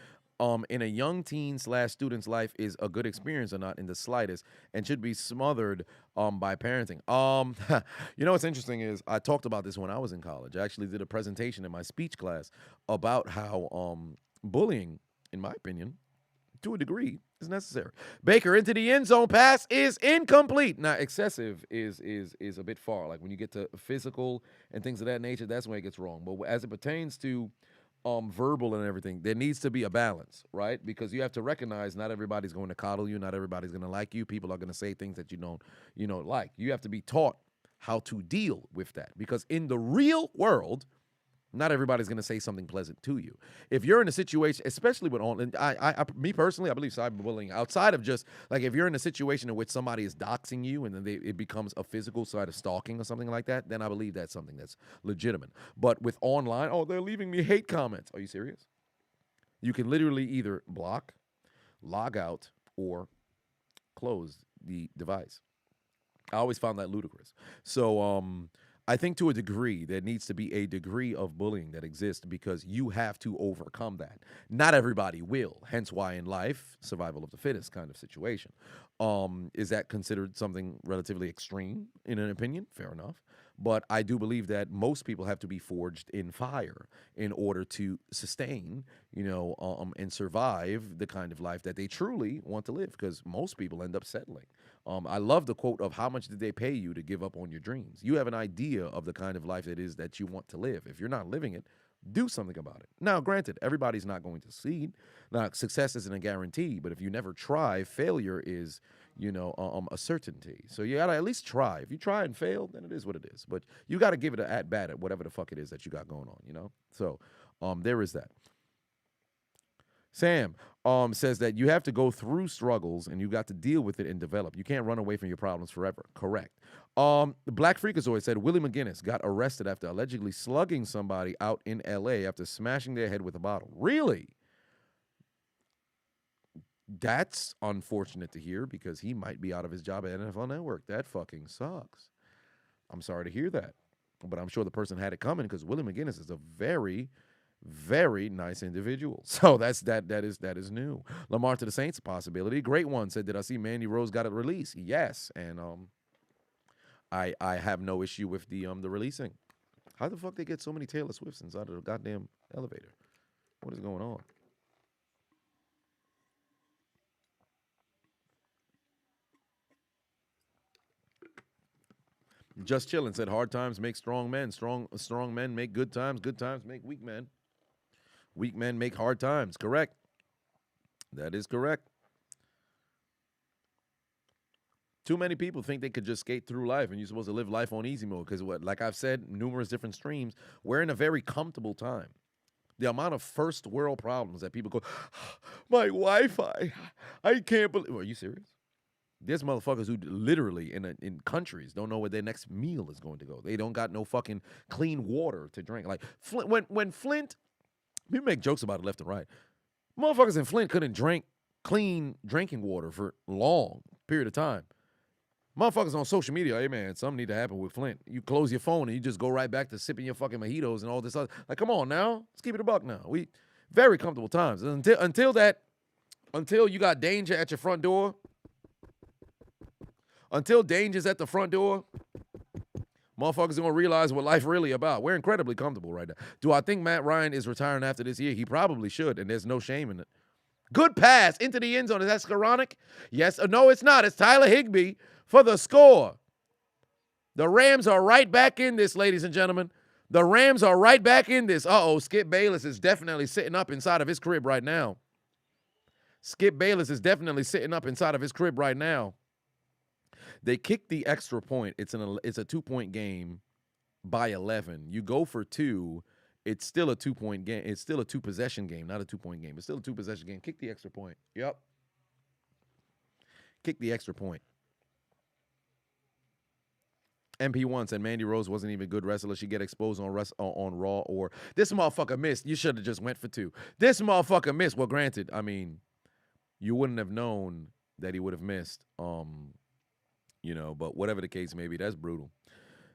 in a young teen/student's life is a good experience or not in the slightest and should be smothered by parenting? What's interesting is I talked about this when I was in college. I actually did a presentation in my speech class about how bullying, in my opinion, to a degree, is necessary. Baker into the end zone pass is incomplete. Now, excessive is a bit far. Like when you get to physical and things of that nature, that's when it gets wrong. But as it pertains to verbal and everything, there needs to be a balance, right? Because you have to recognize not everybody's going to coddle you, not everybody's going to like you. People are going to say things that you don't like. You have to be taught how to deal with that because in the real world, not everybody's going to say something pleasant to you. If you're in a situation, especially with me personally, I believe cyberbullying outside of just like if you're in a situation in which somebody is doxing you and then it becomes a physical side of stalking or something like that, then I believe that's something that's legitimate. But with online, oh, they're leaving me hate comments. Are you serious? You can literally either block, log out, or close the device. I always found that ludicrous. So, I think to a degree, there needs to be a degree of bullying that exists because you have to overcome that. Not everybody will. Hence why in life, survival of the fittest kind of situation. Is that considered something relatively extreme in an opinion? Fair enough. But I do believe that most people have to be forged in fire in order to sustain, and survive the kind of life that they truly want to live, because most people end up settling. I love the quote of how much did they pay you to give up on your dreams? You have an idea of the kind of life it is that you want to live. If you're not living it, do something about it. Now, granted, everybody's not going to succeed. Now, success isn't a guarantee, but if you never try, failure is, a certainty. So you gotta at least try. If you try and fail, then it is what it is. But you gotta give it an at bat at whatever the fuck it is that you got going on, So there is that. Sam says that you have to go through struggles and you got to deal with it and develop. You can't run away from your problems forever. Correct. The Black Freakazoid said Willie McGinnis got arrested after allegedly slugging somebody out in L.A. after smashing their head with a bottle. Really? That's unfortunate to hear because he might be out of his job at NFL Network. That fucking sucks. I'm sorry to hear that. But I'm sure the person had it coming because Willie McGinnis is a very, very nice individual. So that is new. Lamar to the Saints, a possibility. Great one said, did I see Mandy Rose got it released? Yes. And I have no issue with the releasing. How the fuck they get so many Taylor Swifts inside of the goddamn elevator? What is going on? Just chilling said hard times make strong men. Strong men make good times make weak men. Weak men make hard times. Correct. That is correct. Too many people think they could just skate through life and you're supposed to live life on easy mode because like I've said, numerous different streams, we're in a very comfortable time. The amount of first world problems that people go, my Wi-Fi, I can't believe. Are you serious? There's motherfuckers who literally in countries don't know where their next meal is going to go. They don't got no fucking clean water to drink. Like when Flint, we make jokes about it left and right. Motherfuckers in Flint couldn't drink clean drinking water for a long period of time. Motherfuckers on social media, hey man, something need to happen with Flint. You close your phone and you just go right back to sipping your fucking mojitos and all this other. Like, come on now, let's keep it a buck now. We very comfortable times until you got danger at your front door. Until danger's at the front door, motherfuckers are going to realize what life really about. We're incredibly comfortable right now. Do I think Matt Ryan is retiring after this year? He probably should, and there's no shame in it. Good pass into the end zone. Is that Skoranek? Yes. No, it's not. It's Tyler Higbee for the score. The Rams are right back in this, ladies and gentlemen. The Rams are right back in this. Uh-oh, Skip Bayless is definitely sitting up inside of his crib right now. Skip Bayless is definitely sitting up inside of his crib right now. They kicked the extra point. It's a 2-point game by 11. You go for 2. It's still a 2-point game. It's still a 2-possession game, not a 2-point game. It's still a 2-possession game. Kick the extra point. Yep. Kick the extra point. MP1 said Mandy Rose wasn't even a good wrestler. She get exposed on Raw or this motherfucker missed. You should have just went for 2. This motherfucker missed. Well, granted, I mean, you wouldn't have known that he would have missed. But whatever the case may be, that's brutal.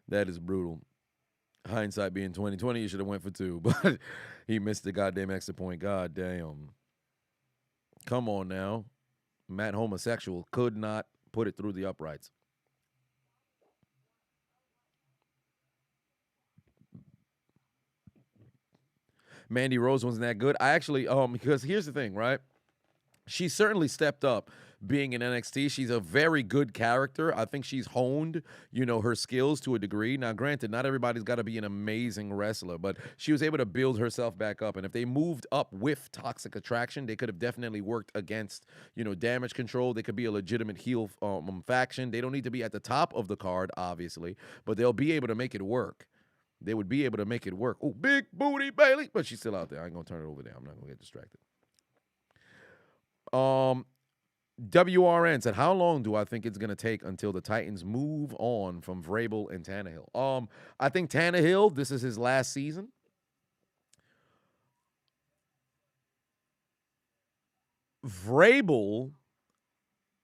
That is brutal. Hindsight being 20/20, you should have went for 2, but he missed the goddamn extra point. God damn. Come on now. Matt Homosexual could not put it through the uprights. Mandy Rose wasn't that good. I actually, because here's the thing, right? She certainly stepped up being in NXT. She's a very good character. I think she's honed, her skills to a degree. Now, granted, not everybody's got to be an amazing wrestler, but she was able to build herself back up. And if they moved up with Toxic Attraction, they could have definitely worked against, Damage Control. They could be a legitimate heel faction. They don't need to be at the top of the card, obviously, but they'll be able to make it work. They would be able to make it work. Oh, big booty Bailey. But she's still out there. I ain't going to turn it over there. I'm not going to get distracted. WRN said, how long do I think it's going to take until the Titans move on from Vrabel and Tannehill? I think Tannehill, this is his last season. Vrabel,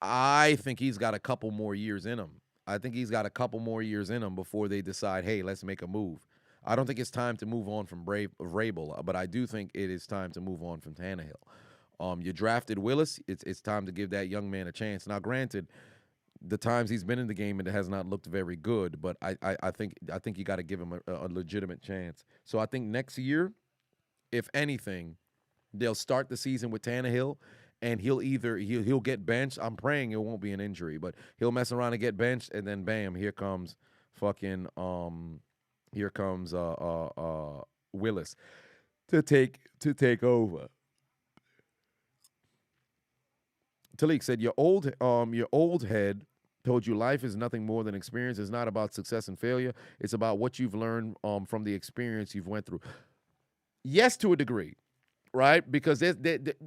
I think he's got a couple more years in him. I think he's got a couple more years in him before they decide, hey, let's make a move. I don't think it's time to move on from Vrabel, but I do think it is time to move on from Tannehill. You drafted Willis. It's time to give that young man a chance. Now, granted, the times he's been in the game, it has not looked very good, but I think you got to give him a legitimate chance. So I think next year, if anything, they'll start the season with Tannehill, and he'll get benched. I'm praying it won't be an injury, but he'll mess around and get benched, and then bam, here comes fucking Willis to take over. Talik said your old head told you life is nothing more than experience. It's not about success and failure. It's about what you've learned from the experience you've went through. Yes, to a degree, right? Because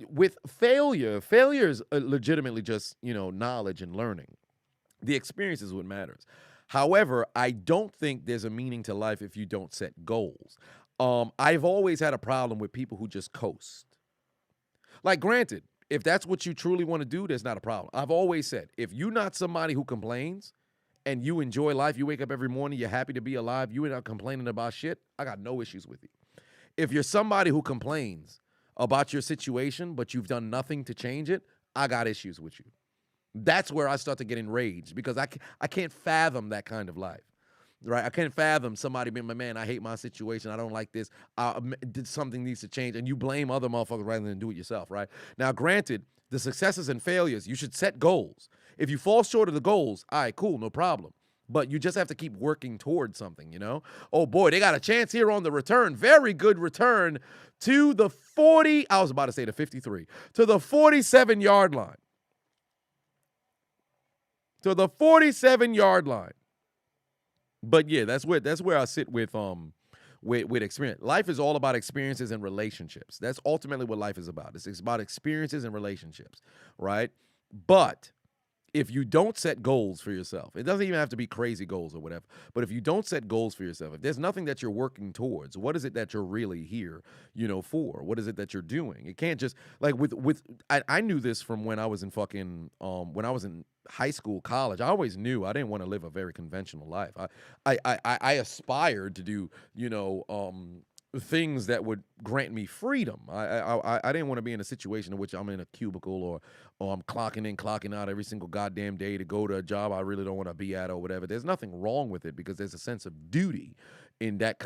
with failure is legitimately just, knowledge and learning. The experience is what matters. However, I don't think there's a meaning to life if you don't set goals. I've always had a problem with people who just coast. Like, granted, if that's what you truly want to do, there's not a problem. I've always said, if you're not somebody who complains and you enjoy life, you wake up every morning, you're happy to be alive, you're not complaining about shit, I got no issues with you. If you're somebody who complains about your situation, but you've done nothing to change it, I got issues with you. That's where I start to get enraged because I can't fathom that kind of life, right? I can't fathom somebody being, man, I hate my situation. I don't like this. Something needs to change. And you blame other motherfuckers rather than do it yourself, right? Now, granted, the successes and failures, you should set goals. If you fall short of the goals, all right, cool, no problem. But you just have to keep working towards something, Oh, boy, they got a chance here on the return. Very good return to the 40, I was about to say the 53, to the 47-yard line. To the 47-yard line. But yeah, that's where I sit with experience. Life is all about experiences and relationships. That's ultimately what life is about. It's about experiences and relationships, right? But if you don't set goals for yourself, it doesn't even have to be crazy goals or whatever, but if you don't set goals for yourself, if there's nothing that you're working towards, what is it that you're really here, for? What is it that you're doing? It can't just, like I knew this from when I was in when I was in high school, college. I always knew I didn't want to live a very conventional life. I aspired to do, things that would grant me freedom. I didn't want to be in a situation in which I'm in a cubicle or I'm clocking in, clocking out every single goddamn day to go to a job I really don't want to be at or whatever. There's nothing wrong with it because there's a sense of duty in that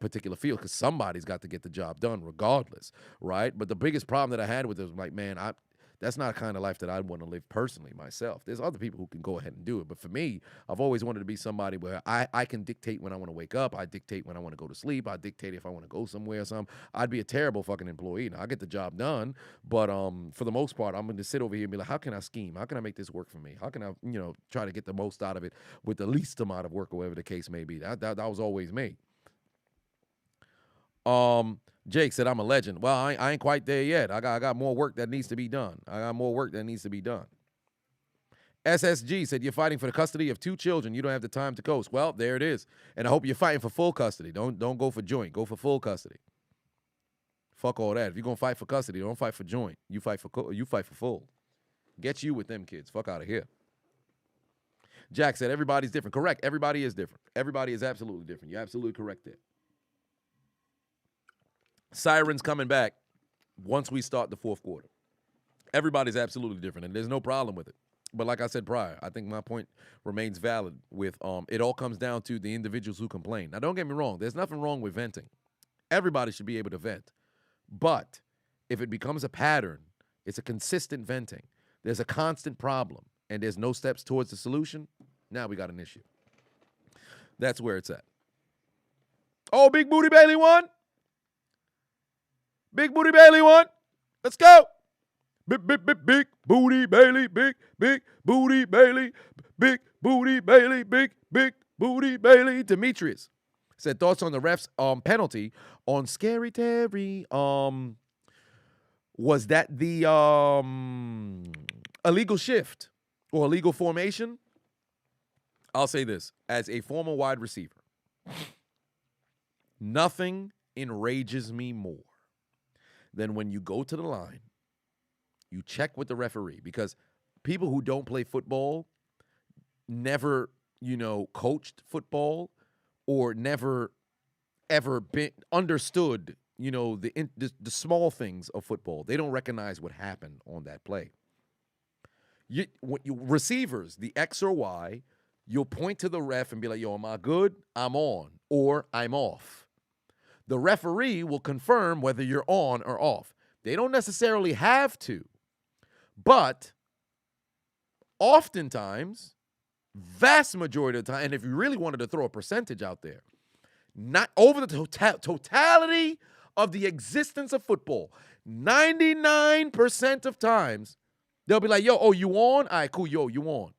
particular field because somebody's got to get the job done regardless, right? But the biggest problem that I had with it was like, man, that's not the kind of life that I want to live personally myself. There's other people who can go ahead and do it. But for me, I've always wanted to be somebody where I can dictate when I want to wake up. I dictate when I want to go to sleep. I dictate if I want to go somewhere or something. I'd be a terrible fucking employee. Now, I get the job done. But for the most part, I'm going to sit over here and be like, how can I scheme? How can I make this work for me? How can I, try to get the most out of it with the least amount of work or whatever the case may be? That was always me. Jake said, I'm a legend. Well, I ain't quite there yet. I got more work that needs to be done. SSG said, you're fighting for the custody of 2 children. You don't have the time to coast. Well, there it is. And I hope you're fighting for full custody. Don't go for joint. Go for full custody. Fuck all that. If you're going to fight for custody, don't fight for joint. You fight for full. Get you with them kids. Fuck out of here. Jack said, everybody's different. Correct. Everybody is different. Everybody is absolutely different. You're absolutely correct there. Sirens coming back once we start the fourth quarter. Everybody's absolutely different, and there's no problem with it. But like I said prior, I think my point remains valid with it all comes down to the individuals who complain. Now, don't get me wrong. There's nothing wrong with venting. Everybody should be able to vent. But if it becomes a pattern, it's a consistent venting, there's a constant problem, and there's no steps towards the solution, now we got an issue. That's where it's at. Oh, Big Booty Bailey won. Big Booty Bailey won. Let's go. Big Booty Bailey. Big Booty Bailey. Big Booty Bailey. Big Booty Bailey. Demetrius said thoughts on the ref's penalty on Scary Terry. Was that the illegal shift or illegal formation? I'll say this. As a former wide receiver, nothing enrages me more than when you go to the line, you check with the referee, because people who don't play football never coached football or never ever been understood, the small things of football. They don't recognize what happened on that play. Receivers, the X or Y, you'll point to the ref and be like, yo, am I good? I'm on, or I'm off. The referee will confirm whether you're on or off. They don't necessarily have to, but oftentimes, vast majority of the time, and if you really wanted to throw a percentage out there, not over the totality of the existence of football, 99% of times, they'll be like, yo, oh, you on? All right, cool, yo, you on.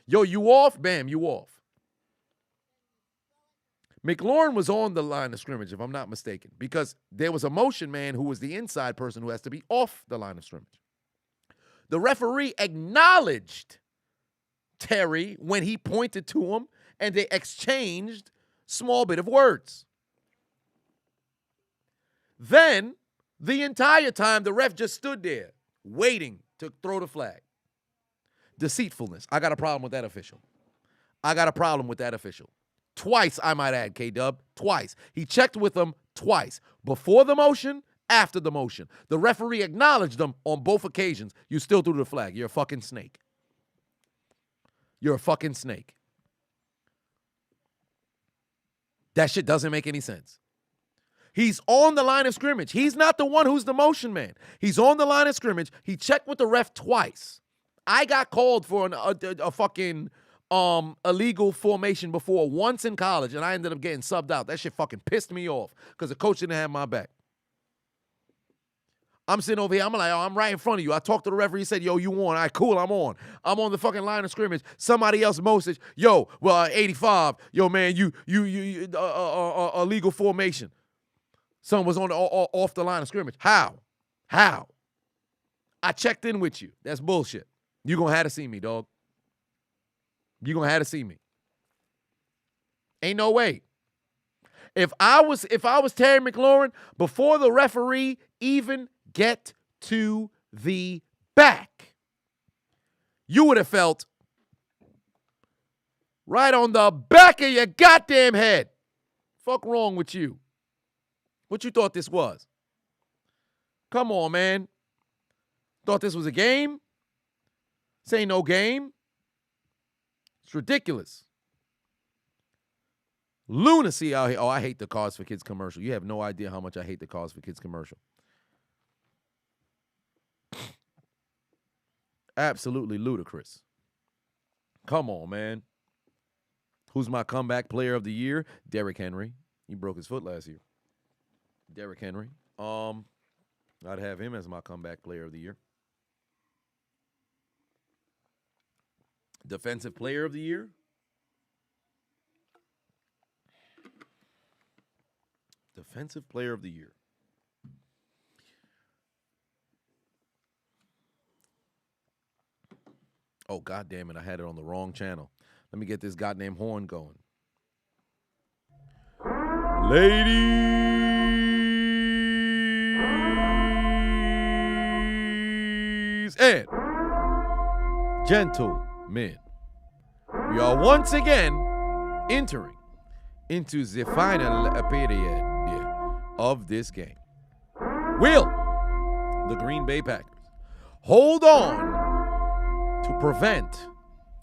Yo, you off? Bam, you off. McLaurin was on the line of scrimmage, if I'm not mistaken, because there was a motion man who was the inside person who has to be off the line of scrimmage. The referee acknowledged Terry when he pointed to him, and they exchanged small bit of words. Then, the entire time, the ref just stood there waiting to throw the flag. Deceitfulness. I got a problem with that official. Twice, I might add, K-Dub. Twice. He checked with them twice. Before the motion, after the motion. The referee acknowledged them on both occasions. You still threw the flag. You're a fucking snake. That shit doesn't make any sense. He's on the line of scrimmage. He's not the one who's the motion man. He's on the line of scrimmage. He checked with the ref twice. I got called for a fucking illegal formation before once in college, and I ended up getting subbed out. That shit fucking pissed me off because the coach didn't have my back. I'm sitting over here. I'm like, oh, I'm right in front of you. I talked to the referee. He said, yo, you on? All right, cool, I'm on. I'm on the fucking line of scrimmage. Somebody else message, yo, well, 85. Yo, man, you illegal formation. Someone was on off the line of scrimmage. How? I checked in with you. That's bullshit. You're going to have to see me, dog. You're going to have to see me. Ain't no way. If I was Terry McLaurin, before the referee even get to the back, you would have felt right on the back of your goddamn head. Fuck wrong with you? What you thought this was? Come on, man. Thought this was a game? This ain't no game. It's ridiculous. Lunacy out here. Oh, I hate the Cars for Kids commercial. You have no idea how much I hate the Cars for Kids commercial. Absolutely ludicrous. Come on, man. Who's my comeback player of the year? Derrick Henry. He broke his foot last year. Derrick Henry. I'd have him as my comeback player of the year. Defensive player of the year. Defensive player of the year. Oh, God damn it. I had it on the wrong channel. Let me get this goddamn horn going. Ladies and gentlemen, we are once again entering into the final period of this game. Will the Green Bay Packers hold on to prevent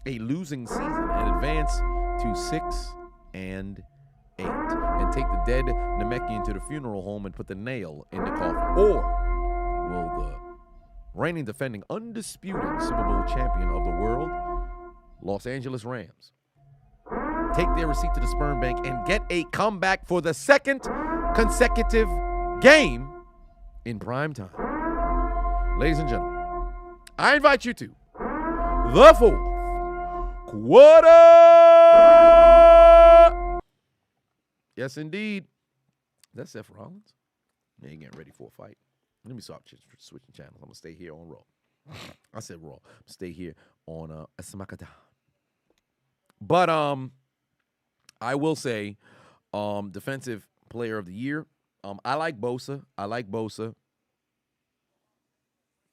a losing season and advance to 6-8 and take the dead Namekian to the funeral home and put the nail in the coffin? Or will the reigning defending undisputed Super Bowl champion of the world, Los Angeles Rams, take their receipt to the sperm bank and get a comeback for the second consecutive game in prime time? Ladies and gentlemen, I invite you to the fourth quarter. Yes, indeed. That's Seth Rollins. Yeah, he getting ready for a fight. Let me stop switching channels. I'm going to stay here on Raw. I said Raw. Stay here on SmackDown. But I will say defensive player of the year. I like Bosa.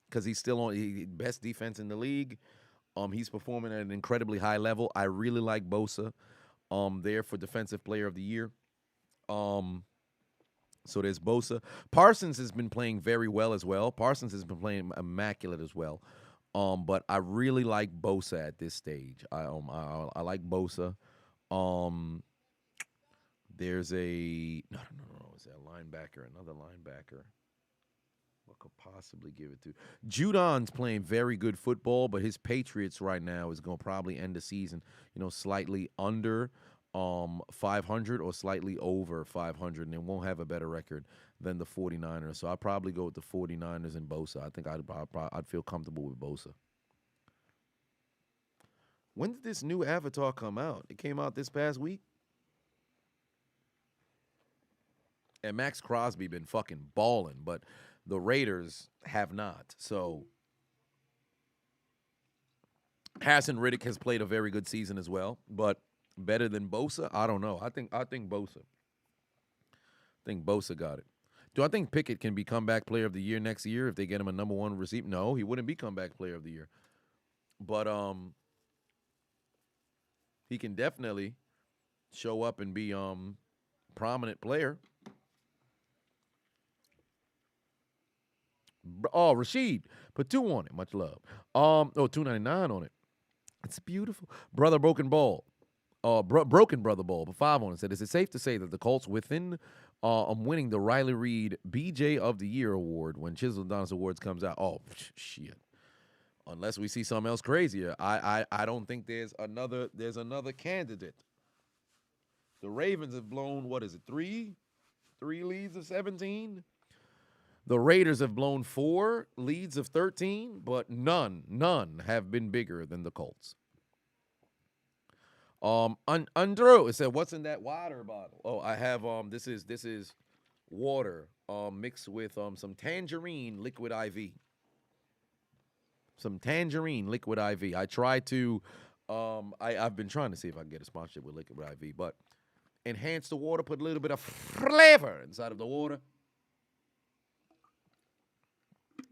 Because he's still on best defense in the league. He's performing at an incredibly high level. I really like Bosa there for Defensive Player of the Year. So there's Bosa. Parsons has been playing very well as well. Parsons has been playing immaculate as well. But I really like Bosa at this stage. I like Bosa. There's a no. Is that a linebacker? Another linebacker. What could possibly give it to? Judon's playing very good football, but his Patriots right now is going to probably end the season, slightly under 500 or slightly over 500, and they won't have a better record than the 49ers. So I'd probably go with the 49ers and Bosa. I think I'd feel comfortable with Bosa. When did this new avatar come out? It came out this past week. And Max Crosby been fucking balling, but the Raiders have not. So Hassan Riddick has played a very good season as well, but better than Bosa? I don't know. I think Bosa. I think Bosa got it. Do I think Pickett can be comeback player of the year next year if they get him a number one receiver? No, he wouldn't be comeback player of the year. But he can definitely show up and be prominent player. Oh, Rashid, put 2 on it. Much love. $2.99 on it. It's beautiful. Brother Broken Ball. Broken Brother Ball, but 5 on it. Said, is it safe to say that the Colts winning the Riley Reid BJ of the Year award when ChiseledAdonis Awards comes out? Oh, shit. Unless we see something else crazier. I don't think there's another candidate. The Ravens have blown, 3 leads of 17? The Raiders have blown 4 leads of 13, but none have been bigger than the Colts. Andrew, it said, what's in that water bottle? Oh, I have this is water mixed with some tangerine liquid IV. Some tangerine liquid IV. I tried to I've been trying to see if I can get a sponsorship with liquid IV, but enhance the water, put a little bit of flavor inside of the water,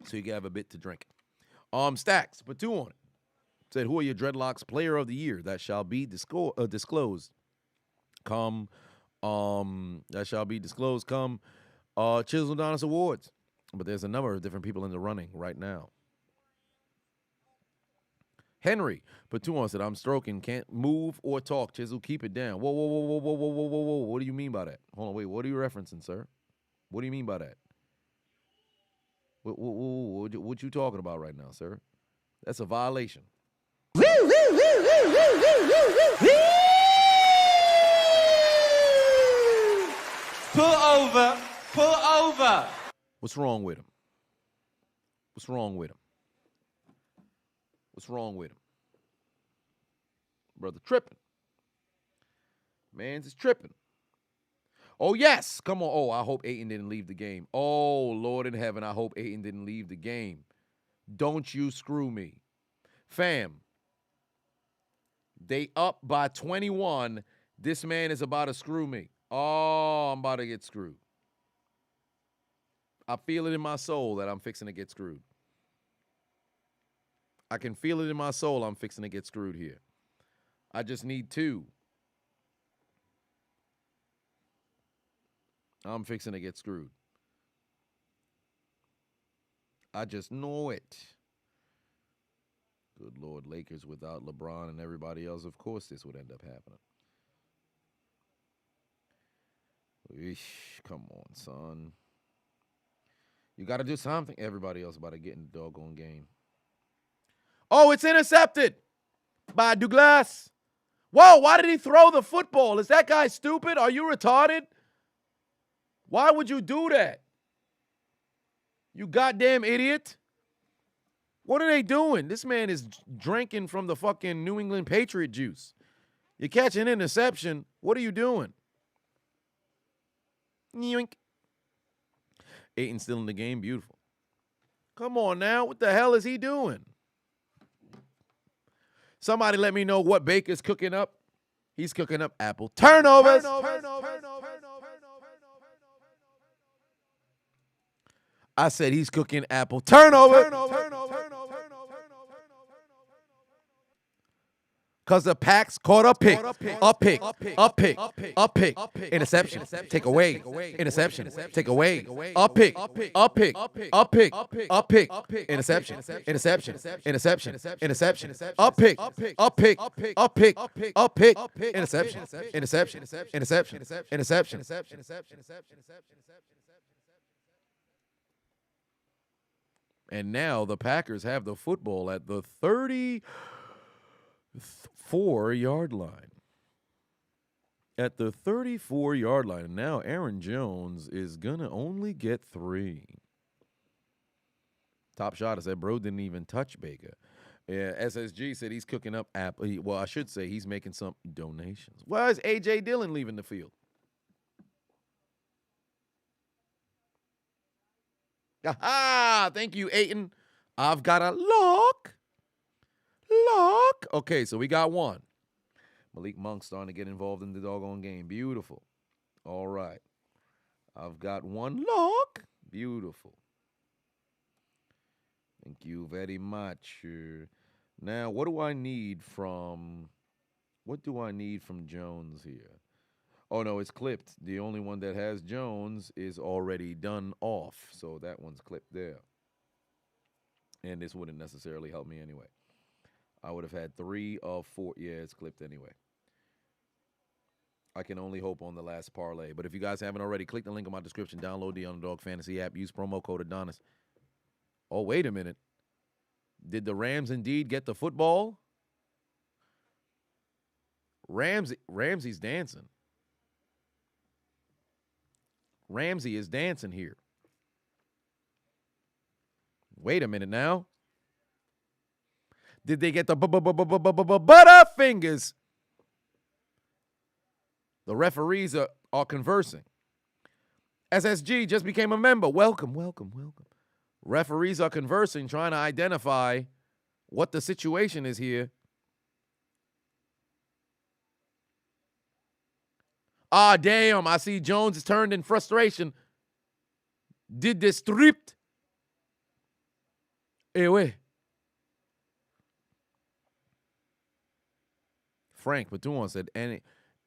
so you can have a bit to drink. Stacks, put 2 on it. Said, who are your dreadlocks player of the year? That shall be disclosed. Come ChiseledAdonis Awards. But there's a number of different people in the running right now. Henry, put 2 on, said, I'm stroking, can't move or talk. Chisel, keep it down. Whoa. What do you mean by that? Hold on, wait, what are you referencing, sir? What do you mean by that? What you talking about right now, sir? That's a violation. Pull over. What's wrong with him? What's wrong with him? Brother tripping. Man's is tripping. Oh, yes. Come on. Oh, I hope Ayton didn't leave the game. Oh, Lord in heaven, I hope Ayton didn't leave the game. Don't you screw me. Fam, they up by 21. This man is about to screw me. Oh, I'm about to get screwed. I feel it in my soul that I'm fixing to get screwed. I can feel it in my soul I'm fixing to get screwed here. I just need 2. I'm fixing to get screwed. I just know it. Good Lord, Lakers without LeBron and everybody else, of course this would end up happening. Eesh, come on, son. You got to do something. Everybody else about to get in the doggone game. Oh, it's intercepted by Douglas. Whoa, why did he throw the football? Is that guy stupid? Are you retarded? Why would you do that? You goddamn idiot. What are they doing? This man is drinking from the fucking New England Patriot juice. You catch an interception. What are you doing? Yoink. Ayton still in the game. Beautiful. Come on now. What the hell is he doing? Somebody let me know what Baker's cooking up. He's cooking up apple turnovers. I said he's cooking apple turnovers. because the Packs caught a pick. Interception. Take away. Interception. Take away. A pick. Interception. Interception. Interception. Interception. A pick. Interception. Interception. Interception. Interception. And now the Packers have the football at the 34-yard line. At the 34-yard line. And now Aaron Jones is going to only get 3. Top Shot said, bro didn't even touch Baker. Yeah, SSG said he's cooking up well, I should say he's making some donations. Why is A.J. Dillon leaving the field? Aha! Thank you, Aiton. I've got a lock. Okay, so we got one. Malik Monk starting to get involved in the doggone game. Beautiful. All right. I've got one lock. Beautiful. Thank you very much. Now, what do I need from Jones here? Oh, no, it's clipped. The only one that has Jones is already done off, so that one's clipped there. And this wouldn't necessarily help me anyway. I would have had 3 of 4. Yeah, it's clipped anyway. I can only hope on the last parlay. But if you guys haven't already, click the link in my description. Download the Underdog Fantasy app. Use promo code Adonis. Oh, wait a minute. Did the Rams indeed get the football? Ramsey's dancing. Ramsey is dancing here. Wait a minute now. Did they get the butterfingers? The referees are conversing. SSG just became a member. Welcome. Referees are conversing, trying to identify what the situation is here. Ah, damn, I see Jones is turned in frustration. Did this stripped. Anyway. Frank Patuan said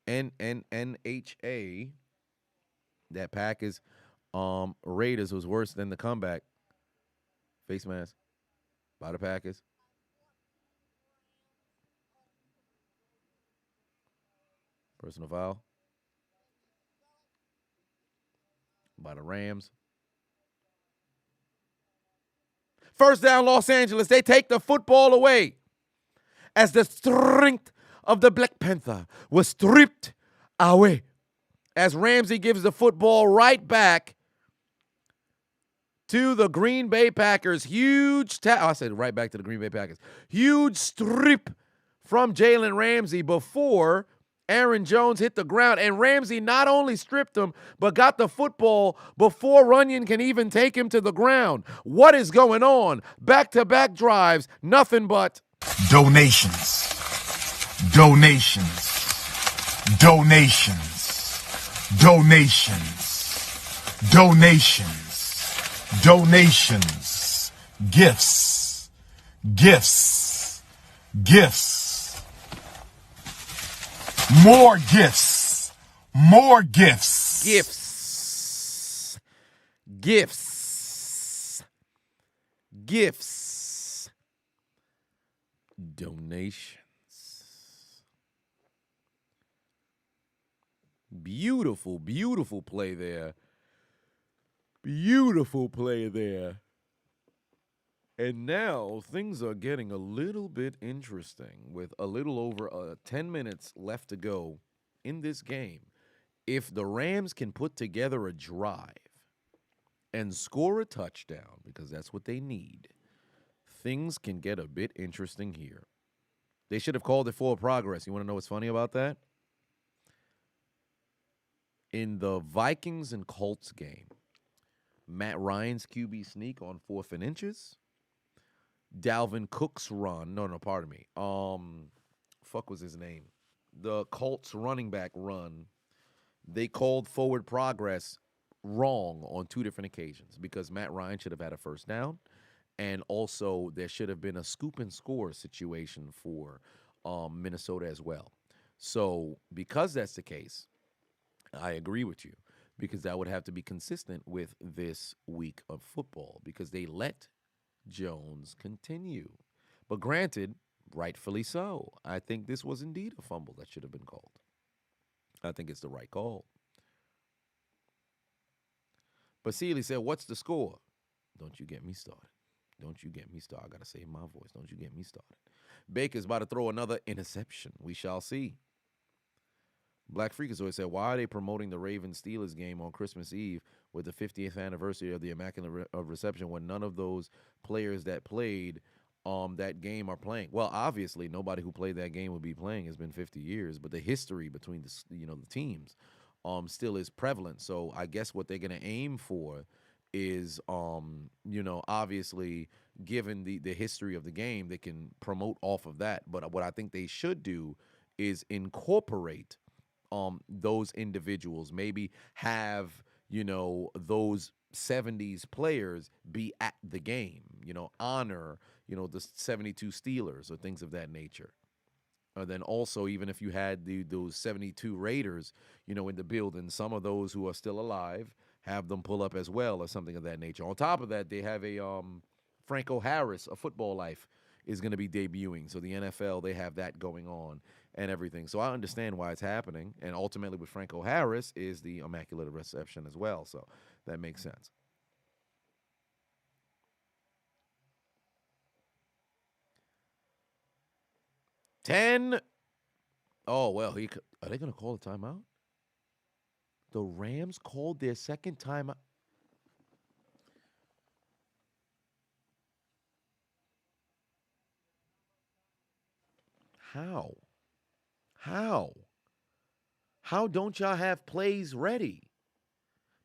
NHA, that Packers Raiders was worse than the comeback. Face mask by the Packers. Personal foul by the Rams. First down, Los Angeles. They take the football away as the strength of the Black Panther was stripped away. As Ramsey gives the football right back to the Green Bay Packers. I said right back to the Green Bay Packers. Huge strip from Jalen Ramsey before Aaron Jones hit the ground. And Ramsey not only stripped him, but got the football before Runyon can even take him to the ground. What is going on? Back-to-back drives, nothing but donations. Gifts. More gifts. Donations. Beautiful play there. And now things are getting a little bit interesting with a little over 10 minutes left to go in this game. If the Rams can put together a drive and score a touchdown, because that's what they need, things can get a bit interesting here. They should have called it forward progress. You want to know what's funny about that? In the Vikings and Colts game, Matt Ryan's QB sneak on 4th and inches. Dalvin Cook's run. Pardon me. Fuck was his name? The Colts running back run. They called forward progress wrong on 2 different occasions because Matt Ryan should have had a first down. And also there should have been a scoop and score situation for Minnesota as well. So because that's the case, I agree with you, because that would have to be consistent with this week of football, because they let Jones continue. But granted, rightfully so. I think this was indeed a fumble that should have been called. I think it's the right call. But Seeley said, what's the score? Don't you get me started. Don't you get me started. I got to save my voice. Don't you get me started. Baker's about to throw another interception. We shall see. Black Freakazoid said, why are they promoting the Ravens-Steelers game on Christmas Eve with the 50th anniversary of the Immaculate Reception when none of those players that played that game are playing? Well, obviously, nobody who played that game would be playing. It's been 50 years, but the history between the teams still is prevalent. So I guess what they're going to aim for is, obviously, given the history of the game, they can promote off of that. But what I think they should do is incorporate those individuals, maybe have, those 70s players be at the game, honor, the 72 Steelers or things of that nature. And then also, even if you had those 72 Raiders, in the building, some of those who are still alive, have them pull up as well or something of that nature. On top of that, they have a Franco Harris, A Football Life, is going to be debuting. So the NFL, they have that going on and everything. So I understand why it's happening. And ultimately with Franco Harris is the Immaculate Reception as well. So that makes sense. Oh, well, are they going to call a timeout? The Rams called their second timeout. How? How don't y'all have plays ready?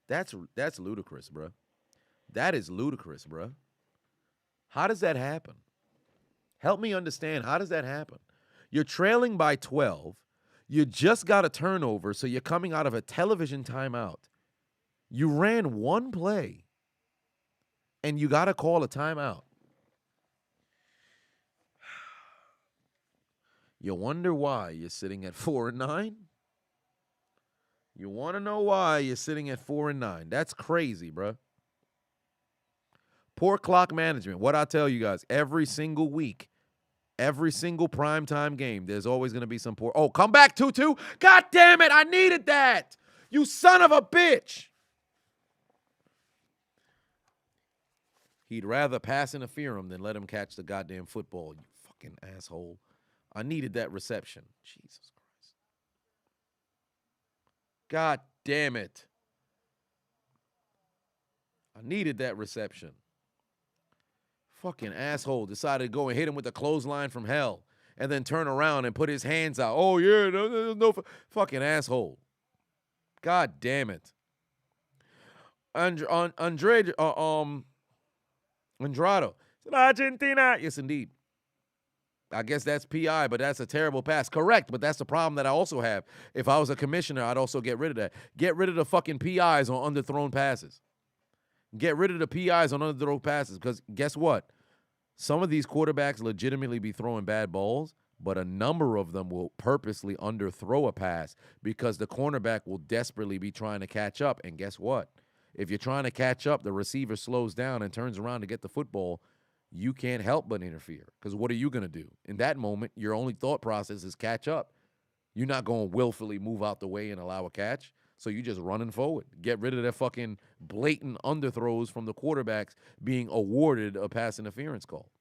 That's ludicrous, bruh. That is ludicrous, bruh. How does that happen? Help me understand. How does that happen? You're trailing by 12. You just got a turnover, so you're coming out of a television timeout. You ran one play, and you got to call a timeout. You wonder why you're sitting at 4-9? You want to know why you're sitting at 4-9? That's crazy, bro. Poor clock management. What I tell you guys, every single week, every single primetime game, there's always going to be some poor. Oh, come back, 2-2. God damn it, I needed that. You son of a bitch. He'd rather pass interfere him than let him catch the goddamn football, you fucking asshole. I needed that reception. Jesus Christ. God damn it. I needed that reception. Fucking asshole decided to go and hit him with a clothesline from hell and then turn around and put his hands out. Oh, yeah, no fucking asshole. God damn it. Andrade, Andrado. Argentina. Yes, indeed. I guess that's PI, but that's a terrible pass. Correct, but that's the problem that I also have. If I was a commissioner, I'd also get rid of that. Get rid of the fucking PIs on underthrown passes. Get rid of the PIs on underthrown passes, because guess what? Some of these quarterbacks legitimately be throwing bad balls, but a number of them will purposely underthrow a pass because the cornerback will desperately be trying to catch up. And guess what? If you're trying to catch up, the receiver slows down and turns around to get the football. You can't help but interfere, because what are you going to do? In that moment, your only thought process is catch up. You're not going to willfully move out the way and allow a catch, so you're just running forward. Get rid of that fucking blatant underthrows from the quarterbacks being awarded a pass interference call.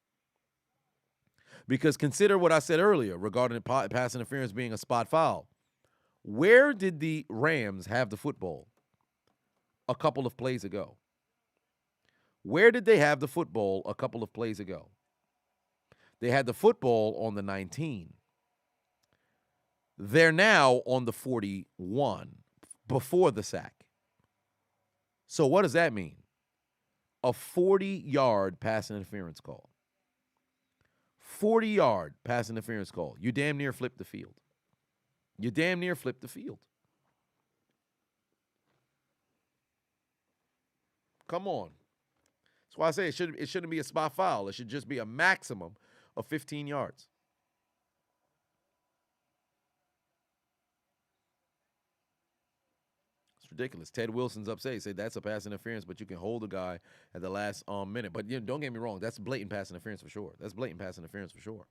Because consider what I said earlier regarding pass interference being a spot foul. Where did the Rams have the football a couple of plays ago? Where did they have the football a couple of plays ago? They had the football on the 19. They're now on the 41 before the sack. So what does that mean? A 40-yard pass interference call. 40-yard pass interference call. You damn near flipped the field. You damn near flipped the field. Come on. That's why I say it shouldn't be a spot foul. It should just be a maximum of 15 yards. It's ridiculous. Ted Wilson's upset. He said that's a pass interference, but you can hold a guy at the last minute. But don't get me wrong, that's blatant pass interference for sure. That's blatant pass interference for sure.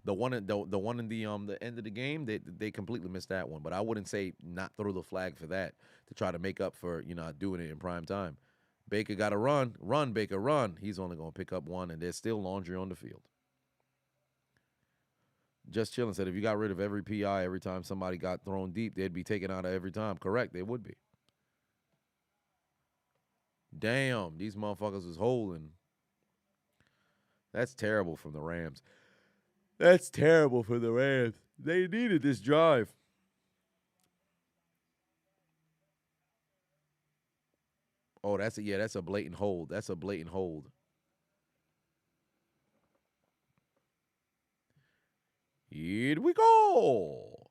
The one in the end of the game, they completely missed that one. But I wouldn't say not throw the flag for that to try to make up for not doing it in prime time. Baker got to run, Baker, run. He's only going to pick up one, and there's still laundry on the field. Just Chillin' said if you got rid of every PI every time somebody got thrown deep, they'd be taken out of every time. Correct, they would be. Damn, these motherfuckers was holding. That's terrible from the Rams. That's terrible for the Rams. They needed this drive. Oh, that's a blatant hold. That's a blatant hold. Here we go.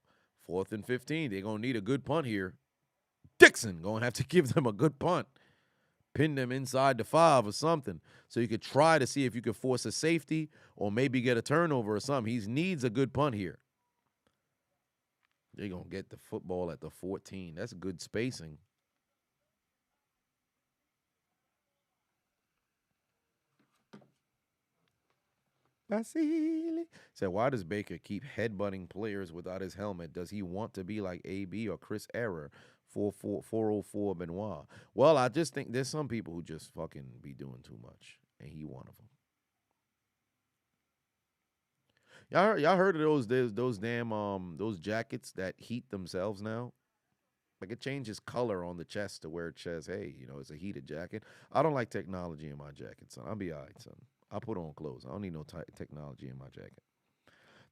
4th and 15. They're going to need a good punt here. Dixon going to have to give them a good punt. Pin them inside the 5 or something so you could try to see if you could force a safety or maybe get a turnover or something. He needs a good punt here. They're going to get the football at the 14. That's good spacing. Basile said, why does Baker keep headbutting players without his helmet? Does he want to be like AB or Chris Error? 404 Benoit. Well, I just think there's some people who just fucking be doing too much, and he one of them. Y'all heard of those damn those jackets that heat themselves now? Like it changes color on the chest to where it says, hey, it's a heated jacket. I don't like technology in my jacket, son. I'll be all right, son. I'll put on clothes. I don't need no technology in my jacket.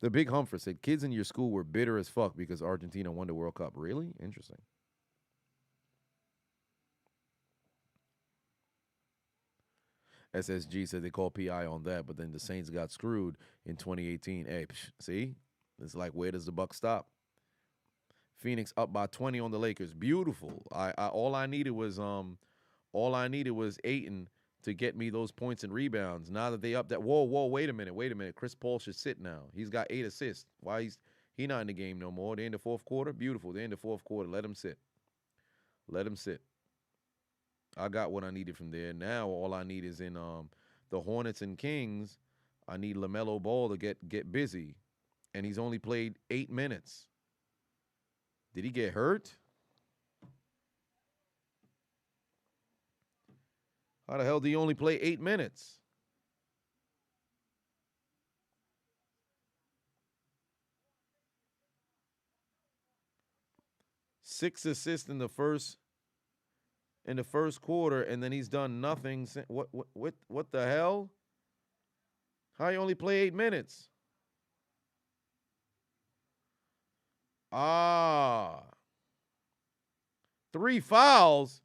The Big Humphreys said, kids in your school were bitter as fuck because Argentina won the World Cup. Really? Interesting. SSG said they called PI on that, but then the Saints got screwed in 2018. Hey, see? It's like, where does the buck stop? Phoenix up by 20 on the Lakers. Beautiful. All I needed was Ayton to get me those points and rebounds. Now that they up that, whoa, wait a minute. Chris Paul should sit now. He's got 8 assists. Why he not in the game no more? They're in the 4th quarter. Beautiful. They're in the 4th quarter. Let him sit. I got what I needed from there. Now all I need is in the Hornets and Kings. I need LaMelo Ball to get busy, and he's only played 8 minutes. Did he get hurt? How the hell do you only play 8 minutes? Six assists in the first quarter, and then he's done nothing. What the hell? How you only play 8 minutes? 3 fouls.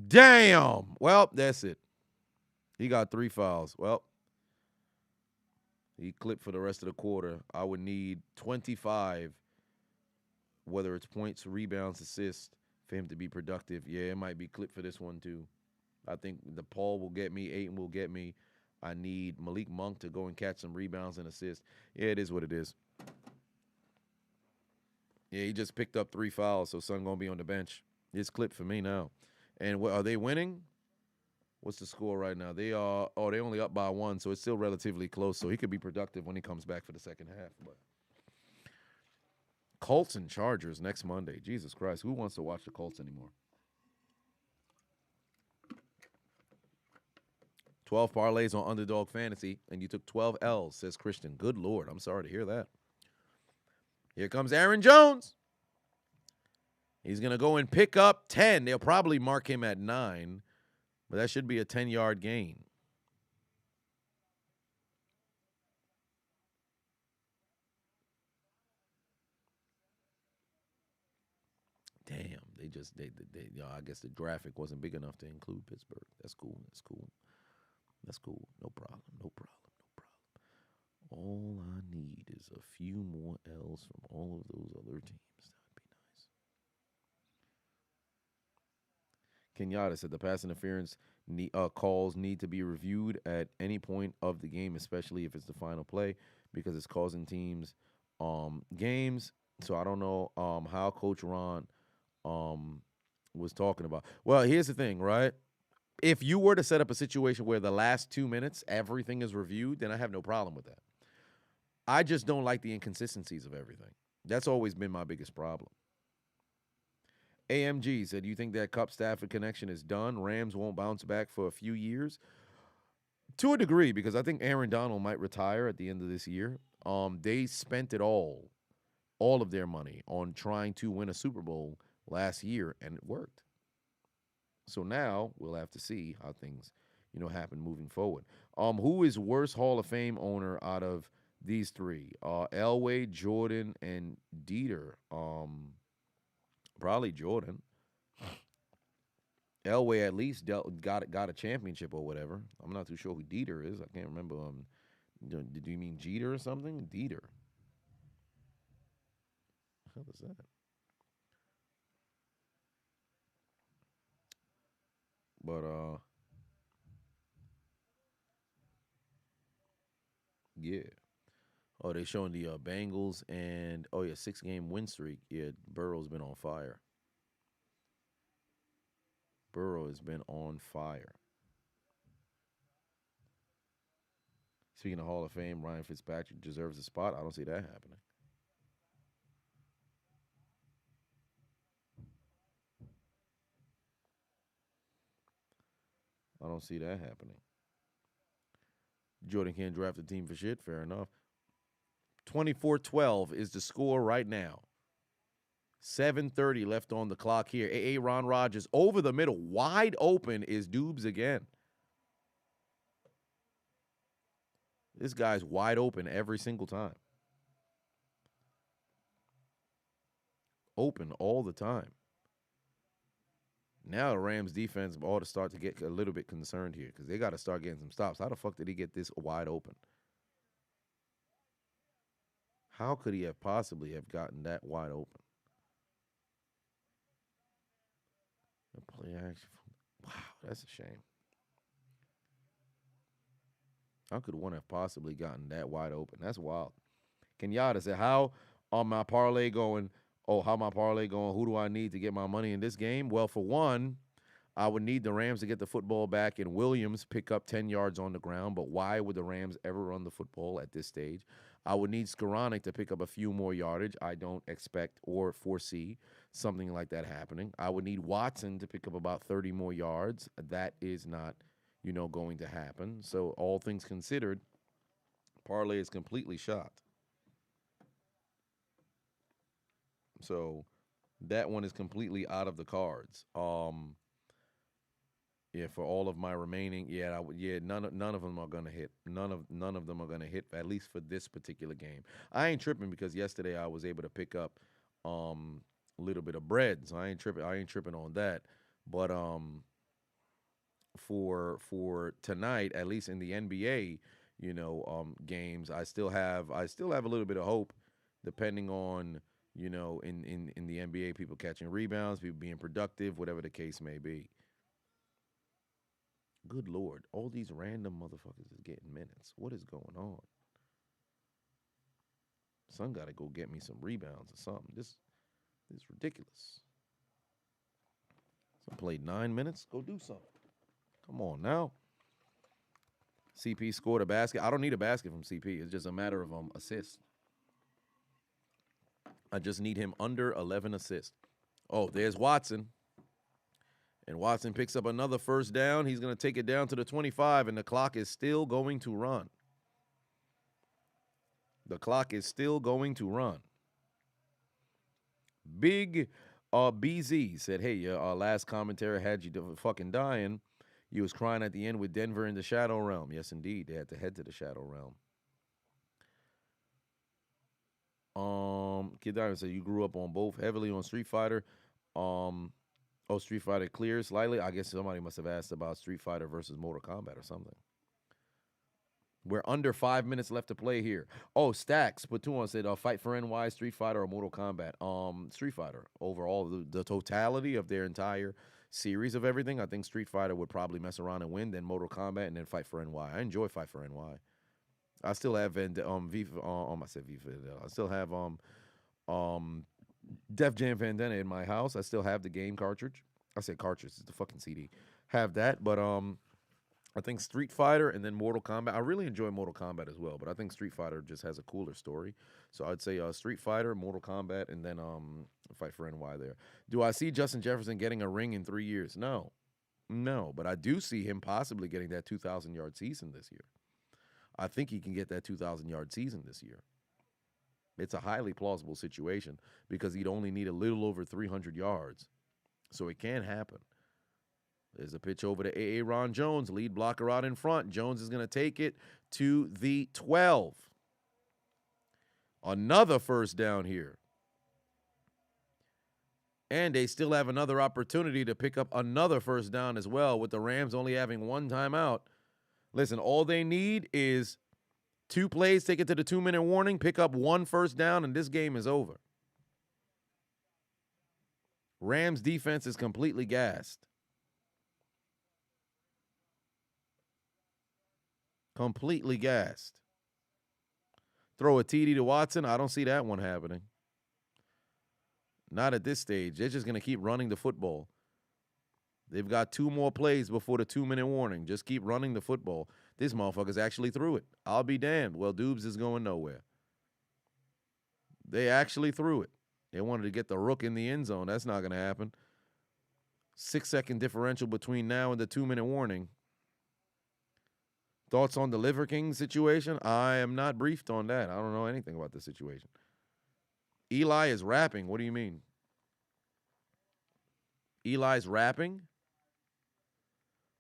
Damn. Well, that's it. He got 3 fouls. Well, he clipped for the rest of the quarter. I would need 25, whether it's points, rebounds, assists, for him to be productive. Yeah, it might be clipped for this one too. I think the Paul will get me, Ayton will get me. I need Malik Monk to go and catch some rebounds and assists. Yeah, it is what it is. Yeah, he just picked up 3 fouls, so Son going to be on the bench. It's clipped for me now. And are they winning? What's the score right now? They only up by 1, so it's still relatively close. So he could be productive when he comes back for the second half. But Colts and Chargers next Monday. Jesus Christ, who wants to watch the Colts anymore? 12 parlays on Underdog Fantasy, and you took 12 L's, says Christian. Good Lord, I'm sorry to hear that. Here comes Aaron Jones. He's going to go and pick up 10. They'll probably mark him at 9, but that should be a 10-yard gain. Damn, I guess the graphic wasn't big enough to include Pittsburgh. That's cool. No problem. All I need is a few more L's from all of those other teams. Kenyatta said the pass interference calls need to be reviewed at any point of the game, especially if it's the final play, because it's causing teams games. So I don't know how Coach Ron was talking about. Well, here's the thing, right? If you were to set up a situation where the last 2 minutes everything is reviewed, then I have no problem with that. I just don't like the inconsistencies of everything. That's always been my biggest problem. AMG said, "Do you think that Cup Stafford connection is done? Rams won't bounce back for a few years?" To a degree, because I think Aaron Donald might retire at the end of this year. They spent it all of their money on trying to win a Super Bowl last year, and it worked. So now we'll have to see how things, happen moving forward. Who is worst Hall of Fame owner out of these three? Elway, Jordan, and Dieter. Probably Jordan. Elway at least got a championship or whatever. I'm not too sure who Dieter is. I can't remember. Did you mean Jeter or something? Dieter. What the hell is that? But yeah. Oh, they showing the Bengals and 6-game win streak. Yeah, Burrow's been on fire. Burrow has been on fire. Speaking of Hall of Fame, Ryan Fitzpatrick deserves a spot. I don't see that happening. I don't see that happening. Jordan can't draft a team for shit. Fair enough. 24-12 is the score right now. 7:30 left on the clock here. Ron Rodgers over the middle. Wide open is Dubes again. This guy's wide open every single time. Open all the time. Now the Rams defense ought to start to get a little bit concerned here because they got to start getting some stops. How the fuck did he get this wide open? How could he have possibly have gotten that wide open? Play action. Wow, that's a shame. How could one have possibly gotten that wide open? That's wild. Kenyatta said, how my parlay going? How my parlay going? Who do I need to get my money in this game? Well, for one, I would need the Rams to get the football back and Williams pick up 10 yards on the ground. But why would the Rams ever run the football at this stage? I would need Skoranek to pick up a few more yardage. I don't expect or foresee something like that happening. I would need Watson to pick up about 30 more yards. That is not, going to happen. So all things considered, parlay is completely shot. So that one is completely out of the cards. Yeah, for all of my remaining, none of them are gonna hit. None of them are gonna hit, at least for this particular game. I ain't tripping because yesterday I was able to pick up a little bit of bread, so I ain't tripping on that. But for tonight, at least in the NBA, games, I still have a little bit of hope, depending on in the NBA, people catching rebounds, people being productive, whatever the case may be. Good Lord, all these random motherfuckers is getting minutes. What is going on? Son got to go get me some rebounds or something. This is ridiculous. Son played 9 minutes. Go do something. Come on now. CP scored a basket. I don't need a basket from CP. It's just a matter of assists. I just need him under 11 assists. Oh, there's Watson. And Watson picks up another first down. He's going to take it down to the 25, and the clock is still going to run. The clock is still going to run. Big BZ said, hey, our last commentary had you fucking dying. You was crying at the end with Denver in the Shadow Realm. Yes, indeed. They had to head to the Shadow Realm. Kid Diamond said, you grew up on both, heavily on Street Fighter. Street Fighter clears slightly. I guess somebody must have asked about Street Fighter versus Mortal Kombat or something. We're under 5 minutes left to play here. Oh, Stacks put 2 on, said Fight for NY, Street Fighter, or Mortal Kombat. Street Fighter. Overall, the totality of their entire series of everything, I think Street Fighter would probably mess around and win, then Mortal Kombat, and then Fight for NY. I enjoy Fight for NY. I still have I still have Def Jam Vendetta in my house. I still have the game cartridge. I said cartridge. It's the fucking CD. Have that, but I think Street Fighter and then Mortal Kombat. I really enjoy Mortal Kombat as well, but I think Street Fighter just has a cooler story. So I'd say Street Fighter, Mortal Kombat, and then Fight for NY there. Do I see Justin Jefferson getting a ring in 3 years? No. But I do see him possibly getting that 2,000-yard season this year. I think he can get that 2,000-yard season this year. It's a highly plausible situation because he'd only need a little over 300 yards. So it can happen. There's a pitch over to A.A. Ron Jones, lead blocker out in front. Jones is going to take it to the 12. Another first down here. And they still have another opportunity to pick up another first down as well, with the Rams only having one timeout. Listen, all they need is 2 plays, take it to the 2-minute warning, pick up 1 first down, and this game is over. Rams defense is completely gassed. Completely gassed. Throw a TD to Watson. I don't see that one happening. Not at this stage. They're just going to keep running the football. They've got 2 more plays before the 2-minute warning. Just keep running the football. This motherfucker's actually threw it. I'll be damned. Well, Dubes is going nowhere. They actually threw it. They wanted to get the rook in the end zone. That's not going to happen. 6-second differential between now and the 2-minute warning. Thoughts on the Liver King situation? I am not briefed on that. I don't know anything about the situation. Eli is rapping. What do you mean? Eli's rapping?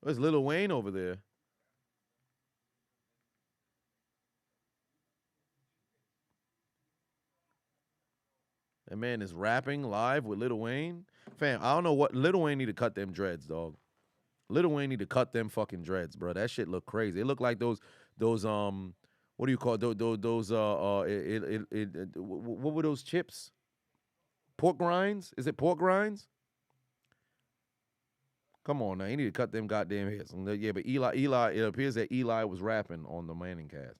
There's Lil Wayne over there. That man is rapping live with Lil Wayne. Fam, I don't know what. Lil Wayne need to cut them dreads, dog. Lil Wayne need to cut them fucking dreads, bro. That shit look crazy. It look like those what do you call it? What were those chips? Pork grinds? Is it pork grinds? Come on now, he need to cut them goddamn heads. Yeah, but Eli, it appears that Eli was rapping on the Manning cast.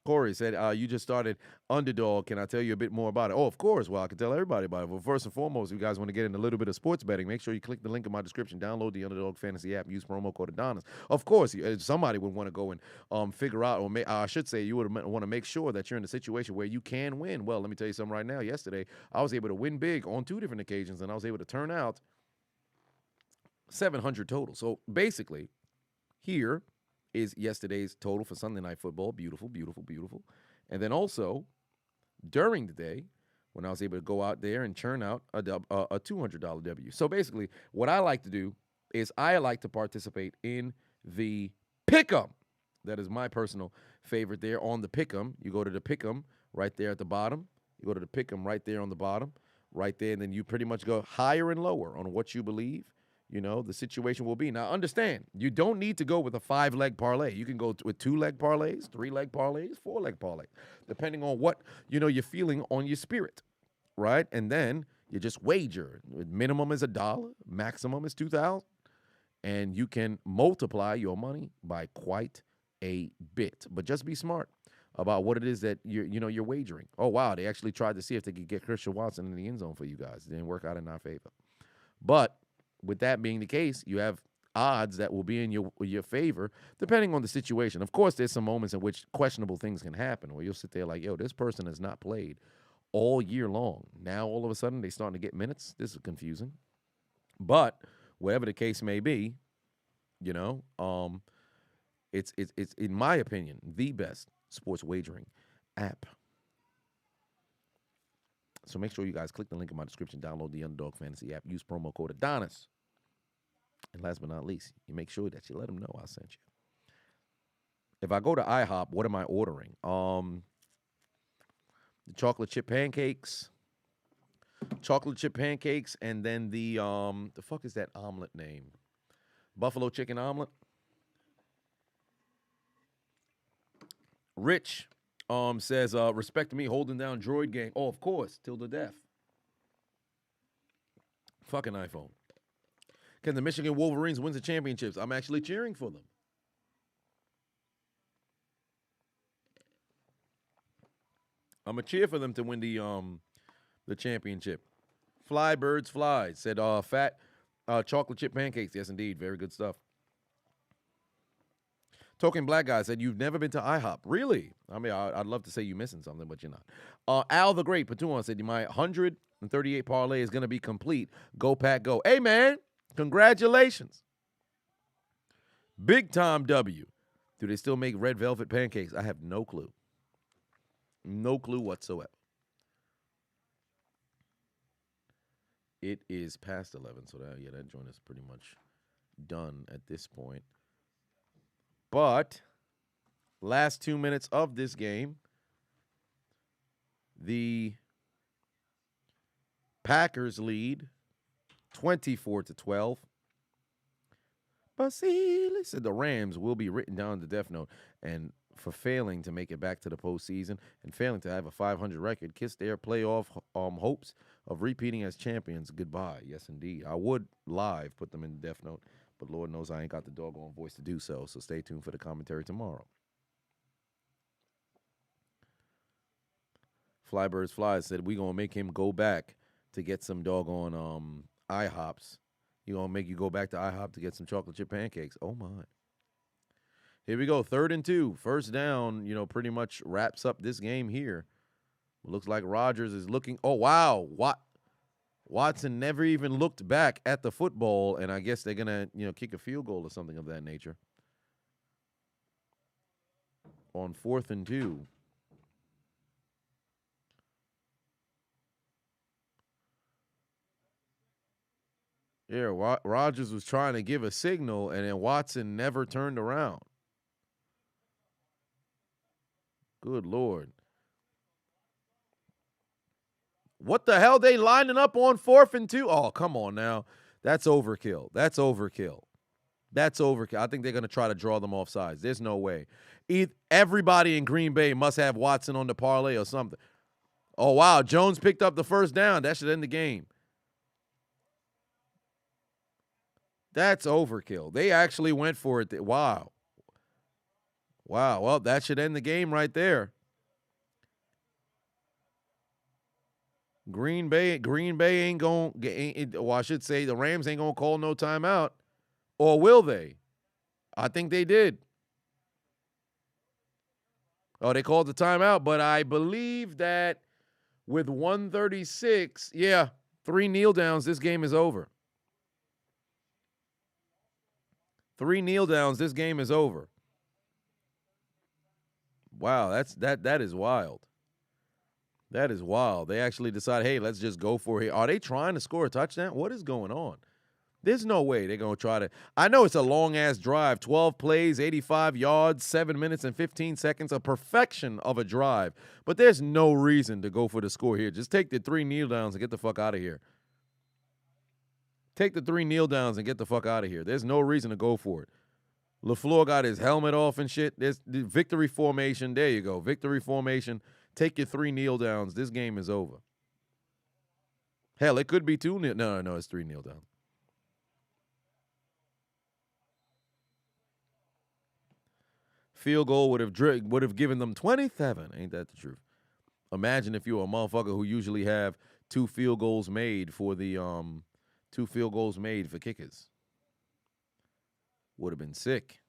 Corey said, you just started Underdog. Can I tell you a bit more about it? Oh, of course. Well, I can tell everybody about it. Well, first and foremost, if you guys want to get in a little bit of sports betting, make sure you click the link in my description. Download the Underdog Fantasy app. Use promo code Adonis. Of course, somebody would want to go and figure out, or I should say, you would want to make sure that you're in a situation where you can win. Well, let me tell you something right now. Yesterday, I was able to win big on 2 different occasions, and I was able to turn out 700 total. So basically, here is yesterday's total for Sunday Night Football. Beautiful, beautiful, beautiful. And then also, during the day, when I was able to go out there and churn out a $200 W. So basically, what I like to do is I like to participate in the Pick'em. That is my personal favorite there on the Pick'em. You go to the Pick'em right there at the bottom. You go to the Pick'em right there on the bottom, right there, and then you pretty much go higher and lower on what you believe the situation will be. Now, understand, you don't need to go with a 5-leg parlay. You can go with 2-leg parlays, 3-leg parlays, 4-leg parlays, depending on what, you're feeling on your spirit, right? And then you just wager. Minimum is $1, maximum is $2,000, and you can multiply your money by quite a bit. But just be smart about what it is that you're wagering. Oh, wow, they actually tried to see if they could get Christian Watson in the end zone for you guys. It didn't work out in our favor. But with that being the case, you have odds that will be in your favor, depending on the situation. Of course, there's some moments in which questionable things can happen, where you'll sit there like, yo, this person has not played all year long. Now, all of a sudden, they're starting to get minutes. This is confusing. But whatever the case may be, it's in my opinion, the best sports wagering app. So make sure you guys click the link in my description, download the Underdog Fantasy app, use promo code Adonis. And last but not least, you make sure that you let them know I sent you. If I go to IHOP, what am I ordering? The chocolate chip pancakes, and then the fuck is that omelet name? Buffalo chicken omelet. Rich says, respect to me holding down Droid Gang. Oh, of course, till the death. Fucking iPhone. Can the Michigan Wolverines win the championships? I'm actually cheering for them. I'm a cheer for them to win the the championship. Fly birds fly, said fat chocolate chip pancakes. Yes, indeed. Very good stuff. Token Black Guy said, you've never been to IHOP. Really? I mean, I'd love to say you're missing something, but you're not. Al the Great, Patuan, said, my 138 parlay is going to be complete. Go, Pack, go. Hey, man, congratulations. Big time W. Do they still make red velvet pancakes? I have no clue. No clue whatsoever. It is past 11, so that joint is pretty much done at this point. But last 2 minutes of this game, the Packers lead 24-12. Basile said the Rams will be written down to Death Note and for failing to make it back to the postseason and failing to have a 500 record, kiss their playoff hopes of repeating as champions goodbye. Yes, indeed. I would live put them in Death Note, but Lord knows I ain't got the doggone voice to do so, so stay tuned for the commentary tomorrow. Flybirds Flies said we going to make him go back to get some doggone IHOPs. You're going to make you go back to IHOP to get some chocolate chip pancakes. Oh, my. Here we go. 3rd and 2. First down, pretty much wraps up this game here. Looks like Rodgers is looking. Oh, wow. Watson never even looked back at the football, and I guess they're going to, kick a field goal or something of that nature. On 4th and 2. Yeah, Rodgers was trying to give a signal, and then Watson never turned around. Good Lord. What the hell? They lining up on 4th and 2? Oh, come on now. That's overkill. That's overkill. I think they're going to try to draw them off sides. There's no way. Everybody in Green Bay must have Watson on the parlay or something. Oh, wow. Jones picked up the first down. That should end the game. That's overkill. They actually went for it. Wow. Well, that should end the game right there. Green Bay ain't going to, well, I should say the Rams ain't going to call no timeout. Or will they? I think they did. Oh, they called the timeout, but I believe that with 136, 3 kneel downs, this game is over. 3 kneel downs, this game is over. Wow, that is wild. That is wild. They actually decided, hey, let's just go for it. Are they trying to score a touchdown? What is going on? There's no way they're going to try to. I know it's a long-ass drive, 12 plays, 85 yards, 7 minutes and 15 seconds, a perfection of a drive. But there's no reason to go for the score here. Just take the 3 kneel downs and get the fuck out of here. Take the 3 kneel downs and get the fuck out of here. There's no reason to go for it. LaFleur got his helmet off and shit. There's the victory formation. There you go. Victory formation. Take your 3 kneel downs. This game is over. Hell, it could be 2 kneel. No, it's 3 kneel downs. Field goal would have given them 27. Ain't that the truth? Imagine if you were a motherfucker who usually have 2 field goals made for the 2 field goals made for kickers. Would have been sick.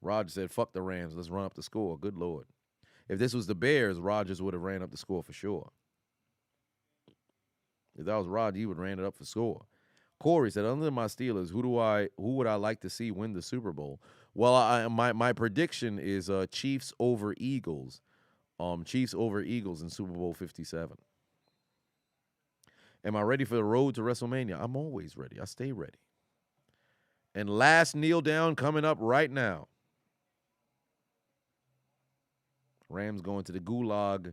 Rodgers said, fuck the Rams. Let's run up the score. Good Lord. If this was the Bears, Rodgers would have ran up the score for sure. If that was Rodgers, he would have ran it up for score. Corey said, other than my Steelers, who would I like to see win the Super Bowl? Well, my prediction is Chiefs over Eagles. Chiefs over Eagles in Super Bowl 57. Am I ready for the road to WrestleMania? I'm always ready. I stay ready. And last kneel down coming up right now. Rams going to the gulag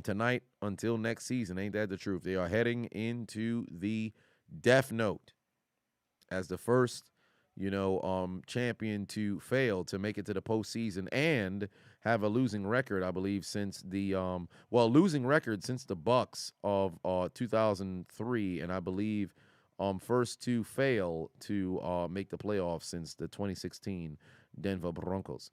tonight until next season. Ain't that the truth? They are heading into the Death Note as the first, champion to fail to make it to the postseason and have a losing record, I believe, since the losing record since the Bucks of 2003, and I believe first to fail to make the playoffs since the 2016 Denver Broncos.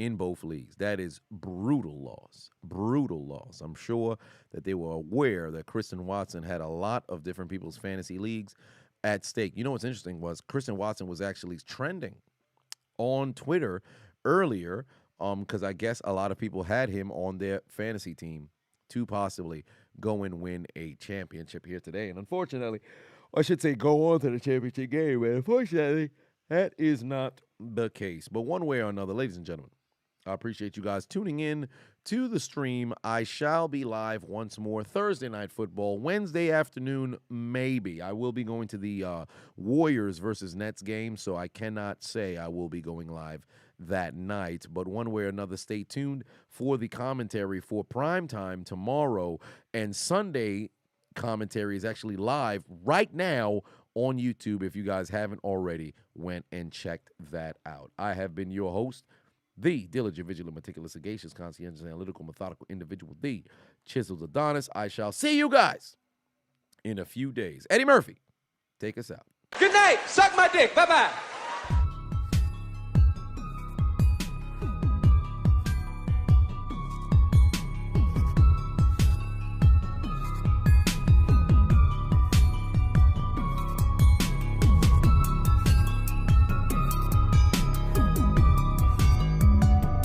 in both leagues. That is brutal loss. Brutal loss. I'm sure that they were aware that Kristen Watson had a lot of different people's fantasy leagues at stake. You know what's interesting was Kristen Watson was actually trending on Twitter earlier because I guess a lot of people had him on their fantasy team to possibly go and win a championship here today. And unfortunately, I should say go on to the championship game, but unfortunately, that is not the case. But one way or another, ladies and gentlemen, I appreciate you guys tuning in to the stream. I shall be live once more Thursday Night Football, Wednesday afternoon, maybe. I will be going to the Warriors versus Nets game, so I cannot say I will be going live that night. But one way or another, stay tuned for the commentary for primetime tomorrow. And Sunday commentary is actually live right now on YouTube. If you guys haven't already, went and checked that out. I have been your host, the diligent, vigilant, meticulous, sagacious, conscientious, analytical, methodical individual, the Chiseled Adonis. I shall see you guys in a few days. Eddie Murphy, take us out. Good night. Suck my dick. Bye-bye.